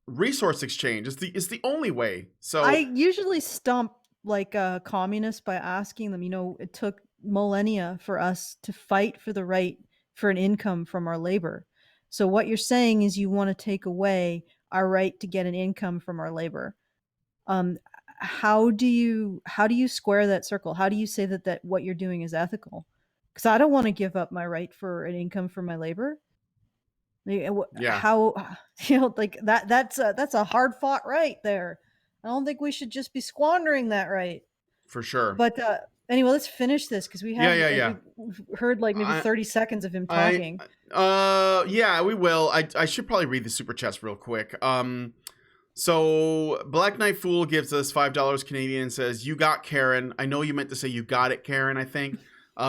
resource exchange. It's the only way. So I usually stump like a communist by asking them, it took millennia for us to fight for the right for an income from our labor. So what you're saying is you want to take away our right to get an income from our labor. How do you square that circle? How do you say that what you're doing is ethical? Because I don't want to give up my right for an income from my labor. Yeah. How like that's a hard fought right there. I don't think we should just be squandering that right. For sure. But anyway, let's finish this because we have we've heard like maybe 30 seconds of him talking. Yeah, we will. I should probably read the super chats real quick. So Black Knight Fool gives us $5 Canadian and says, "You got Karen." I know you meant to say "you got it, Karen," I think.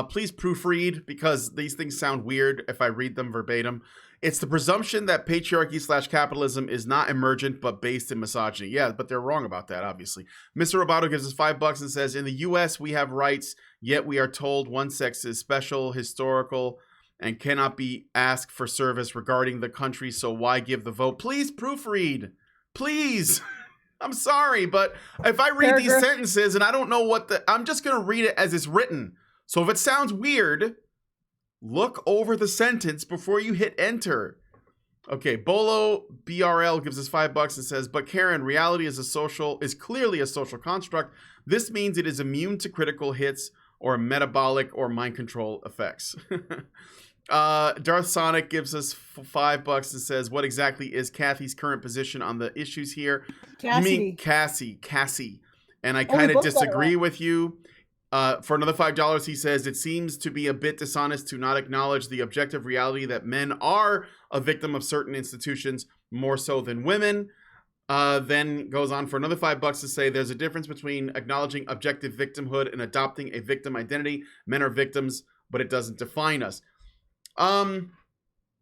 Please proofread, because these things sound weird if I read them verbatim. It's the presumption that patriarchy/capitalism is not emergent but based in misogyny. Yeah, but they're wrong about that, obviously. Mr. Roboto gives us $5 and says, "In the US, we have rights, yet we are told one sex is special, historical, and cannot be asked for service regarding the country, so why give the vote?" Please proofread. Please. I'm sorry, but if I read these sentences and I don't know I'm just going to read it as it's written. So if it sounds weird, look over the sentence before you hit enter. Okay, Bolo BRL gives us $5 and says, "But Karen, reality is clearly a social construct. This means it is immune to critical hits or metabolic or mind control effects." Darth Sonic gives us $5 and says, "What exactly is Kathy's current position on the issues here?" You mean Cassie. And I kind of disagree with you. For another $5, he says, "It seems to be a bit dishonest to not acknowledge the objective reality that men are a victim of certain institutions more so than women." Then goes on for another $5 to say, "There's a difference between acknowledging objective victimhood and adopting a victim identity. Men are victims, but it doesn't define us."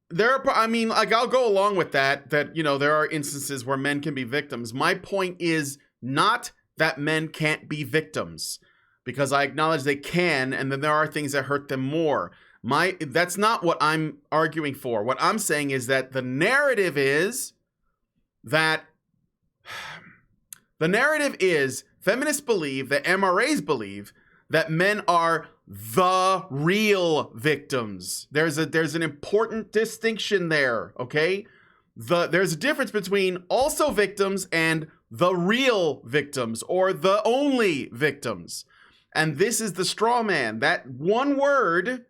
I mean, like, I'll go along with that, you know, there are instances where men can be victims. My point is not that men can't be victims, because I acknowledge they can, and then there are things that hurt them more. That's not what I'm arguing for. What I'm saying is that the narrative is feminists believe, that MRAs believe, that men are the real victims. There's an important distinction there, okay? There's a difference between also victims and the real victims, or the only victims. And this is the straw man. That one word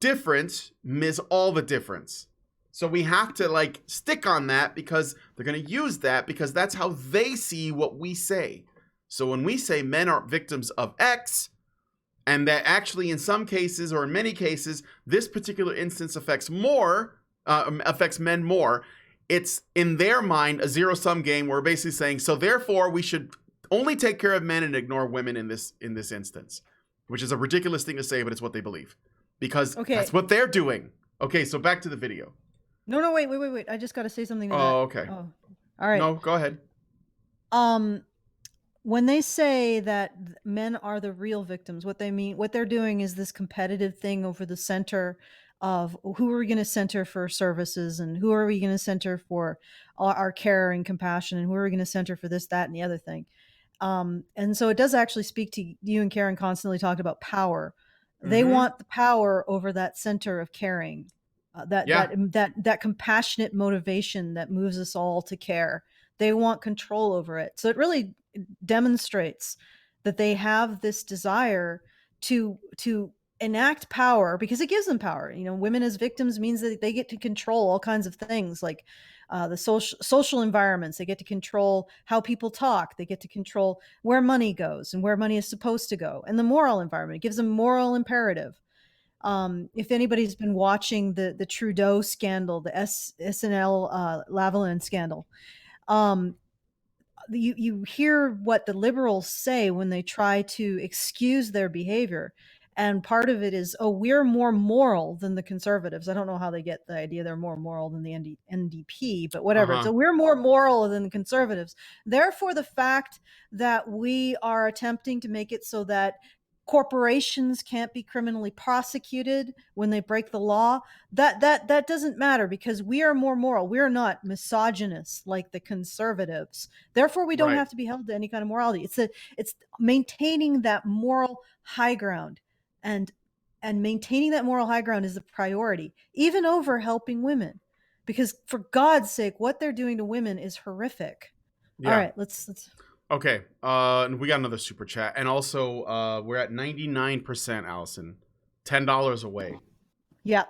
difference is all the difference. So we have to like stick on that, because they're going to use that, because that's how they see what we say. So when we say men are victims of X, and that actually in some cases, or in many cases, this particular instance affects men more, it's in their mind a zero-sum game. We're basically saying, so therefore we should only take care of men and ignore women in this instance, which is a ridiculous thing to say, but it's what they believe, because that's what they're doing. Okay, so back to the video. No, wait. I just got to say something to that. Okay. Oh, all right. No, go ahead. When they say that men are the real victims, what they're doing is this competitive thing over the center of who are we going to center for services, and who are we going to center for our care and compassion, and who are we going to center for this, that, and the other thing. And so it does actually speak to you and Karen constantly talked about power. They want the power over that center of caring, that compassionate motivation that moves us all to care. They want control over it. So it really demonstrates that they have this desire to enact power, because it gives them power. You know, women as victims means that they get to control all kinds of things, like the social environments. They get to control how people talk. They get to control where money goes and where money is supposed to go, and the moral environment. It gives them moral imperative. If anybody's been watching the Trudeau scandal, the SNL Lavalin scandal, you hear what the liberals say when they try to excuse their behavior. And part of it is, we're more moral than the conservatives. I don't know how they get the idea they're more moral than the NDP, but whatever. So we're more moral than the conservatives. Therefore, the fact that we are attempting to make it so that corporations can't be criminally prosecuted when they break the law, that doesn't matter, because we are more moral. We are not misogynist like the conservatives. Therefore, we don't have to be held to any kind of morality. It's maintaining that moral high ground, and maintaining that moral high ground is the priority, even over helping women, because for God's sake, what they're doing to women is horrific. All right, let's. Okay, and we got another super chat, and also we're at 99%, Allison. $10 away. Yeah,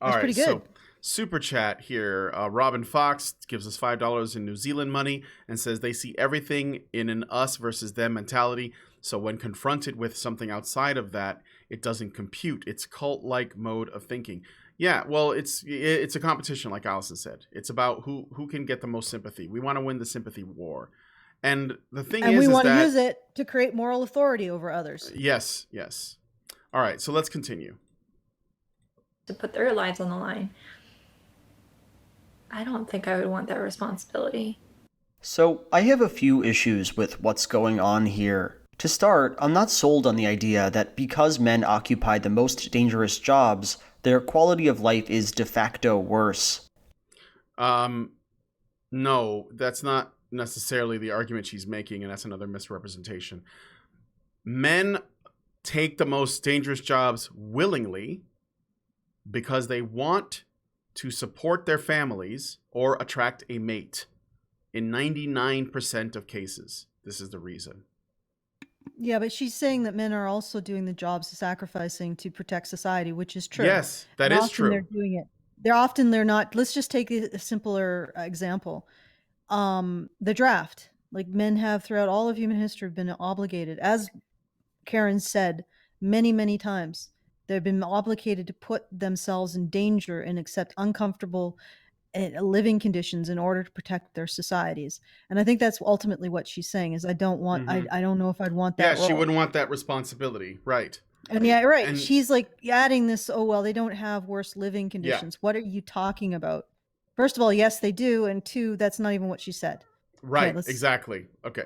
that's pretty good. So super chat here. Robin Fox gives us $5 in New Zealand money and says they see everything in an us versus them mentality. So when confronted with something outside of that, it doesn't compute. It's cult-like mode of thinking. Yeah, well, it's a competition, like Alison said. It's about who can get the most sympathy. We want to win the sympathy war. And the thing is, we want to use it to create moral authority over others. Yes. All right, so let's continue. To put their lives on the line. I don't think I would want that responsibility. So I have a few issues with what's going on here. To start, I'm not sold on the idea that because men occupy the most dangerous jobs, their quality of life is de facto worse. No, that's not necessarily the argument she's making, and that's another misrepresentation. Men take the most dangerous jobs willingly because they want to support their families or attract a mate. In 99% of cases, this is the reason. Yeah, but she's saying that men are also doing the jobs of sacrificing to protect society, which is true. Yes, that is true. They're doing it. They're not. Let's just take a simpler example. The draft. Like, men have throughout all of human history been obligated, as Karen said many, many times, they've been obligated to put themselves in danger and accept uncomfortable living conditions in order to protect their societies. And I think that's ultimately what she's saying is, I don't know if I'd want that. Yeah, she wouldn't want that responsibility. Right. And yeah, right. And She's like adding this, oh, well, they don't have worse living conditions. What are you talking about? First of all, yes, they do. And two, that's not even what she said. right, let's- exactly. Okay.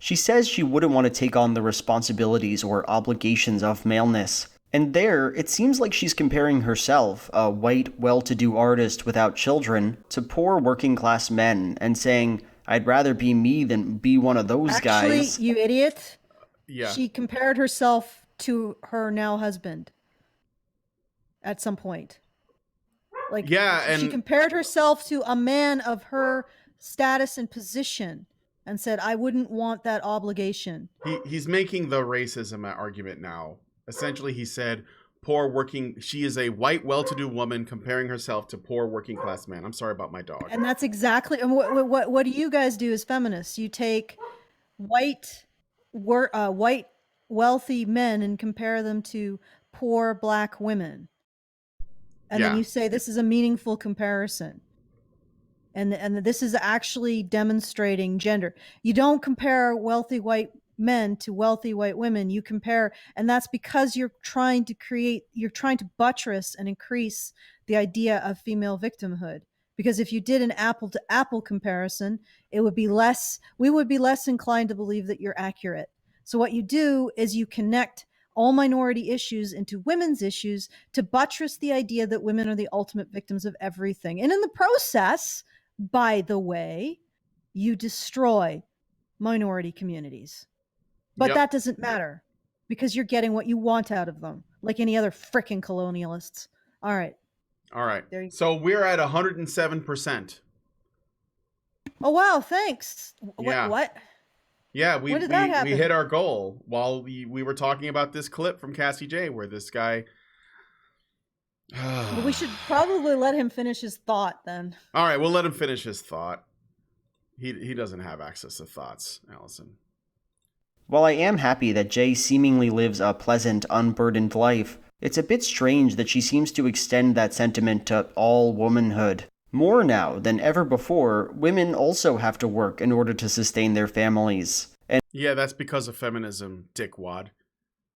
She says she wouldn't want to take on the responsibilities or obligations of maleness. And there, it seems like she's comparing herself, a white, well-to-do artist without children, to poor working-class men, and saying, I'd rather be me than be one of those guys. Actually, you idiot. Yeah. She compared herself to her now husband at some point. Like, Yeah, and she compared herself to a man of her status and position and said, I wouldn't want that obligation. he's making the racism argument now. Essentially, he said, she is a white, well-to-do woman comparing herself to poor working-class men. I'm sorry about my dog. And that's exactly, and what do you guys do as feminists? You take white, wealthy men and compare them to poor black women. And then you say, this is a meaningful comparison. And this is actually demonstrating gender. You don't compare wealthy white men to wealthy white women. You compare, and that's because you're trying to buttress and increase the idea of female victimhood. Because if you did an apple to apple comparison, we would be less inclined to believe that you're accurate. So what you do is you connect all minority issues into women's issues to buttress the idea that women are the ultimate victims of everything. And in the process, by the way, you destroy minority communities. But that doesn't matter because you're getting what you want out of them, like any other frickin' colonialists. All right. So we're at 107%. Oh, wow. Thanks. Yeah. What? Yeah, we When did that happen? we hit our goal while we were talking about this clip from Cassie J where this guy... Well, we should probably let him finish his thought then. All right, we'll let him finish his thought. He doesn't have access to thoughts, Alison. While I am happy that Jay seemingly lives a pleasant, unburdened life, it's a bit strange that she seems to extend that sentiment to all womanhood. More now than ever before, women also have to work in order to sustain their families. And yeah, that's because of feminism, dickwad.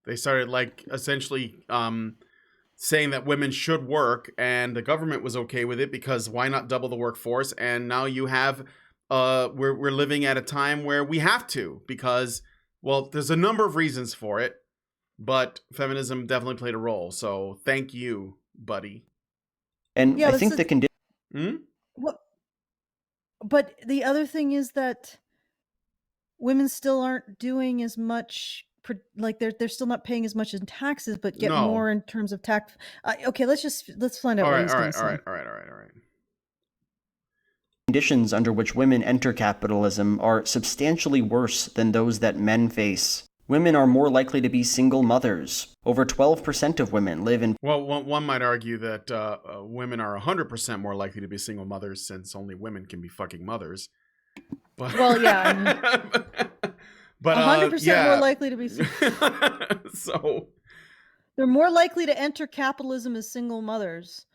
They started essentially saying that women should work, and the government was okay with it because why not double the workforce? And now you have we're living at a time where we have to because, well, there's a number of reasons for it, but feminism definitely played a role. So thank you, buddy. And I think the condition. Well, but the other thing is that women still aren't doing as much. Like they're still not paying as much in taxes, but get more in terms of tax. Okay, let's find out what he's going to say. All right. Conditions under which women enter capitalism are substantially worse than those that men face. Women are more likely to be single mothers. Over 12% of women live in... Well, one might argue that women are 100% more likely to be single mothers since only women can be fucking mothers. But... Well, yeah. But 100% more likely to be so they're more likely to enter capitalism as single mothers.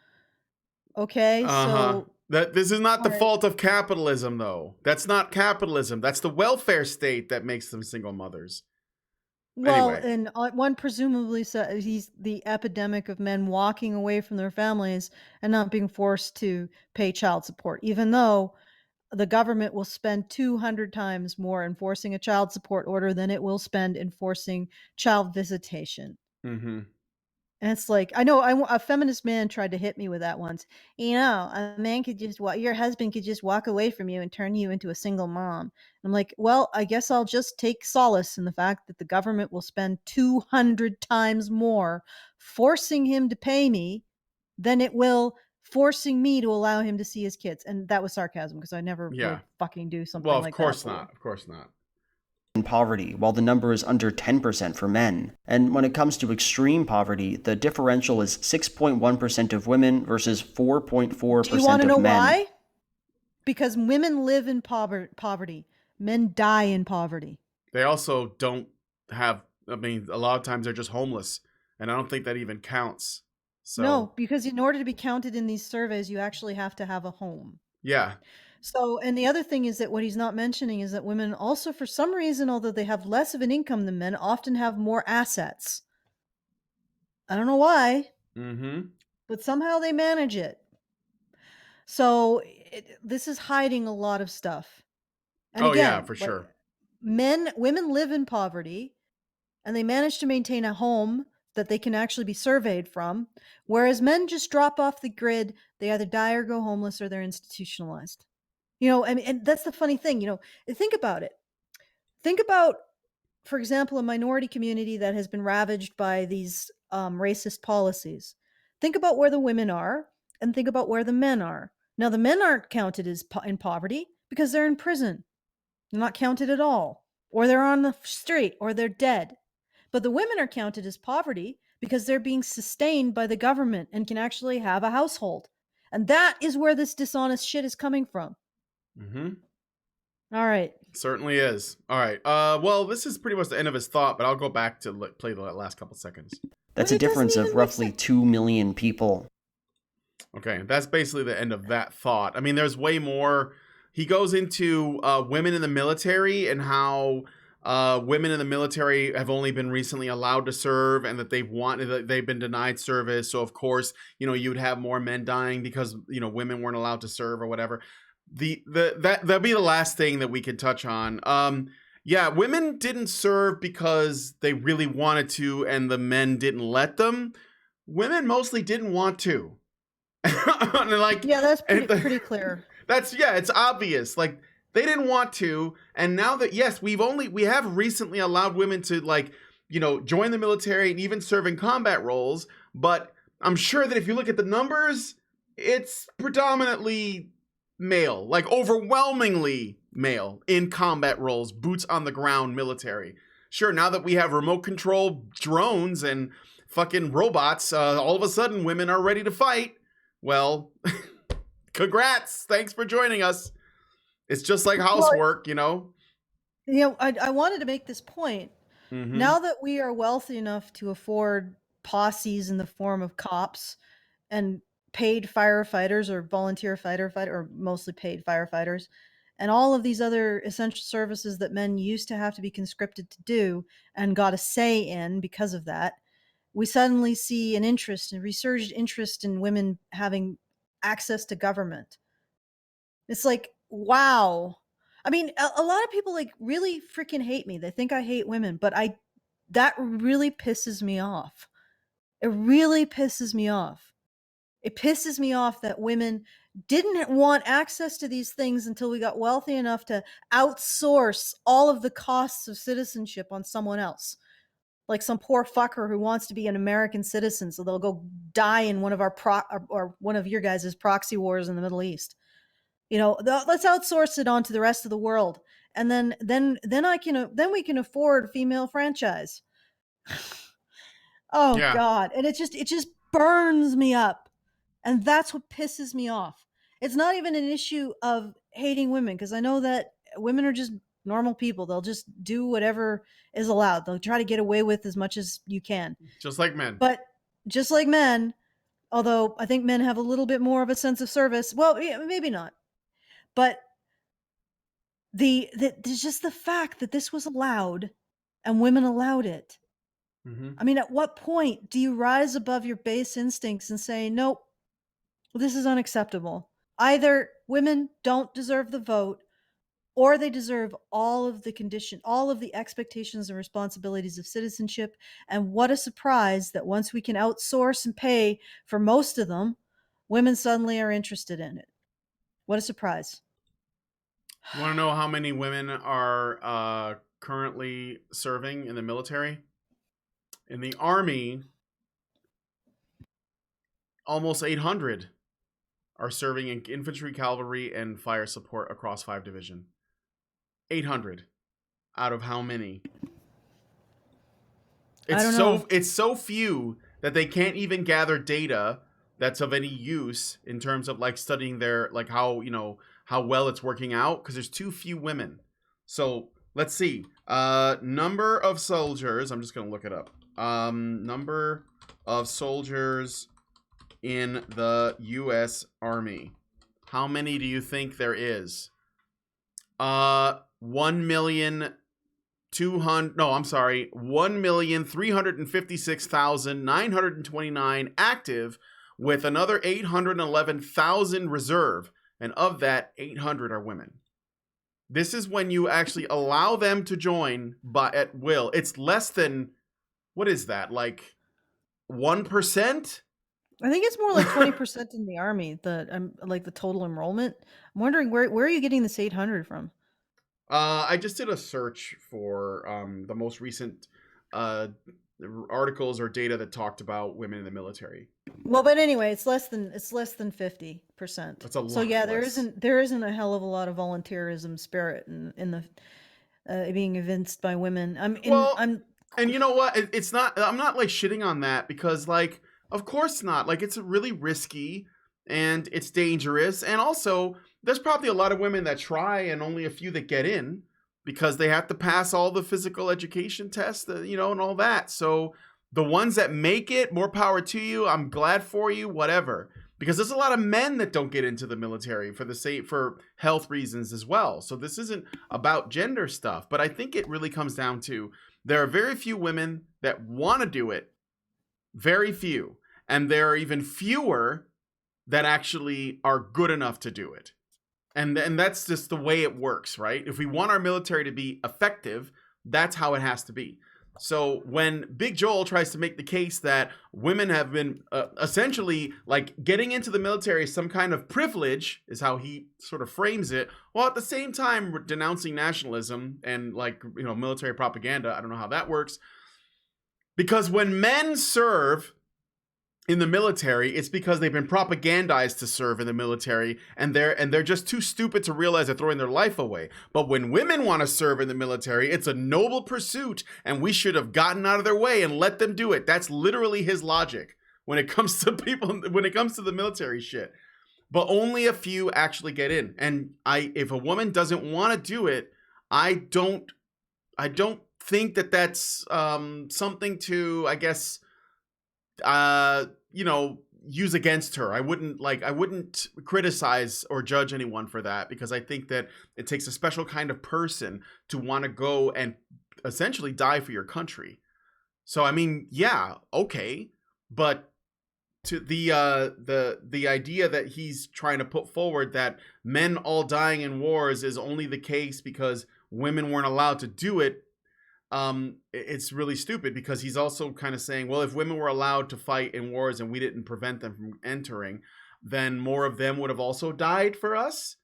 Okay, so that this is not the fault of capitalism, though. That's not capitalism. That's the welfare state that makes them single mothers. Well, anyway. And one presumably says he's the epidemic of men walking away from their families and not being forced to pay child support, even though the government will spend 200 times more enforcing a child support order than it will spend enforcing child visitation. Mm-hmm. And it's like, I know a feminist man tried to hit me with that once. You know, a man could your husband could just walk away from you and turn you into a single mom. I'm like, well, I guess I'll just take solace in the fact that the government will spend 200 times more forcing him to pay me than it will forcing me to allow him to see his kids. And that was sarcasm because I never would fucking do something like that. Well, of course not. Of course not. In poverty, while the number is under 10% for men. And when it comes to extreme poverty, the differential is 6.1% of women versus 4.4% of men. Do you want to know why? Because women live in poverty. Men die in poverty. They also don't have, a lot of times they're just homeless. And I don't think that even counts. So, no, because in order to be counted in these surveys, you actually have to have a home. Yeah. So, and the other thing is that what he's not mentioning is that women also, for some reason, although they have less of an income than men, often have more assets. I don't know why, Mm-hmm. but somehow they manage it. So this is hiding a lot of stuff. And Oh yeah, again, for like sure. women live in poverty and they manage to maintain a home that they can actually be surveyed from, whereas men just drop off the grid. They either die or go homeless or they're institutionalized. I mean, and that's the funny thing, think about it. Think about, for example, a minority community that has been ravaged by these racist policies. Think about where the women are and think about where the men are. Now, the men aren't counted as in poverty because they're in prison. They're not counted at all, or they're on the street, or they're dead. But the women are counted as poverty because they're being sustained by the government and can actually have a household. And that is where this dishonest shit is coming from. Mm-hmm. All right. Certainly is. All right. Well, this is pretty much the end of his thought, but I'll go back to play the last couple seconds. That's a difference of roughly 2 million people. Okay, that's basically the end of that thought. I mean, there's way more. He goes into women in the military and how women in the military have only been recently allowed to serve, and that they've been denied service. So of course, you'd have more men dying because women weren't allowed to serve or whatever. That'll be the last thing that we can touch on. Yeah, women didn't serve because they really wanted to, and the men didn't let them. Women mostly didn't want to. Yeah, that's pretty clear. It's obvious. Like, they didn't want to, and now that, yes, we have recently allowed women to, join the military and even serve in combat roles, but I'm sure that if you look at the numbers, it's predominantly male, like overwhelmingly male in combat roles, boots on the ground military. Sure, now that we have remote control drones and fucking robots, all of a sudden women are ready to fight. Well, congrats. Thanks for joining us. It's just like housework, I wanted to make this point. Mm-hmm. Now that we are wealthy enough to afford posses in the form of cops and paid firefighters or volunteer fighter or mostly paid firefighters, and all of these other essential services that men used to have to be conscripted to do and got a say in because of that, we suddenly see a resurged interest in women having access to government. It's like, wow. I mean, a lot of people really freaking hate me. They think I hate women, but that really pisses me off. It really pisses me off. It pisses me off that women didn't want access to these things until we got wealthy enough to outsource all of the costs of citizenship on someone else. Like some poor fucker who wants to be an American citizen, so they'll go die in one of our or one of your guys' proxy wars in the Middle East. Let's outsource it onto the rest of the world, and then we can afford female franchise. Oh Yeah. God, and it just burns me up, and that's what pisses me off. It's not even an issue of hating women, because I know that women are just normal people. They'll just do whatever is allowed. They'll try to get away with as much as you can. Just like men. But just like men, although I think men have a little bit more of a sense of service. Well, maybe not. But there's just the fact that this was allowed and women allowed it. Mm-hmm. I mean, at what point do you rise above your base instincts and say, nope, this is unacceptable? Either women don't deserve the vote, or they deserve all of the expectations and responsibilities of citizenship. And what a surprise that once we can outsource and pay for most of them, women suddenly are interested in it. What a surprise. You want to know how many women are currently serving in the military? In the Army, almost 800 are serving in infantry, cavalry, and fire support across 5 divisions. 800 out of how many? I don't know. It's so few that they can't even gather data that's of any use in terms of studying their how well it's working out, because there's too few women. So let's see. Number of soldiers. I'm just gonna look it up. Number of soldiers in the U.S. Army. How many do you think there is? 1,000,000 1,356,929 active, with another 811,000 reserve, and of that, 800 are women. This is when you actually allow them to join at will. It's less than, what is that, like 1%? I think it's more like 20% in the army. Like the total enrollment. I'm wondering where are you getting this 800 from? I just did a search for the most recent articles or data that talked about women in the military. Well, but anyway, it's less than 50%. That's a lot. So yeah, less. there isn't a hell of a lot of volunteerism spirit in the being evinced by women. And you know what? It's not. I'm not like shitting on that, because like, of course not. Like, it's really risky and it's dangerous, and also there's probably a lot of women that try and only a few that get in, because they have to pass all the physical education tests, and all that. So the ones that make it, more power to you. I'm glad for you, whatever. Because there's a lot of men that don't get into the military for health reasons as well. So this isn't about gender stuff, but I think it really comes down to there are very few women that want to do it, very few, and there are even fewer that actually are good enough to do it. And that's just the way it works, right? If we want our military to be effective, that's how it has to be. So when Big Joel tries to make the case that women have been essentially like getting into the military is some kind of privilege, is how he sort of frames it, while at the same time denouncing nationalism and military propaganda. I don't know how that works. Because when men serve in the military, it's because they've been propagandized to serve in the military, and they're just too stupid to realize they're throwing their life away. But when women want to serve in the military, it's a noble pursuit, and we should have gotten out of their way and let them do it. That's literally his logic when it comes to the military shit. But only a few actually get in. And if a woman doesn't want to do it, I don't think that that's something to, I guess, use against her. I wouldn't criticize or judge anyone for that, because I think that it takes a special kind of person to want to go and essentially die for your country. So I mean, yeah, okay, but to the idea that he's trying to put forward that men all dying in wars is only the case because women weren't allowed to do it, it's really stupid, because he's also kind of saying, well, if women were allowed to fight in wars and we didn't prevent them from entering, then more of them would have also died for us.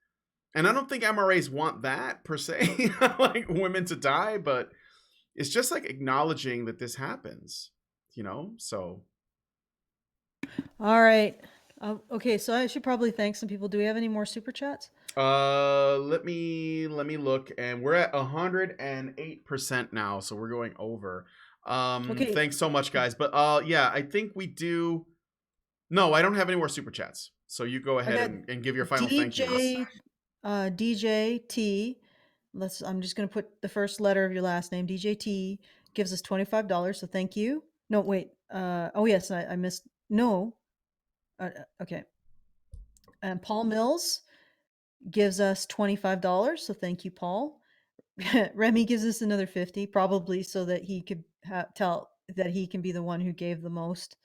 And I don't think MRAs want that per se, like women to die, but it's just like acknowledging that this happens, so. All right. Okay, so I should probably thank some people. Do we have any more super chats? Let me look, and we're at 108% now, so we're going over. Okay. Thanks so much, guys. But yeah, I think we do. No, I don't have any more super chats. So you go ahead and give your final thank yous. DJ T. I'm just gonna put the first letter of your last name. DJ T gives us $25. So thank you. No, wait. Oh yes, I missed. No. Okay. And Paul Mills gives us $25. So thank you, Paul. Remy gives us another 50, probably so that he could tell that he can be the one who gave the most.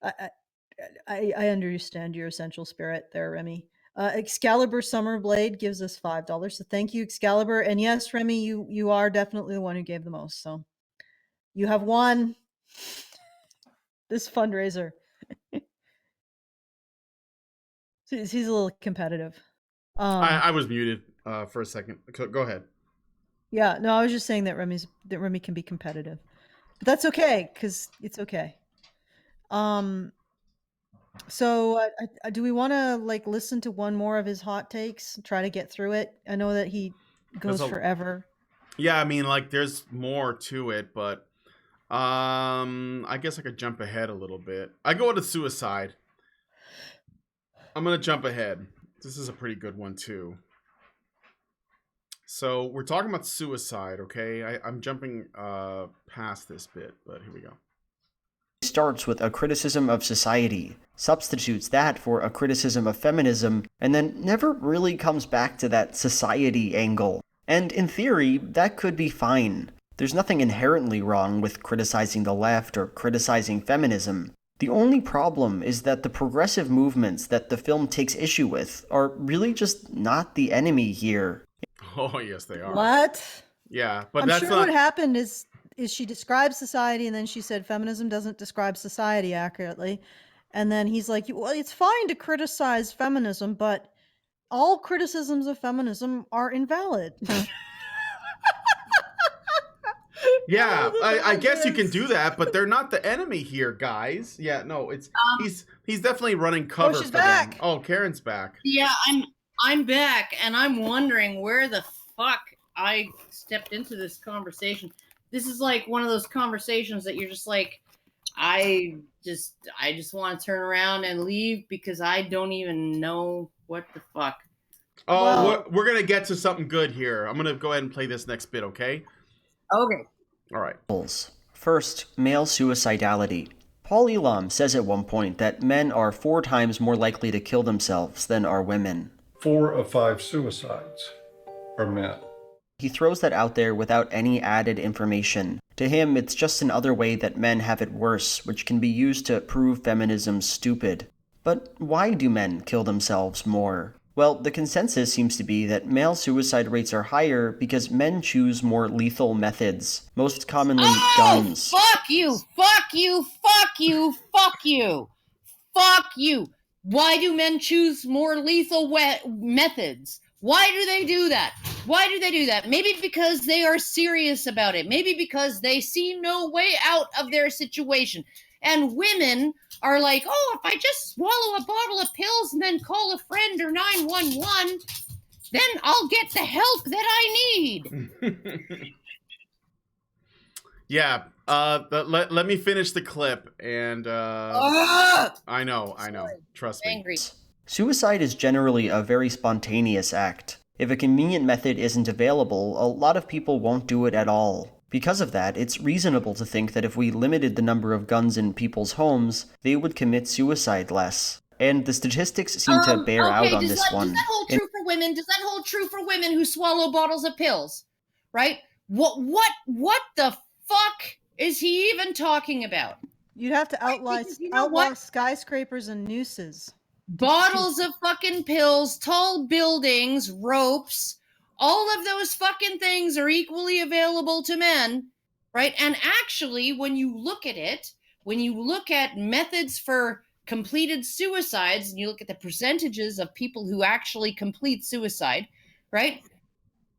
I understand your essential spirit there, Remy. Excalibur Summerblade gives us $5. So thank you, Excalibur. And yes, Remy, you are definitely the one who gave the most. So you have won this fundraiser. He's a little competitive. I was muted for a second. Go ahead. Yeah, no, I was just saying that Remy can be competitive, but that's okay because it's okay. So do we want to listen to one more of his hot takes? Try to get through it. I know that he goes forever. Yeah, I mean, there's more to it, but I guess I could jump ahead a little bit. I go to suicide. I'm gonna jump ahead. This is a pretty good one too. So we're talking about suicide, okay? I'm jumping past this bit, but here we go. Starts with a criticism of society, substitutes that for a criticism of feminism, and then never really comes back to that society angle. And in theory, that could be fine. There's nothing inherently wrong with criticizing the left or criticizing feminism. The only problem is that the progressive movements that the film takes issue with are really just not the enemy here. Oh, yes, they are. What? Yeah, but I'm that's sure not... what happened is she described society, and then she said feminism doesn't describe society accurately. And then he's like, well, it's fine to criticize feminism, but all criticisms of feminism are invalid. Yeah, Oh, I guess you can this. do that, but they're not the enemy here, guys. Yeah, no, it's he's definitely running cover she's for back. them. Oh, Karen's back. Yeah, I'm back, and I'm wondering where the fuck I stepped into this conversation. This is like one of those conversations that you're just like, I just want to turn around and leave because I don't even know what the fuck. Oh, Well- we're gonna get to something good here. I'm gonna go ahead and play this next bit, okay? Okay. All right. First, male suicidality. Paul Elam says at one point that men are 4 times more likely to kill themselves than are women. 4 of 5 suicides are men. He throws that out there without any added information. To him, it's just another way that men have it worse, which can be used to prove feminism's stupid. But why do men kill themselves more? Well, the consensus seems to be that male suicide rates are higher because men choose more lethal methods, most commonly guns. Fuck you! Fuck you! Fuck you! Fuck you! Fuck you! Why do men choose more lethal methods? Why do they do that? Why do they do that? Maybe because they are serious about it. Maybe because they see no way out of their situation. And women are like, oh, if I just swallow a bottle of pills and then call a friend or 911, then I'll get the help that I need. Yeah. Let me finish the clip, and I know. Trust me. Angry. Suicide is generally a very spontaneous act. If a convenient method isn't available, a lot of people won't do it at all. Because of that, it's reasonable to think that if we limited the number of guns in people's homes, they would commit suicide less. And the statistics seem to bear out on this one. Does that hold true for women? Does that hold true for women who swallow bottles of pills? Right? What the fuck is he even talking about? You'd have to outlaw, Because you know outlaw what? skyscrapers and nooses. Bottles of fucking pills, tall buildings, ropes, all of those fucking things are equally available to men, right? And actually, when you look at it, when you look at methods for completed suicides, and you look at the percentages of people who actually complete suicide, right?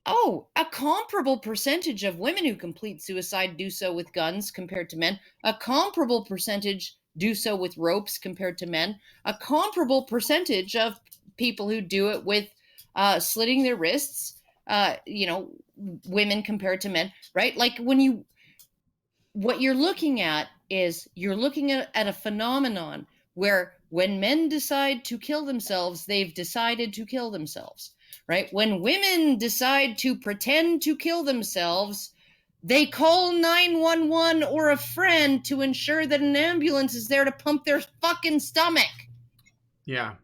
Oh, a comparable percentage of women who complete suicide do so with guns compared to men. A comparable percentage do so with ropes compared to men. A comparable percentage of people who do it with slitting their wrists, women compared to men, right? Like what you're looking at is you're looking at a phenomenon where when men decide to kill themselves, they've decided to kill themselves, right? When women decide to pretend to kill themselves, they call 911 or a friend to ensure that an ambulance is there to pump their fucking stomach. Yeah.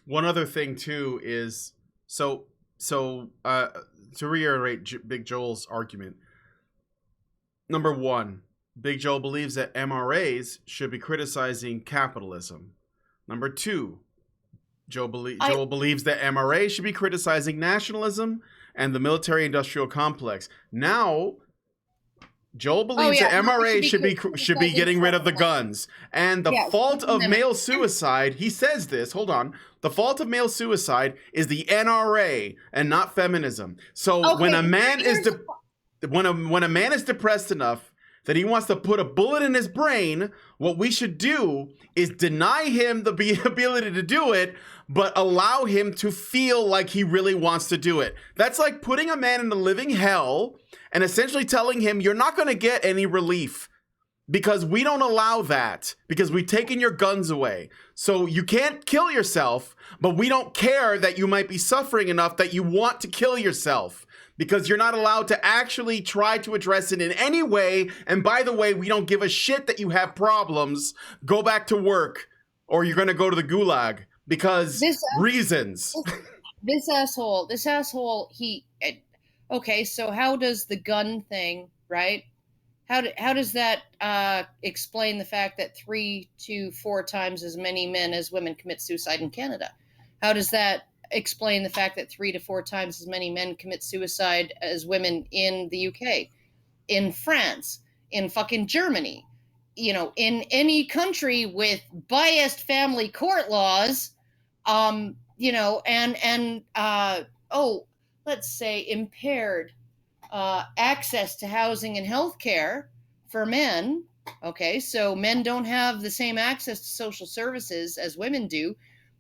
One other thing too is so to reiterate Big Joel's argument. Number one, Big Joel believes that MRAs should be criticizing capitalism. Number two, Joel believes that MRA should be criticizing nationalism and the military-industrial complex. Now, Joel believes that MRA should be getting rid of the guns. And the fault of male suicide, he says this, hold on, the fault of male suicide is the NRA and not feminism. So when a man is when a man is depressed enough that he wants to put a bullet in his brain, what we should do is deny him the ability to do it, but allow him to feel like he really wants to do it. That's like putting a man in a living hell and essentially telling him you're not going to get any relief because we don't allow that, because we've taken your guns away. So you can't kill yourself, but we don't care that you might be suffering enough that you want to kill yourself, because you're not allowed to actually try to address it in any way. And by the way, we don't give a shit that you have problems. Go back to work or you're going to go to the gulag because reasons. This asshole, okay, so how does the gun thing, right? How does that explain the fact that 3 to 4 times as many men as women commit suicide in Canada? How does that explain the fact that 3 to 4 times as many men commit suicide as women in the UK, in France, in fucking Germany? You know, in any country with biased family court laws, you know, and let's say impaired access to housing and health care for men. Okay, so men don't have the same access to social services as women do.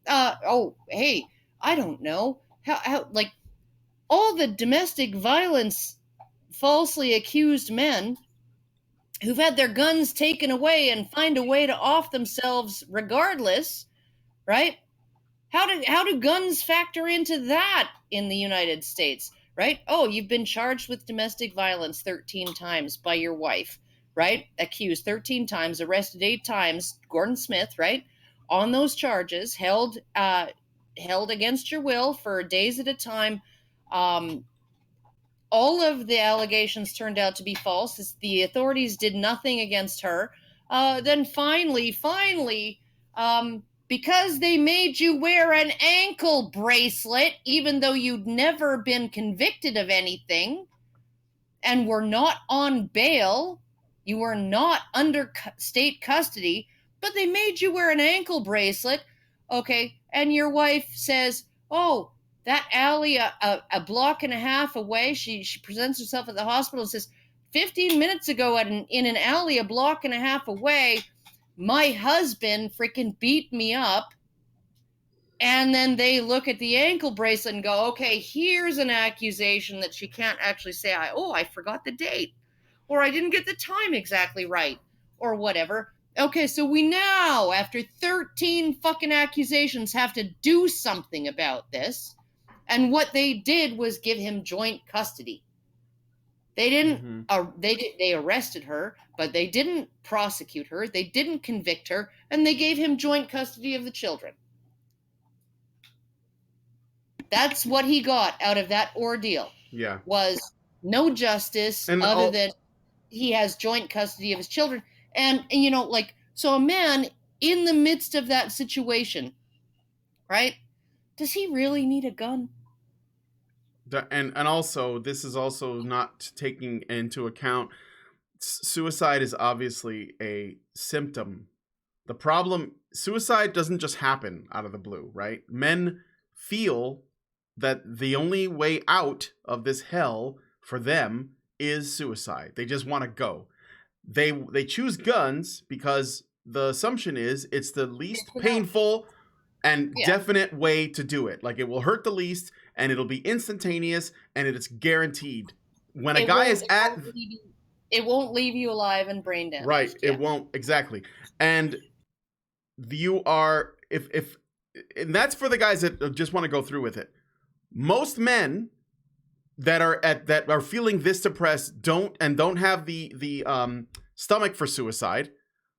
Hey, I don't know how like all the domestic violence falsely accused men who've had their guns taken away and find a way to off themselves regardless, right? How do guns factor into that in the United States, right? Oh, you've been charged with domestic violence 13 times by your wife, right? Accused 13 times, arrested 8 times, Gordon Smith, right? On those charges, held against your will for days at a time. All of the allegations turned out to be false. The authorities did nothing against her. Then finally, because they made you wear an ankle bracelet, even though you'd never been convicted of anything and were not on bail, you were not under state custody, but they made you wear an ankle bracelet, okay, and your wife says, oh, that alley a block and a half away, she presents herself at the hospital and says, 15 minutes ago in an alley a block and a half away, my husband freaking beat me up. And then they look at the ankle bracelet and go, okay, here's an accusation that she can't actually say, I forgot the date, or I didn't get the time exactly right, or whatever. Okay, so we now, after 13 fucking accusations, have to do something about this. And what they did was give him joint custody. They didn't. They arrested her, but they didn't prosecute her. They didn't convict her, and they gave him joint custody of the children. That's what he got out of that ordeal. Yeah, was no justice other than he has joint custody of his children, and you know, like, so a man in the midst of that situation, right? Does he really need a gun? And also, this is also not taking into account suicide is obviously a symptom. The problem, suicide doesn't just happen out of the blue, right? Men feel that the only way out of this hell for them is suicide. They just want to go. They choose guns because the assumption is it's the least painful and definite way to do it. Like, it will hurt the least, and it'll be instantaneous, and it's guaranteed. When a guy is at... It won't leave you alive and brain damaged. Right, it won't, exactly. And you are... and that's for the guys that just want to go through with it. Most men that are feeling this depressed don't have the stomach for suicide.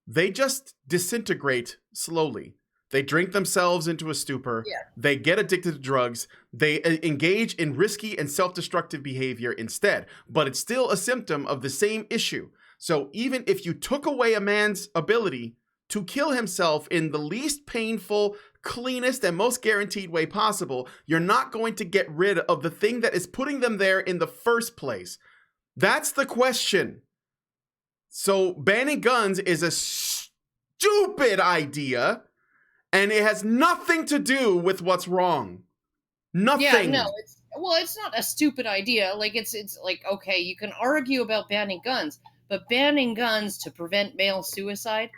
They just disintegrate slowly. They drink themselves into a stupor. Yeah. They get addicted to drugs. They engage in risky and self-destructive behavior instead. But it's still a symptom of the same issue. So even if you took away a man's ability to kill himself in the least painful, cleanest, and most guaranteed way possible, you're not going to get rid of the thing that is putting them there in the first place. That's the question. So banning guns is a stupid idea. And it has nothing to do with what's wrong. Nothing. Yeah, no, it's not a stupid idea. Like, it's like, okay, you can argue about banning guns, but banning guns to prevent male suicide,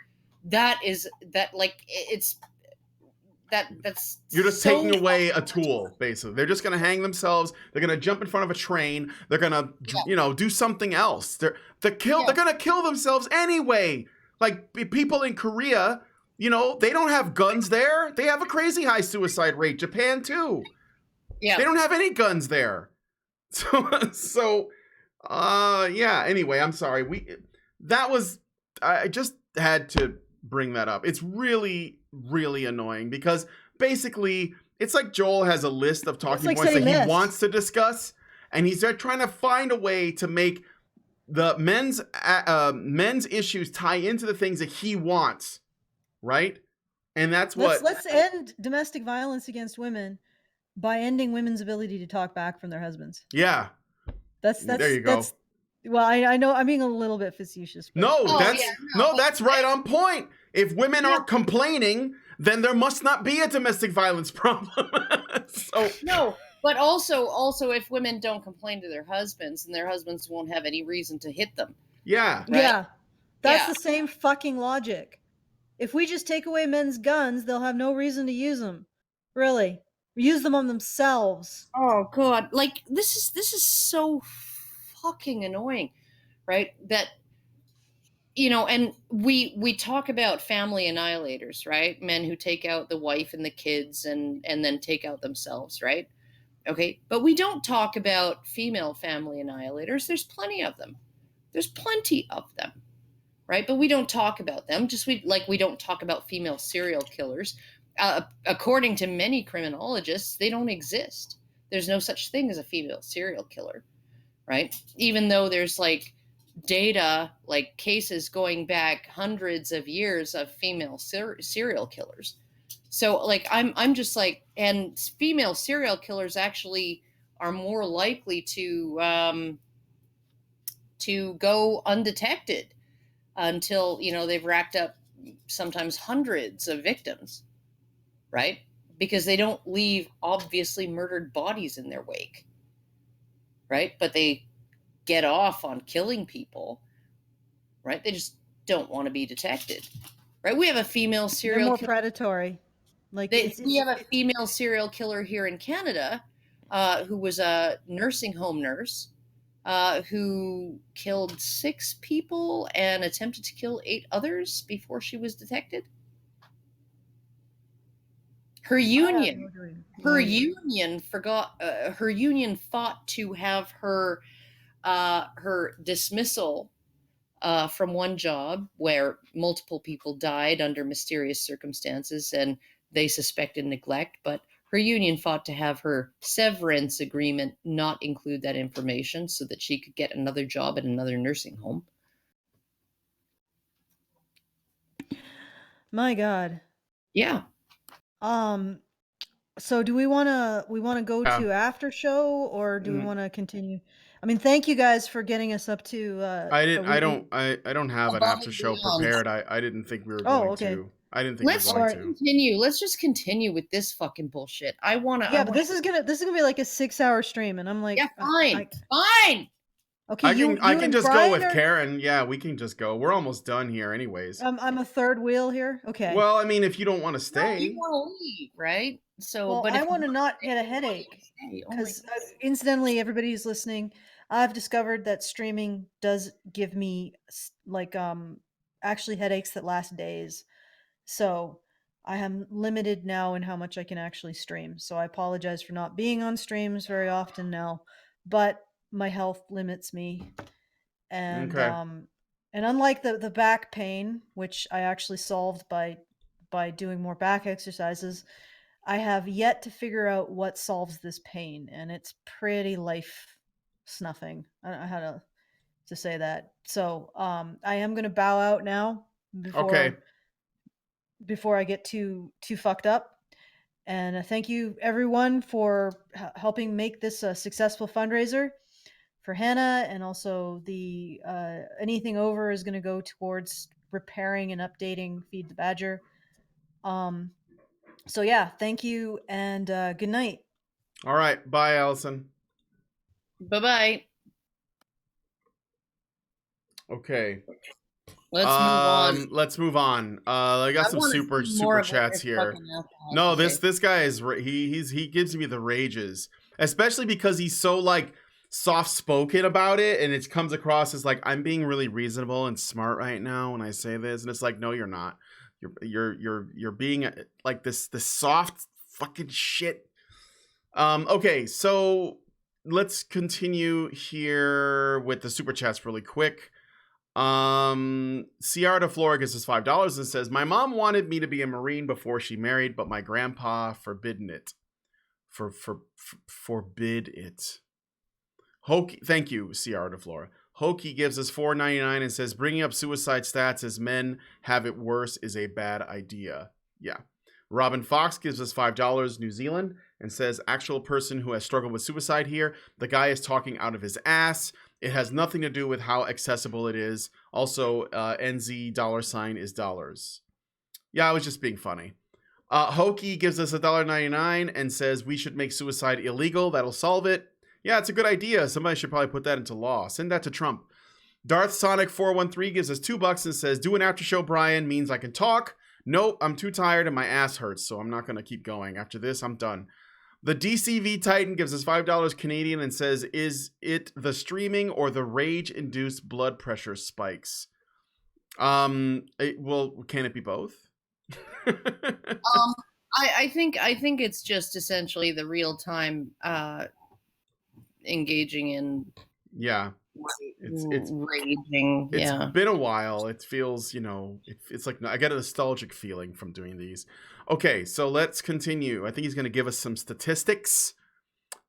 that's you're just taking away a tool, basically. They're just gonna hang themselves. They're gonna jump in front of a train. They're gonna, do something else. They're gonna kill themselves anyway. Like, people in Korea. They don't have guns there. They have a crazy high suicide rate. Japan too. Yeah. They don't have any guns there. Anyway, I'm sorry. I just had to bring that up. It's really, really annoying because basically it's like Joel has a list of talking points that he wants to discuss. and he's trying to find a way to make the men's issues tie into the things that he wants, right? And that's what. Let's end domestic violence against women by ending women's ability to talk back from their husbands. Yeah. There you go. Well, I know I'm being a little bit facetious. But... No, that's right on point. If women aren't complaining, then there must not be a domestic violence problem. No, but also if women don't complain to their husbands, then their husbands won't have any reason to hit them. Yeah. Right? Yeah. That's the same fucking logic. If we just take away men's guns, they'll have no reason to use them. Really. Use them on themselves. Oh God. Like this is so fucking annoying, right? That and we talk about family annihilators, right? Men who take out the wife and the kids and then take out themselves, right? Okay. But we don't talk about female family annihilators. There's plenty of them. Right? But we don't talk about them. We don't talk about female serial killers. According to many criminologists, they don't exist. There's no such thing as a female serial killer, right? Even though there's data, cases going back hundreds of years of female serial killers. So I'm just and female serial killers actually are more likely to go undetected until they've racked up sometimes hundreds of victims, right? Because they don't leave obviously murdered bodies in their wake, right? But they get off on killing people, right? They just don't want to be detected, right? We have a female serial They're more killer. predatory. We have a female serial killer here in Canada who was a nursing home nurse who killed 6 people and attempted to kill 8 others before she was detected. Her union fought to have her dismissal from one job where multiple people died under mysterious circumstances and they suspected neglect, but her union fought to have her severance agreement not include that information so that she could get another job at another nursing home. My God. Yeah. So do we want to go to after show, or do we want to continue? I mean, thank you guys for getting us up to I don't have an after show prepared. I didn't think we were going to. I didn't think we were going to. Continue. Let's just continue with this fucking bullshit. But this is gonna be like a 6-hour stream, and I'm like, yeah, fine. Okay, I can just go with Karen. Yeah, we can just go. We're almost done here, anyways. I'm a third wheel here. Okay. Well, I mean, if you don't want to stay, no, you want to leave, right? So, but I want to not get a headache. Because incidentally, everybody who's listening, I've discovered that streaming does give me actually headaches that last days. So I am limited now in how much I can actually stream. So I apologize for not being on streams very often now, but my health limits me. And and unlike the back pain, which I actually solved by doing more back exercises, I have yet to figure out what solves this pain, and it's pretty life snuffing. I don't know how to say that. So I am going to bow out now before I get too fucked up. And thank you everyone for helping make this a successful fundraiser for Hannah, and also the anything over is going to go towards repairing and updating Feed the Badger. So yeah, thank you, and good night. All right, bye, Alison. Bye-bye. Okay. Let's move on. I got some super chats here. No, this guy is he gives me the rages, especially because he's so soft spoken about it, and it comes across as I'm being really reasonable and smart right now when I say this, and it's no, you're not. You're being this soft fucking shit. Okay, so let's continue here with the super chats really quick. Ciara de Flora gives us $5 and says, my mom wanted me to be a Marine before she married, but my grandpa forbid it. Hokey, thank you, CR de Flora. Hokey gives us $4.99 and says bringing up suicide stats as men have it worse is a bad idea. Yeah. Robin Fox gives us $5 New Zealand and says actual person who has struggled with suicide here. The guy is talking out of his ass. It has nothing to do with how accessible it is. Also, NZ $ is dollars. Yeah, I was just being funny. Hokey gives us $1.99 and says we should make suicide illegal. That'll solve it. Yeah, it's a good idea. Somebody should probably put that into law. Send that to Trump. Darth Sonic 413 gives us $2 and says, do an after show, Brian. Means I can talk. Nope, I'm too tired and my ass hurts, so I'm not going to keep going. After this, I'm done. The DCV Titan gives us $5 Canadian and says, is it the streaming or the rage-induced blood pressure spikes? Well, can it be both? I think it's just essentially the real time engaging in it's raging. It's been a while. It feels, it's like I get a nostalgic feeling from doing these. Okay, so let's continue. I think he's going to give us some statistics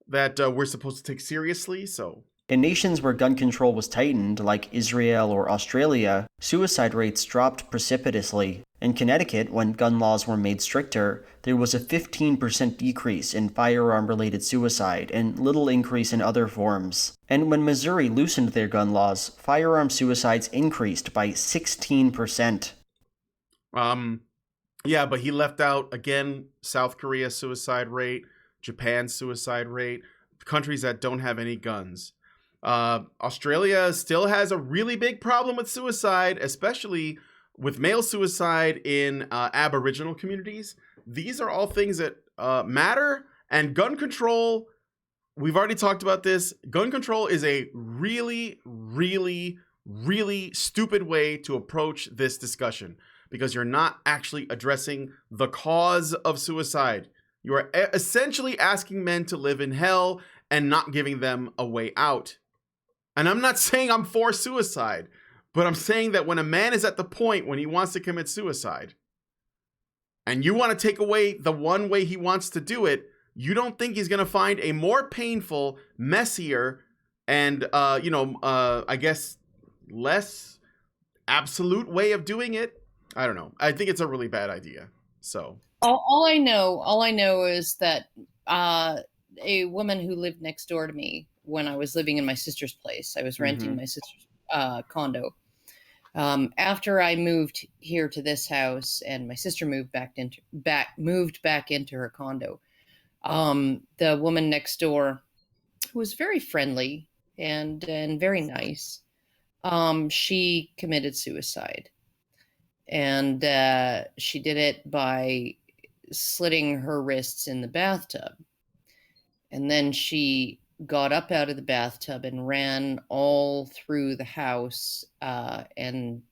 that we're supposed to take seriously. So in nations where gun control was tightened, like Israel or Australia, suicide rates dropped precipitously. In Connecticut, when gun laws were made stricter, there was a 15% decrease in firearm-related suicide and little increase in other forms. And when Missouri loosened their gun laws, firearm suicides increased by 16%. Yeah, but he left out, again, South Korea suicide rate, Japan suicide rate, countries that don't have any guns. Australia still has a really big problem with suicide, especially with male suicide in Aboriginal communities. These are all things that matter. And gun control, we've already talked about this. Gun control is a really, really, really stupid way to approach this discussion because you're not actually addressing the cause of suicide. You are essentially asking men to live in hell and not giving them a way out. And I'm not saying I'm for suicide, but I'm saying that when a man is at the point when he wants to commit suicide, and you want to take away the one way he wants to do it, you don't think he's going to find a more painful, messier, and, I guess less absolute way of doing it? I don't know. I think it's a really bad idea. So all I know is that a woman who lived next door to me when I was living in my sister's place, I was renting my sister's condo. After I moved here to this house and my sister moved back into her condo, the woman next door, who was very friendly and very nice, she committed suicide. And she did it by slitting her wrists in the bathtub. And then she got up out of the bathtub and ran all through the house and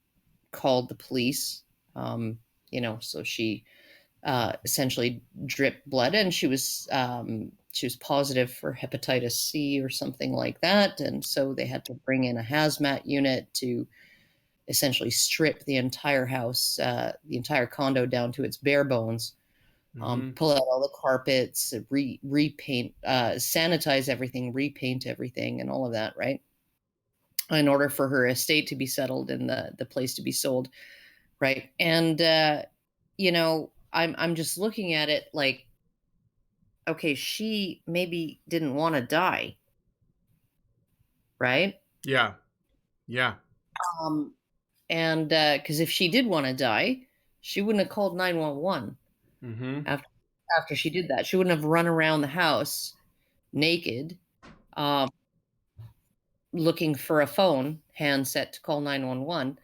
called the police. So she essentially dripped blood, and she was positive for hepatitis C or something like that. And so they had to bring in a hazmat unit to essentially strip the entire house, the entire condo down to its bare bones. Pull out all the carpets, repaint, sanitize everything, repaint everything, and all of that, right? In order for her estate to be settled and the place to be sold, right? And I'm just looking at it like, okay, she maybe didn't want to die, right? Yeah. And because if she did want to die, she wouldn't have called 911. After she did that, she wouldn't have run around the house naked, looking for a phone handset to call 911.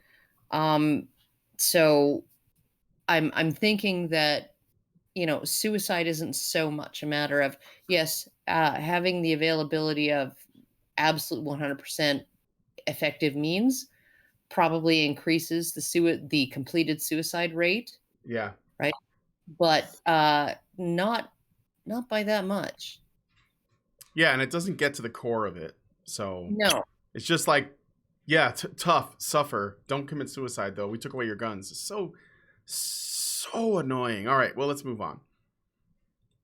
So I'm thinking that, suicide isn't so much a matter of, yes, having the availability of absolute 100% effective means probably increases the completed suicide rate. Yeah. Right. But not by that much. Yeah, and it doesn't get to the core of it. So no, it's just like, yeah, tough, suffer. Don't commit suicide, though. We took away your guns. It's so annoying. All right, well, let's move on.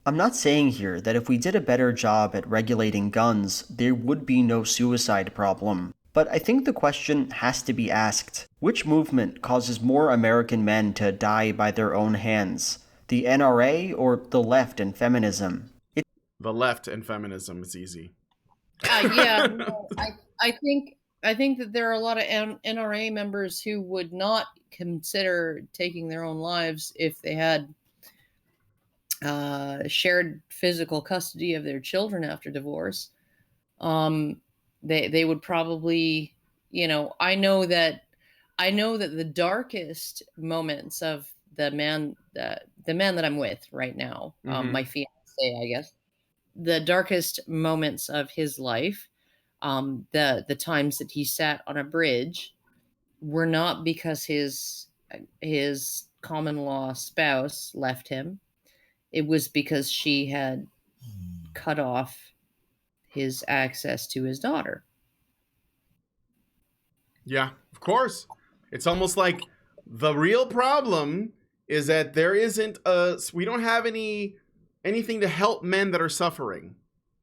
I'm not saying here that if we did a better job at regulating guns, there would be no suicide problem. But I think the question has to be asked. Which movement causes more American men to die by their own hands? The NRA or the left and feminism? The left and feminism is easy. Yeah, no, I think that there are a lot of NRA members who would not consider taking their own lives if they had shared physical custody of their children after divorce. They would probably, I know that the darkest moments of the man that I'm with right now, my fiance, I guess, the darkest moments of his life, the times that he sat on a bridge, were not because his common law spouse left him. It was because she had cut off his access to his daughter. Yeah, of course. It's almost like the real problem is that there isn't we don't have anything to help men that are suffering.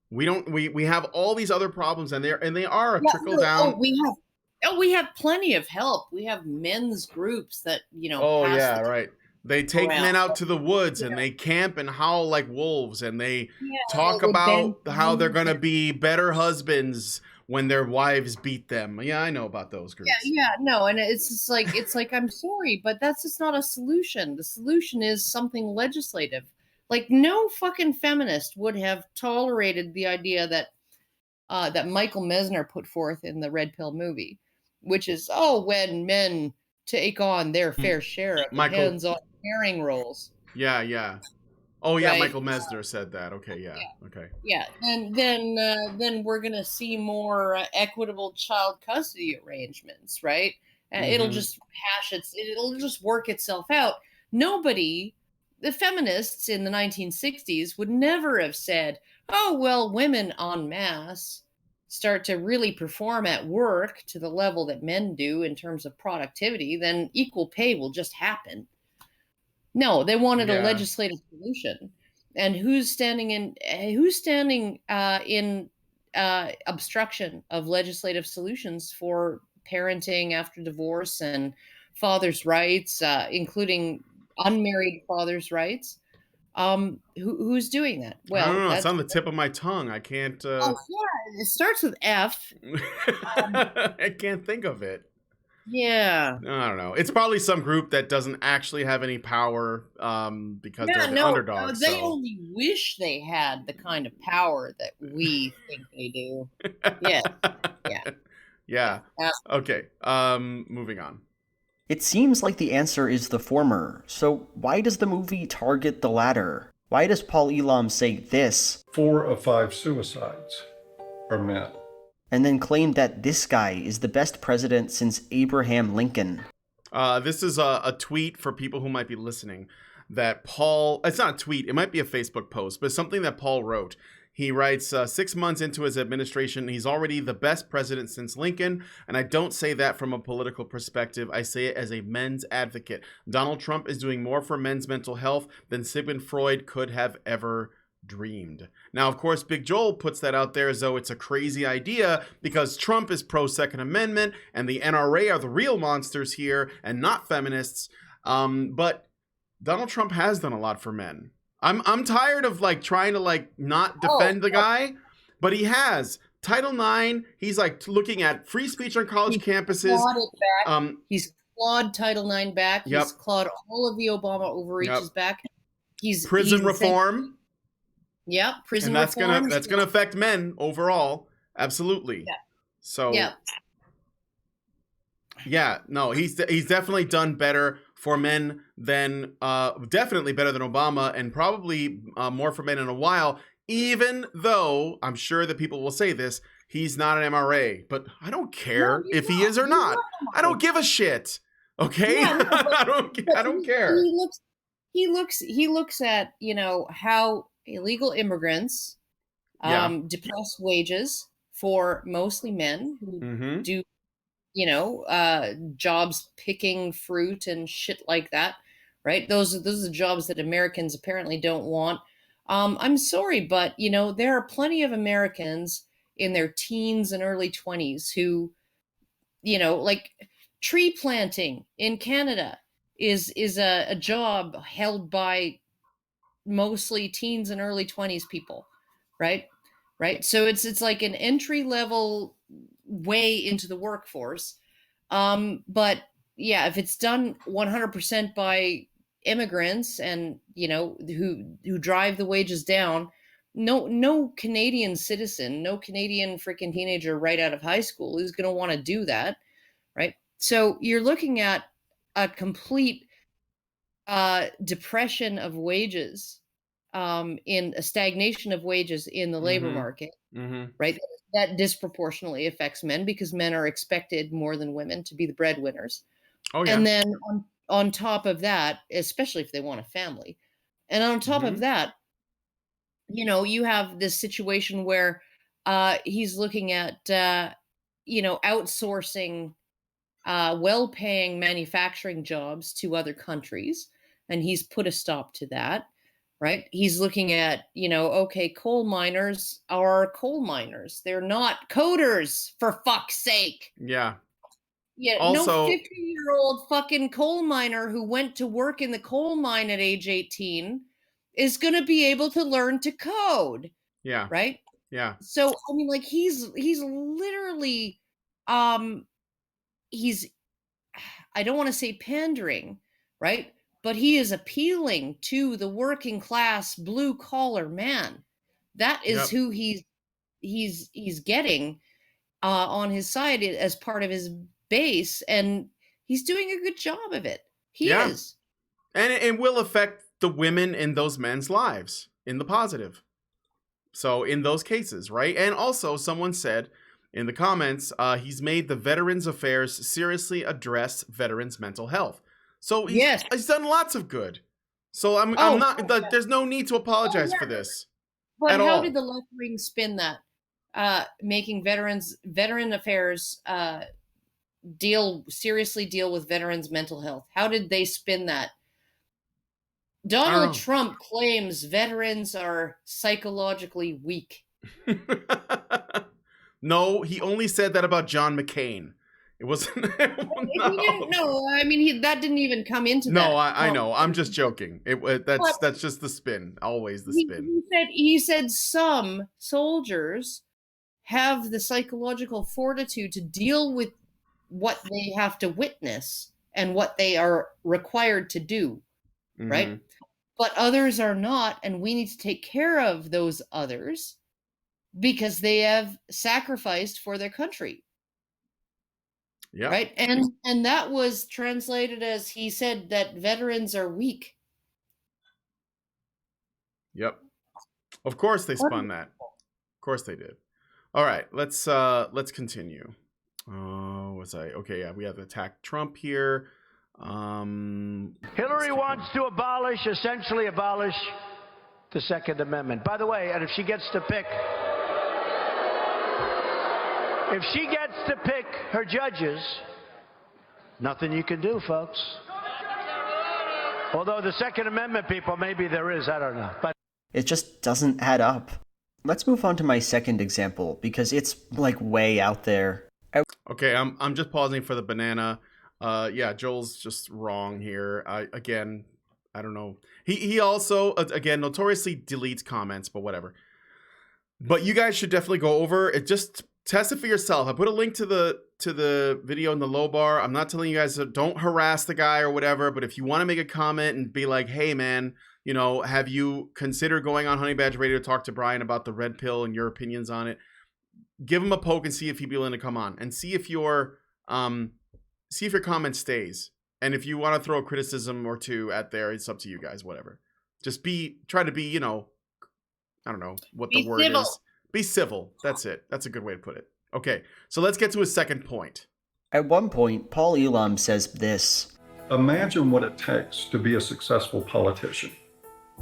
We have all these other problems, and they are a trickle down. We have plenty of help. We have men's groups that, Oh pass yeah, the right. They take around. men out to the woods and they camp and howl like wolves, and they talk they about bend how they're knees. going to be better husbands when their wives beat them. Yeah, I know about those groups. No, and it's just like I'm sorry, but that's just not a solution. The solution is something legislative. Like, no fucking feminist would have tolerated the idea that that Michael Mesner put forth in the Red Pill movie, which is, when men take on their fair share of the hands-on caring roles. Yeah. Oh yeah, Right? Michael Mesner said that. Okay, yeah. Okay. Yeah, and then we're gonna see more equitable child custody arrangements, right? It'll just it'll just work itself out. Nobody, the feminists in the 1960s would never have said, "Oh well, women en masse start to really perform at work to the level that men do in terms of productivity, then equal pay will just happen." No, they wanted a legislative solution. And who's standing in obstruction of legislative solutions for parenting after divorce and fathers' rights, including unmarried fathers' rights? Who's doing that? I don't know. Well, It's on the tip of my tongue. I can't. yeah, it starts with F. I can't think of it. Yeah. I don't know. It's probably some group that doesn't actually have any power because they're the underdogs. They only wish they had the kind of power that we think they do. Yeah. Okay. Moving on. It seems like the answer is the former. So why does the movie target the latter? Why does Paul Elam say this? 4 of 5 suicides are men. And then claim that this guy is the best president since Abraham Lincoln. This is a tweet for people who might be listening that Paul, it's not a tweet, it might be a Facebook post, but something that Paul wrote. He writes, 6 months into his administration, he's already the best president since Lincoln. And I don't say that from a political perspective. I say it as a men's advocate. Donald Trump is doing more for men's mental health than Sigmund Freud could have ever dreamed. Now, of course, Big Joel puts that out there as though it's a crazy idea because Trump is pro-Second Amendment and the NRA are the real monsters here and not feminists. But Donald Trump has done a lot for men. I'm tired of trying to not defend the guy, but he has. Title IX, he's looking at free speech on college campuses. He's clawed Title IX back. He's clawed all of the Obama overreaches back. Prison reform. Prison reform. And that's gonna affect men overall. Absolutely. Yeah. So no, he's definitely done better for men than definitely better than Obama, and probably more for men in a while. Even though I'm sure that people will say this, he's not an MRA, but I don't care if he is or not. I don't give a shit. Okay, I don't care. He looks at how illegal immigrants depress wages for mostly men who do jobs picking fruit and shit like that, right? Those are the jobs that Americans apparently don't want. I'm sorry, but there are plenty of Americans in their teens and early 20s who, like tree planting in Canada is a job held by mostly teens and early 20s people, right? Right. So it's like an entry level way into the workforce. But yeah, if it's done 100% by immigrants and who drive the wages down, no Canadian citizen, no Canadian freaking teenager right out of high school is going to want to do that, right? So you're looking at a complete depression of wages, in a stagnation of wages in the labor market, right? That disproportionately affects men because men are expected more than women to be the breadwinners. Oh, yeah. And then on top of that, especially if they want a family, and on top of that, you have this situation where he's looking at, outsourcing well-paying manufacturing jobs to other countries, and he's put a stop to that, right? He's looking at, okay, coal miners are coal miners. They're not coders, for fuck's sake. Yeah. Yeah, Also, no 50-year-old fucking coal miner who went to work in the coal mine at age 18 is going to be able to learn to code. Yeah. Right? Yeah. So, I mean, like, he's literally, he's, I don't want to say pandering, right? But he is appealing to the working class blue collar man. That is who he's getting on his side as part of his base, and he's doing a good job of it. He is. And it will affect the women in those men's lives in the positive. So in those cases, right? And also someone said in the comments, he's made the Veterans Affairs seriously address veterans' mental health. So he's done lots of good. So I'm not, there's no need to apologize for this. But how did the left wing spin that? Making veteran affairs seriously deal with veterans' mental health. How did they spin that? Donald Trump claims veterans are psychologically weak. No, he only said that about John McCain. It wasn't. He didn't know. I mean, that didn't even come into that. No, I know. I'm just joking. That's just the spin. Always the spin. He said some soldiers have the psychological fortitude to deal with what they have to witness and what they are required to do, right? But others are not, and we need to take care of those others because they have sacrificed for their country. Yeah. Right? And that was translated as he said that veterans are weak. Yep. Of course they spun that. Of course they did. All right, let's continue. Okay, yeah, we have attack Trump here. Hillary wants to essentially abolish the Second Amendment. By the way, and if she gets to pick her judges, nothing you can do, folks. Although the Second Amendment people, maybe there is, I don't know. But it just doesn't add up. Let's move on to my second example, because it's, like, way out there. Okay, I'm just pausing for the banana. Yeah, Joel's just wrong here. I don't know. He also, again, notoriously deletes comments, but whatever. But you guys should definitely go over it. Just test it for yourself. I put a link to the video in the low bar. I'm not telling you guys to don't harass the guy or whatever, but if you want to make a comment and be like, hey, man, have you considered going on Honey Badger Radio to talk to Brian about the red pill and your opinions on it? Give him a poke and see if he'd be willing to come on, and see if your comment stays. And if you want to throw a criticism or two at there, it's up to you guys, whatever. Just try to be, I don't know what the word is. Be civil. That's it. That's a good way to put it. Okay, so let's get to his second point. At one point, Paul Elam says this. Imagine what it takes to be a successful politician.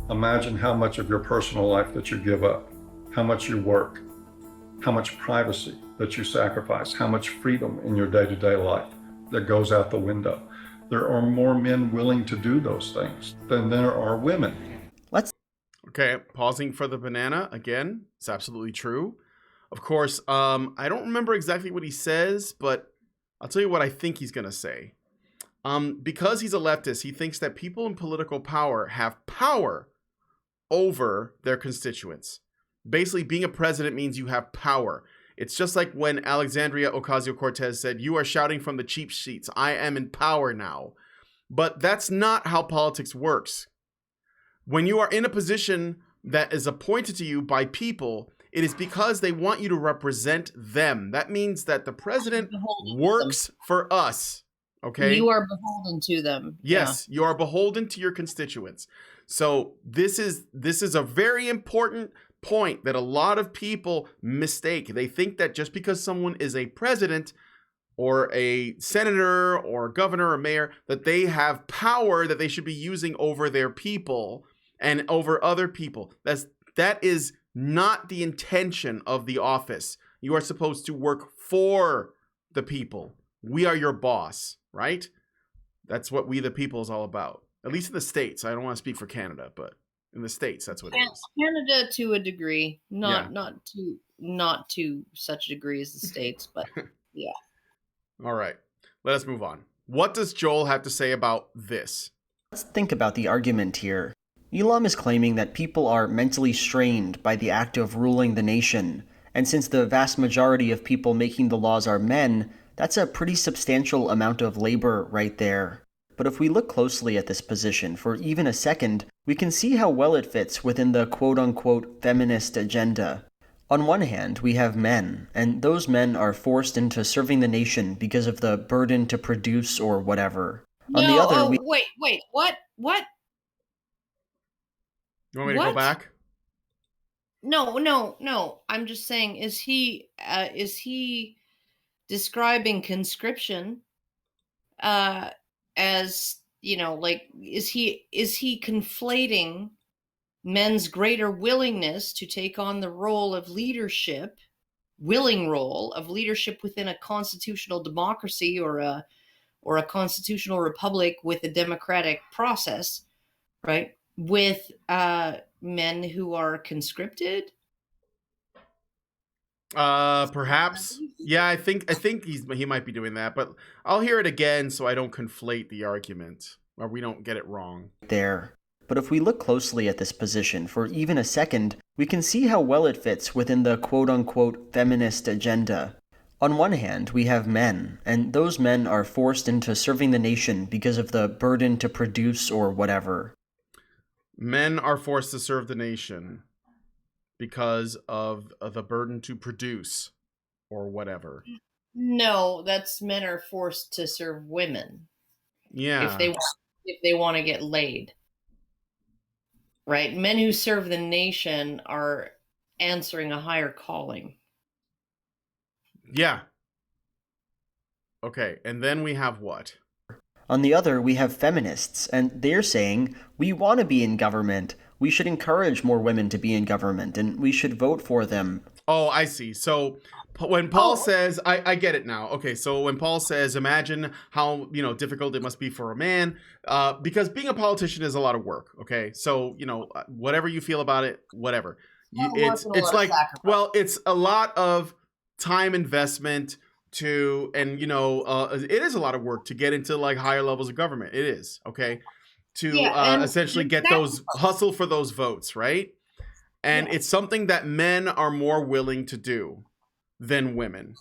Imagine how much of your personal life that you give up, how much you work, how much privacy that you sacrifice, how much freedom in your day-to-day life that goes out the window. There are more men willing to do those things than there are women. Okay, pausing for the banana again. It's absolutely true. Of course, I don't remember exactly what he says, but I'll tell you what I think he's going to say. Because he's a leftist, he thinks that people in political power have power over their constituents. Basically, being a president means you have power. It's just like when Alexandria Ocasio-Cortez said, "You are shouting from the cheap seats. I am in power now." But that's not how politics works. When you are in a position that is appointed to you by people, it is because they want you to represent them. That means that the president works for us. Okay. You are beholden to them. Yes, you are beholden to your constituents. So this is a very important point that a lot of people mistake. They think that just because someone is a president or a senator or governor or mayor, that they have power that they should be using over their people and over other people. That is not the intention of the office. You are supposed to work for the people. We are your boss, right? That's what We the People is all about. At least in the States. I don't want to speak for Canada, but in the States, that's what it is. Canada to a degree, not to such a degree as the States, but yeah. All right, let us move on. What does Joel have to say about this? Let's think about the argument here. Elam is claiming that people are mentally strained by the act of ruling the nation, and since the vast majority of people making the laws are men, that's a pretty substantial amount of labor right there. But if we look closely at this position for even a second, we can see how well it fits within the quote-unquote feminist agenda. On one hand, we have men, and those men are forced into serving the nation because of the burden to produce or whatever. On the other, wait, what? You want me to go back? No. I'm just saying, is he describing conscription as, like, is he conflating men's greater willingness to take on the role of leadership, willing role of leadership within a constitutional democracy or a constitutional republic with a democratic process, right? With men who are conscripted? Perhaps. Yeah, I think he might be doing that, but I'll hear it again so I don't conflate the argument or we don't get it wrong. There. But if we look closely at this position for even a second, we can see how well it fits within the quote-unquote feminist agenda. On one hand, we have men, and those men are forced into serving the nation because of the burden to produce or whatever. Men are forced to serve the nation because of the burden to produce or whatever. No, that's men are forced to serve women. Yeah. If they want to get laid. Right? Men who serve the nation are answering a higher calling. Yeah. Okay, and then we have what? On the other, we have feminists, and they're saying, we want to be in government. We should encourage more women to be in government, and we should vote for them. Oh, I see. So when Paul says, I get it now. Okay, so when Paul says, imagine how, difficult it must be for a man, because being a politician is a lot of work, okay? So, whatever you feel about it, whatever. It's like, well, it's a lot of time investment and it is a lot of work to get into like higher levels of government. It is, okay? To essentially get those, hustle for those votes, right? And it's something that men are more willing to do than women.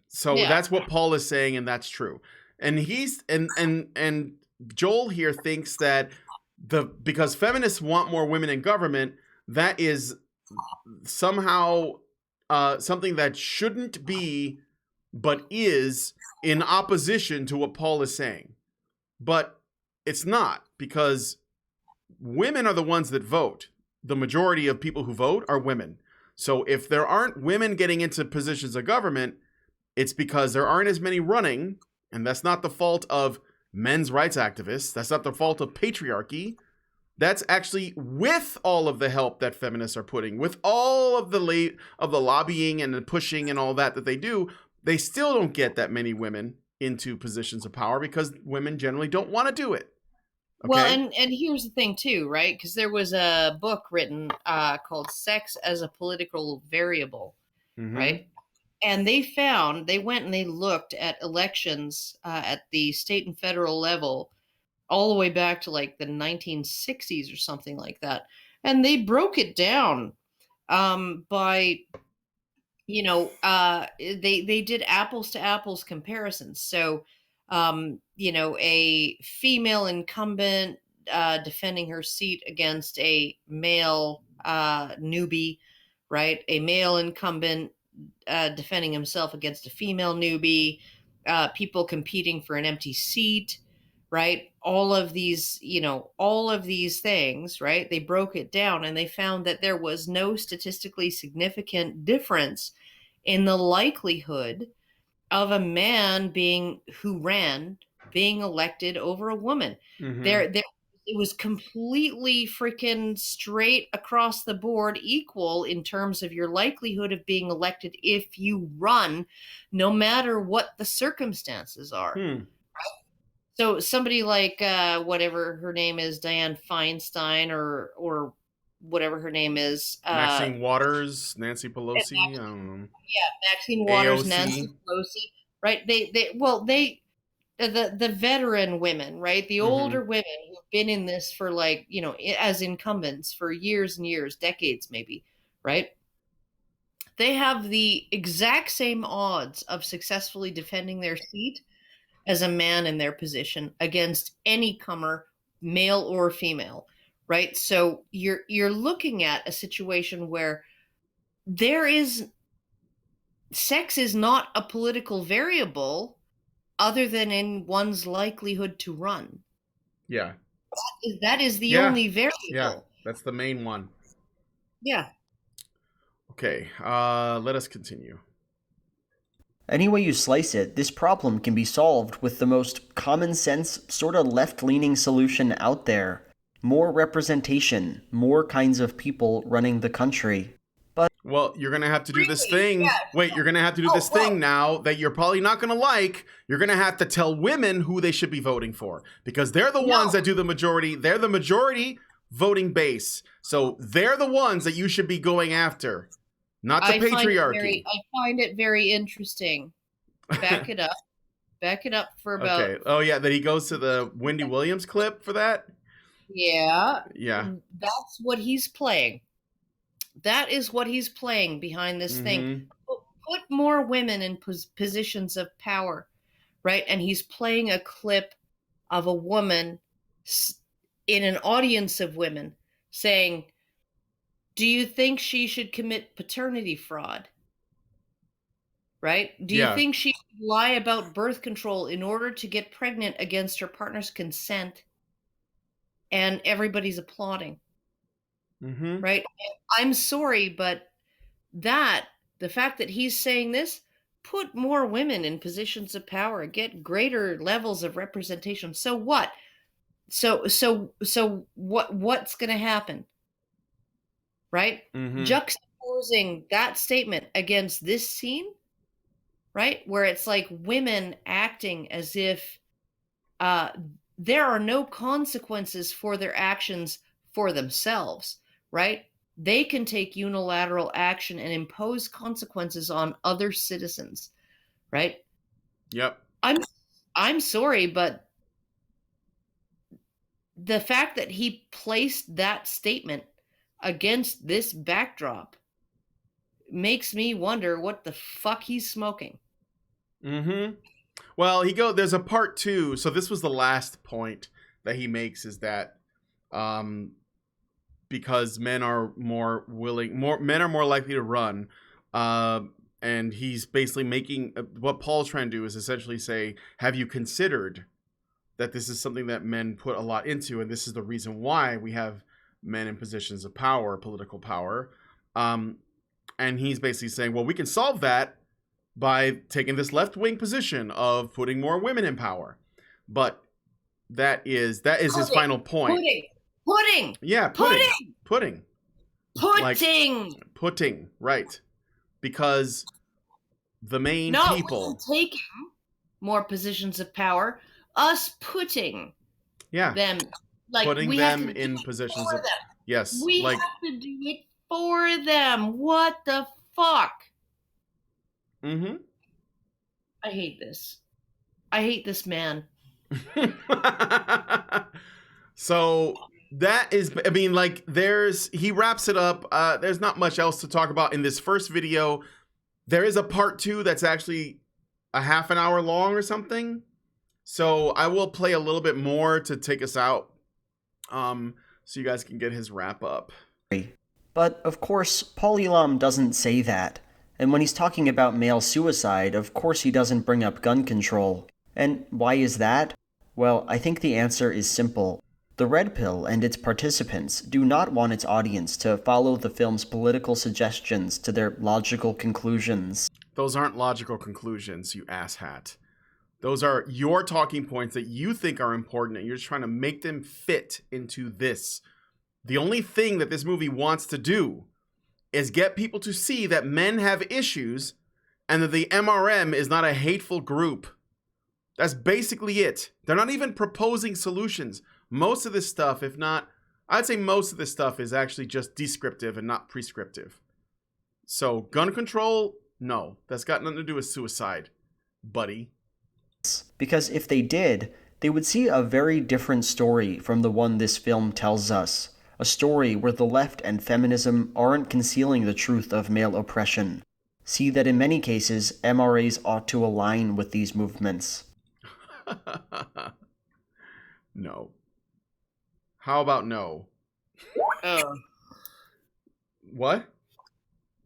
So that's what Paul is saying, and that's true. And he's and Joel here thinks that because feminists want more women in government, that is somehow something that shouldn't be, but is in opposition to what Paul is saying. But it's not, because women are the ones that vote. The majority of people who vote are women. So if there aren't women getting into positions of government, it's because there aren't as many running, and that's not the fault of men's rights activists. That's not the fault of patriarchy. That's actually with all of the help that feminists are putting, with all of the lobbying and the pushing and all that they do, they still don't get that many women into positions of power because women generally don't want to do it. Well, Okay. and here's the thing too, right? Because there was a book written called "Sex as a Political Variable," right? And they went and they looked at elections at the state and federal level all the way back to like the 1960s or something like that, and they broke it down by they did apples to apples comparisons. So a female incumbent defending her seat against a male newbie, right? A male incumbent defending himself against a female newbie, people competing for an empty seat, right? All of these things, right? They broke it down and they found that there was no statistically significant difference in the likelihood of a man being elected over a woman. There it was completely freaking straight across the board equal in terms of your likelihood of being elected if you run, no matter what the circumstances are. So somebody like whatever her name is, Dianne Feinstein or whatever her name is, Maxine Waters, Nancy Pelosi. I don't know. Yeah, Maxine Waters, AOC. Nancy Pelosi, right? The veteran women, right? The older women who've been in this for like, as incumbents for years and years, decades maybe, right? They have the exact same odds of successfully defending their seat as a man in their position against any comer, male or female, right? So you're looking at a situation where sex is not a political variable other than in one's likelihood to run. Yeah. That is the only variable. Yeah, that's the main one. Yeah. Okay, let us continue. Any way you slice it, this problem can be solved with the most common sense, sort of left-leaning solution out there. More representation, more kinds of people running the country. But well, you're going to have to do this thing. Yeah. Wait, you're going to have to do this thing now that you're probably not going to like. You're going to have to tell women who they should be voting for because they're the ones that do the majority. They're the majority voting base. So they're the ones that you should be going after, not the patriarchy. I find it very interesting. Back it up. Back it up for about... Okay. Oh, yeah, that he goes to the Wendy Williams clip for that? Yeah. Yeah. That's what he's playing. That is what he's playing behind this thing. Put more women in positions of power, right? And he's playing a clip of a woman in an audience of women saying, do you think she should commit paternity fraud? Right? Do you think she should lie about birth control in order to get pregnant against her partner's consent? And everybody's applauding. Right? I'm sorry, but the fact that he's saying this, put more women in positions of power, get greater levels of representation. So what? So what's going to happen? Right? Juxtaposing that statement against this scene, right? Where it's like women acting as if there are no consequences for their actions for themselves, right? They can take unilateral action and impose consequences on other citizens, right? Yep. I'm sorry, but the fact that he placed that statement against this backdrop makes me wonder what the fuck he's smoking. Well, there's a part 2. So this was the last point that he makes is that because men are more likely to run, and he's basically making what Paul's trying to do is essentially say, have you considered that this is something that men put a lot into, and this is the reason why we have men in positions of power, political power, and he's basically saying, well, we can solve that by taking this left-wing position of putting more women in power, but that is his final point. Pudding. Yeah, pudding. Pudding, right? Because the main people taking more positions of power, us putting them Like putting we have them to do in it positions for of them. yes, We like have to do it for them. What the fuck? mm-hmm. I hate this. I hate this man. So that is, I mean, like he wraps it up. There's not much else to talk about in this first video. There is a part 2 that's actually a half an hour long or something. So I will play a little bit more to take us out. So you guys can get his wrap up. But of course, Paul Elam doesn't say that. And when he's talking about male suicide, of course he doesn't bring up gun control. And why is that? Well, I think the answer is simple. The Red Pill and its participants do not want its audience to follow the film's political suggestions to their logical conclusions. Those aren't logical conclusions, you asshat. Those are your talking points that you think are important, and you're just trying to make them fit into this. The only thing that this movie wants to do is get people to see that men have issues and that the MRM is not a hateful group. That's basically it. They're not even proposing solutions. Most of this stuff, if not, I'd say most of this stuff is actually just descriptive and not prescriptive. So gun control, no. That's got nothing to do with suicide, buddy. Because if they did, they would see a very different story from the one this film tells us. A story where the left and feminism aren't concealing the truth of male oppression. See that in many cases, MRAs ought to align with these movements. No. How about no? What?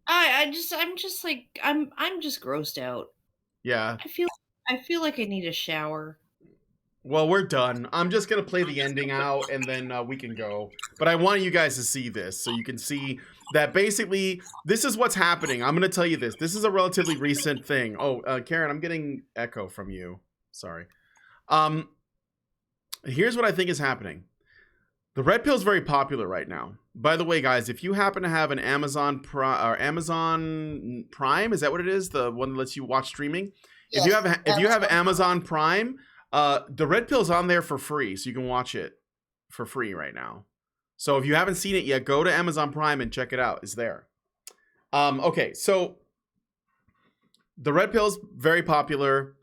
I'm just grossed out. Yeah. I feel like I need a shower. Well, we're done. I'm just going to play the ending out and then we can go. But I want you guys to see this so you can see that basically this is what's happening. I'm going to tell you this. This is a relatively recent thing. Oh, Karen, I'm getting echo from you. Sorry. Here's what I think is happening. The Red Pill is very popular right now. By the way, guys, if you happen to have an Amazon Prime, is that what it is? The one that lets you watch streaming? Yes. If you have Amazon Prime, the Red Pill's on there for free, so you can watch it for free right now. So if you haven't seen it yet, go to Amazon Prime and check it out. It's there. Okay, so the Red Pill's very popular.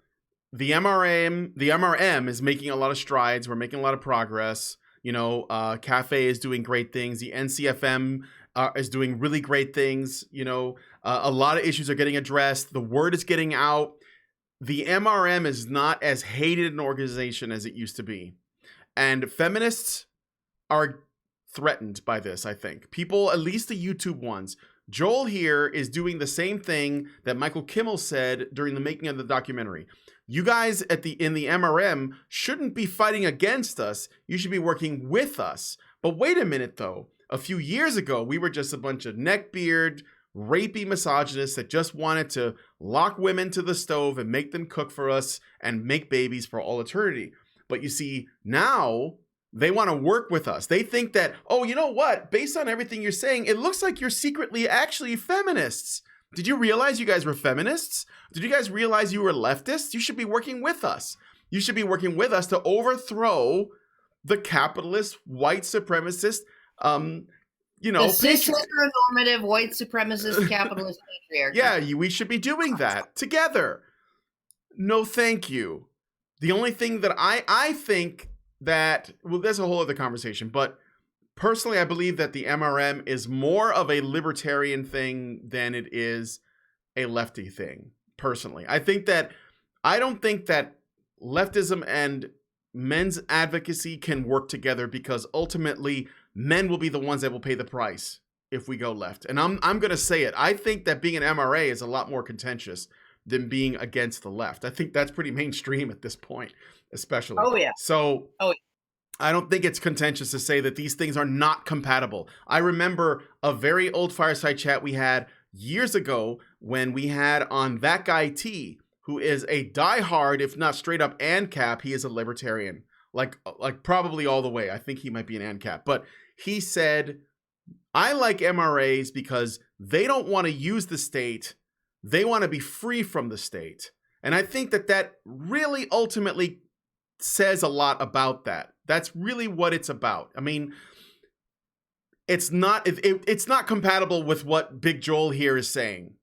The MRM is making a lot of strides. We're making a lot of progress. You know, Cafe is doing great things. The NCFM is doing really great things. You know, a lot of issues are getting addressed. The word is getting out. The MRM is not as hated an organization as it used to be. And feminists are threatened by this, I think. People, at least the YouTube ones. Joel here is doing the same thing that Michael Kimmel said during the making of the documentary. You guys in the MRM shouldn't be fighting against us. You should be working with us. But wait a minute, though. A few years ago, we were just a bunch of neckbeard, rapey misogynists that just wanted to lock women to the stove and make them cook for us and make babies for all eternity. But you see, now they want to work with us. They think that, oh, you know what? Based on everything you're saying, it looks like you're secretly actually feminists. Did you realize you guys were feminists? Did you guys realize you were leftists? You should be working with us. You should be working with us to overthrow the capitalist, white supremacist, you know, the cis-heteronormative, white supremacist, capitalist patriarchy. Yeah, we should be doing that together. No, thank you. The only thing that I think that, well, there's a whole other conversation, but personally, I believe that the MRM is more of a libertarian thing than it is a lefty thing, personally. I don't think that leftism and men's advocacy can work together because ultimately men will be the ones that will pay the price if we go left. And I'm going to say it. I think that being an MRA is a lot more contentious than being against the left. I think that's pretty mainstream at this point, especially. Oh, yeah. So I don't think it's contentious to say that these things are not compatible. I remember a very old fireside chat we had years ago when we had on that guy T, who is a diehard, if not straight up ANCAP. He is a libertarian, like probably all the way. I think he might be an ANCAP, but he said, I like MRAs because they don't want to use the state. They want to be free from the state. And I think that really ultimately says a lot about that. That's really what it's about. I mean, it's not it's not compatible with what Big Joel here is saying.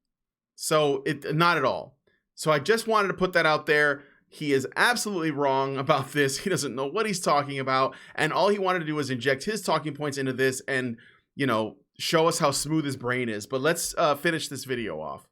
So not at all. So I just wanted to put that out there. He is absolutely wrong about this. He doesn't know what he's talking about, and all he wanted to do was inject his talking points into this and, you know, show us how smooth his brain is. But let's finish this video off.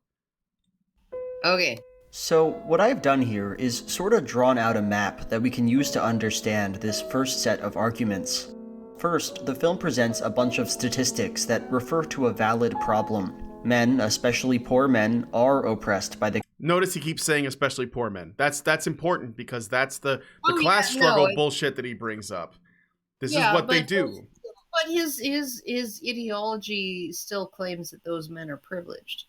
Okay. So what I've done here is sort of drawn out a map that we can use to understand this first set of arguments. First, the film presents a bunch of statistics that refer to a valid problem. Men, especially poor men, are oppressed by the... Notice he keeps saying especially poor men. That's important because that's the class struggle bullshit that he brings up. This is what they do. But his ideology still claims that those men are privileged.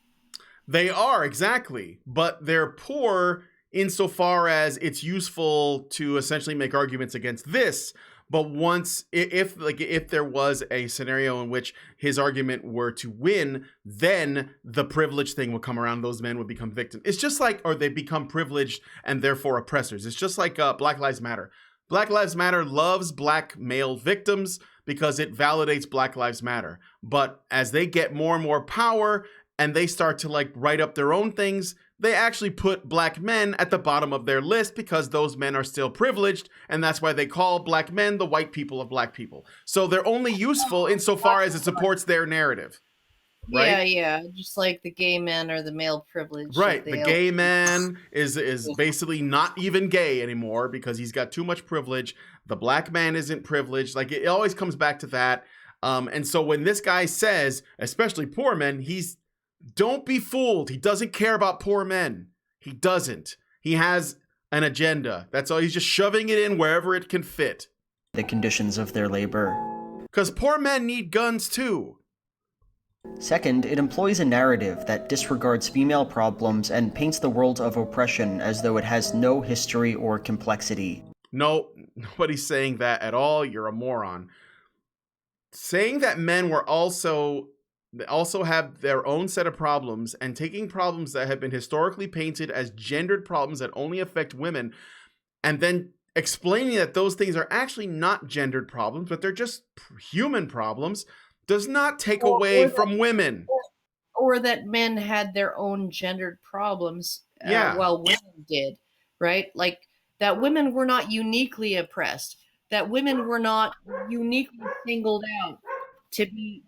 They are, exactly. But they're poor insofar as it's useful to essentially make arguments against this. But once, if there was a scenario in which his argument were to win, then the privilege thing would come around. Those men would become victims. It's just like, or they become privileged and therefore oppressors. It's just like Black Lives Matter. Black Lives Matter loves black male victims because it validates Black Lives Matter. But as they get more and more power and they start to like write up their own things, they actually put black men at the bottom of their list because those men are still privileged, and that's why they call black men the white people of black people. So they're only useful insofar as it supports their narrative. Right? Yeah, just like the gay men are the male privilege. Right, the gay man is basically not even gay anymore because he's got too much privilege. The black man isn't privileged. Like, it always comes back to that. And so when this guy says, especially poor men, don't be fooled. He doesn't care about poor men. He doesn't. He has an agenda. That's all. He's just shoving it in wherever it can fit. The conditions of their labor. Because poor men need guns too. Second, it employs a narrative that disregards female problems and paints the world of oppression as though it has no history or complexity. No, nobody's saying that at all. You're a moron. Saying that men were also have their own set of problems and taking problems that have been historically painted as gendered problems that only affect women and then explaining that those things are actually not gendered problems, but they're just human problems, does not take away from women. Or that men had their own gendered problems while women did, right? Like that women were not uniquely oppressed, that women were not uniquely singled out to be...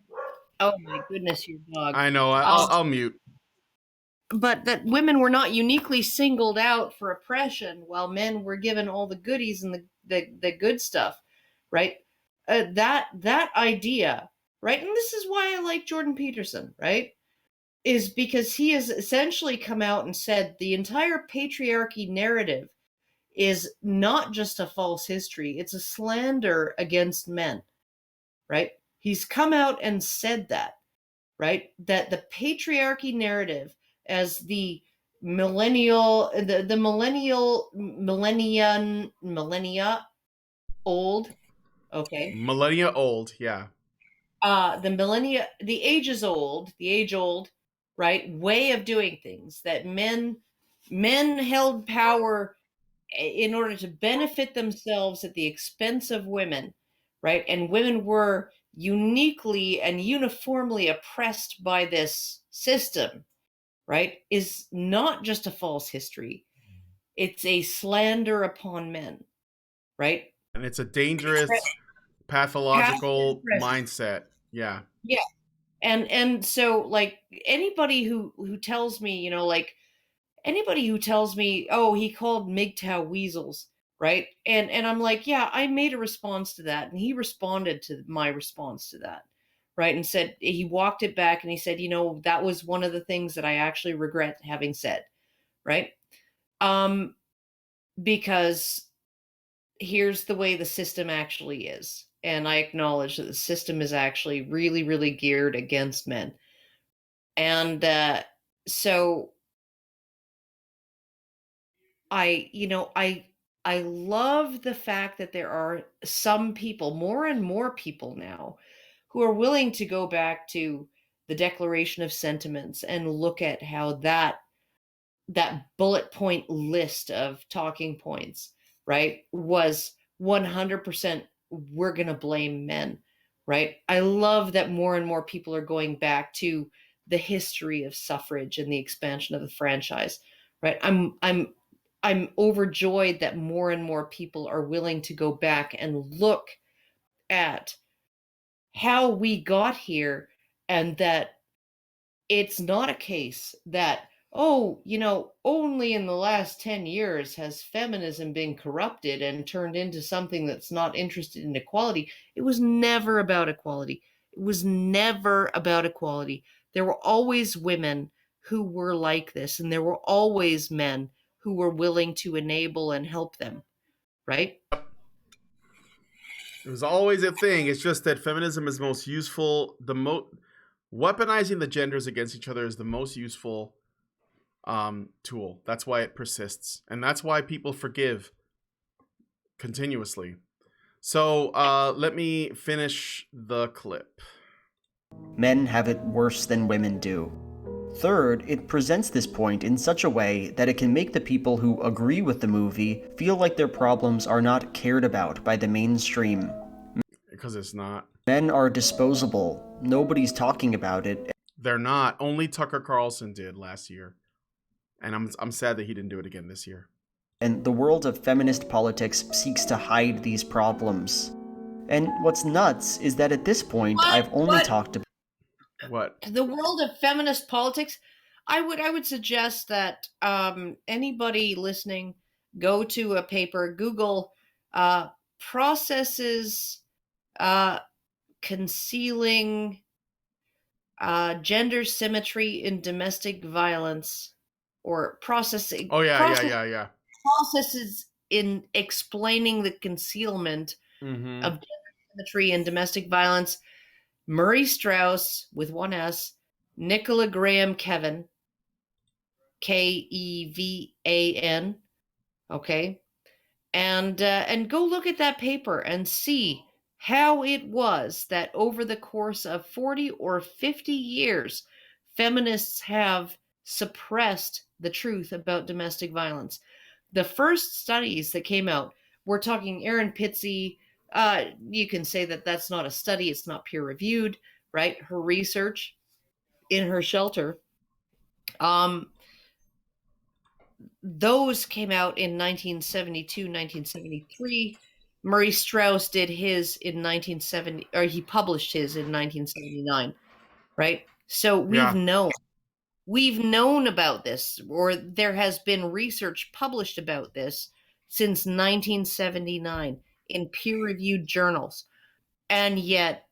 Oh my goodness, your dog. I know, I'll mute. But that women were not uniquely singled out for oppression while men were given all the goodies and the good stuff, right? That idea, right? And this is why I like Jordan Peterson, right? Is because he has essentially come out and said the entire patriarchy narrative is not just a false history, it's a slander against men, right? He's come out and said that, right? That the patriarchy narrative as the millennia old, okay. Millennia old, yeah. The age old, right? Way of doing things that men held power in order to benefit themselves at the expense of women, right? And women were uniquely and uniformly oppressed by this system, right, is not just a false history. It's a slander upon men, right? And it's a dangerous, pathological mindset. Yeah. Yeah. And so, like, anybody who tells me, oh, he called MGTOW weasels, right? And I'm like, yeah, I made a response to that. And he responded to my response to that, right? And said, he walked it back and he said, that was one of the things that I actually regret having said, right? Because here's the way the system actually is. And I acknowledge that the system is actually really, really geared against men. And so I love the fact that there are some people, more and more people now, who are willing to go back to the Declaration of Sentiments and look at how that bullet point list of talking points, right, was 100% we're going to blame men, right? I love that more and more people are going back to the history of suffrage and the expansion of the franchise, right? I'm overjoyed that more and more people are willing to go back and look at how we got here, and that it's not a case that, oh, only in the last 10 years has feminism been corrupted and turned into something that's not interested in equality. It was never about equality. It was never about equality. There were always women who were like this, and there were always men who were willing to enable and help them, right? It was always a thing. It's just that feminism is most useful. Weaponizing the genders against each other is the most useful tool. That's why it persists, and that's why people forgive continuously. So let me finish the clip. Men have it worse than women do. Third, it presents this point in such a way that it can make the people who agree with the movie feel like their problems are not cared about by the mainstream. Because it's not. Men are disposable. Nobody's talking about it. They're not. Only Tucker Carlson did last year. And I'm sad that he didn't do it again this year. And the world of feminist politics seeks to hide these problems. And what's nuts is that at this point, I've only talked about... What? The world of feminist politics, I would suggest that anybody listening go to a paper, Google processes concealing gender symmetry in domestic violence, or processing. Oh yeah. Processes in explaining the concealment of gender symmetry in domestic violence. Murray Strauss with one S, Nicola Graham Kevin, Kevan, okay, and go look at that paper and see how it was that over the course of 40 or 50 years, feminists have suppressed the truth about domestic violence. The first studies that came out, we're talking Erin Pitsey. You can say that that's not a study. It's not peer reviewed, right? Her research in her shelter. Those came out in 1972, 1973. Murray Strauss did his in 1970, or he published his in 1979, right? So we've known about this, or there has been research published about this since 1979 in peer-reviewed journals. And yet,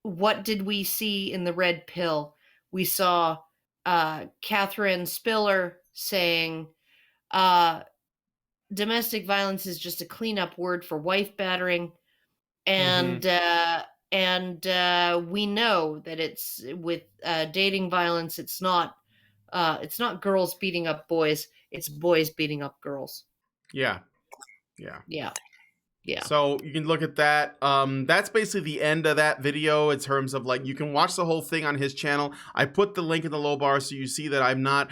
what did we see in the red pill? We saw Catherine Spiller saying domestic violence is just a cleanup word for wife battering, and we know that it's with dating violence. It's not girls beating up boys. It's boys beating up girls. Yeah. So you can look at that. That's basically the end of that video in terms of, like, you can watch the whole thing on his channel. I put the link in the low bar so you see that I'm not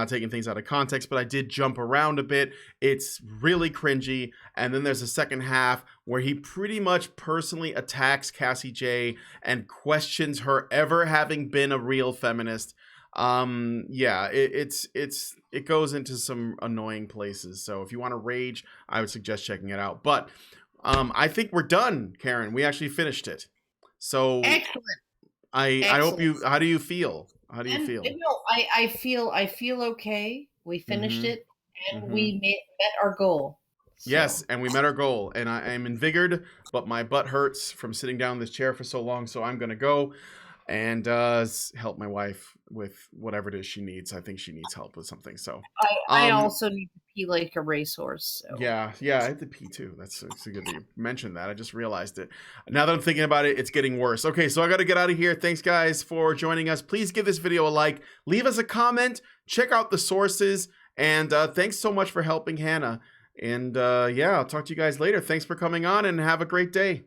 taking things out of context, but I did jump around a bit. It's really cringy. And then there's a second half where he pretty much personally attacks Cassie J and questions her ever having been a real feminist. It goes into some annoying places. So if you want to rage, I would suggest checking it out. But I think we're done, Karen. We actually finished it. So excellent. I hope you. How do you feel? How do you feel? I feel okay. We finished it, and we met our goal. So. Yes, and we met our goal, and I am invigorated, but my butt hurts from sitting down in this chair for so long. So I'm gonna go and help my wife with whatever it is she needs. I think she needs help with something. So I also need to pee like a racehorse. So. Yeah, I had to pee too. It's good that you mentioned that. I just realized it. Now that I'm thinking about it, it's getting worse. Okay, so I got to get out of here. Thanks, guys, for joining us. Please give this video a like. Leave us a comment. Check out the sources. And thanks so much for helping Hannah. And I'll talk to you guys later. Thanks for coming on, and have a great day.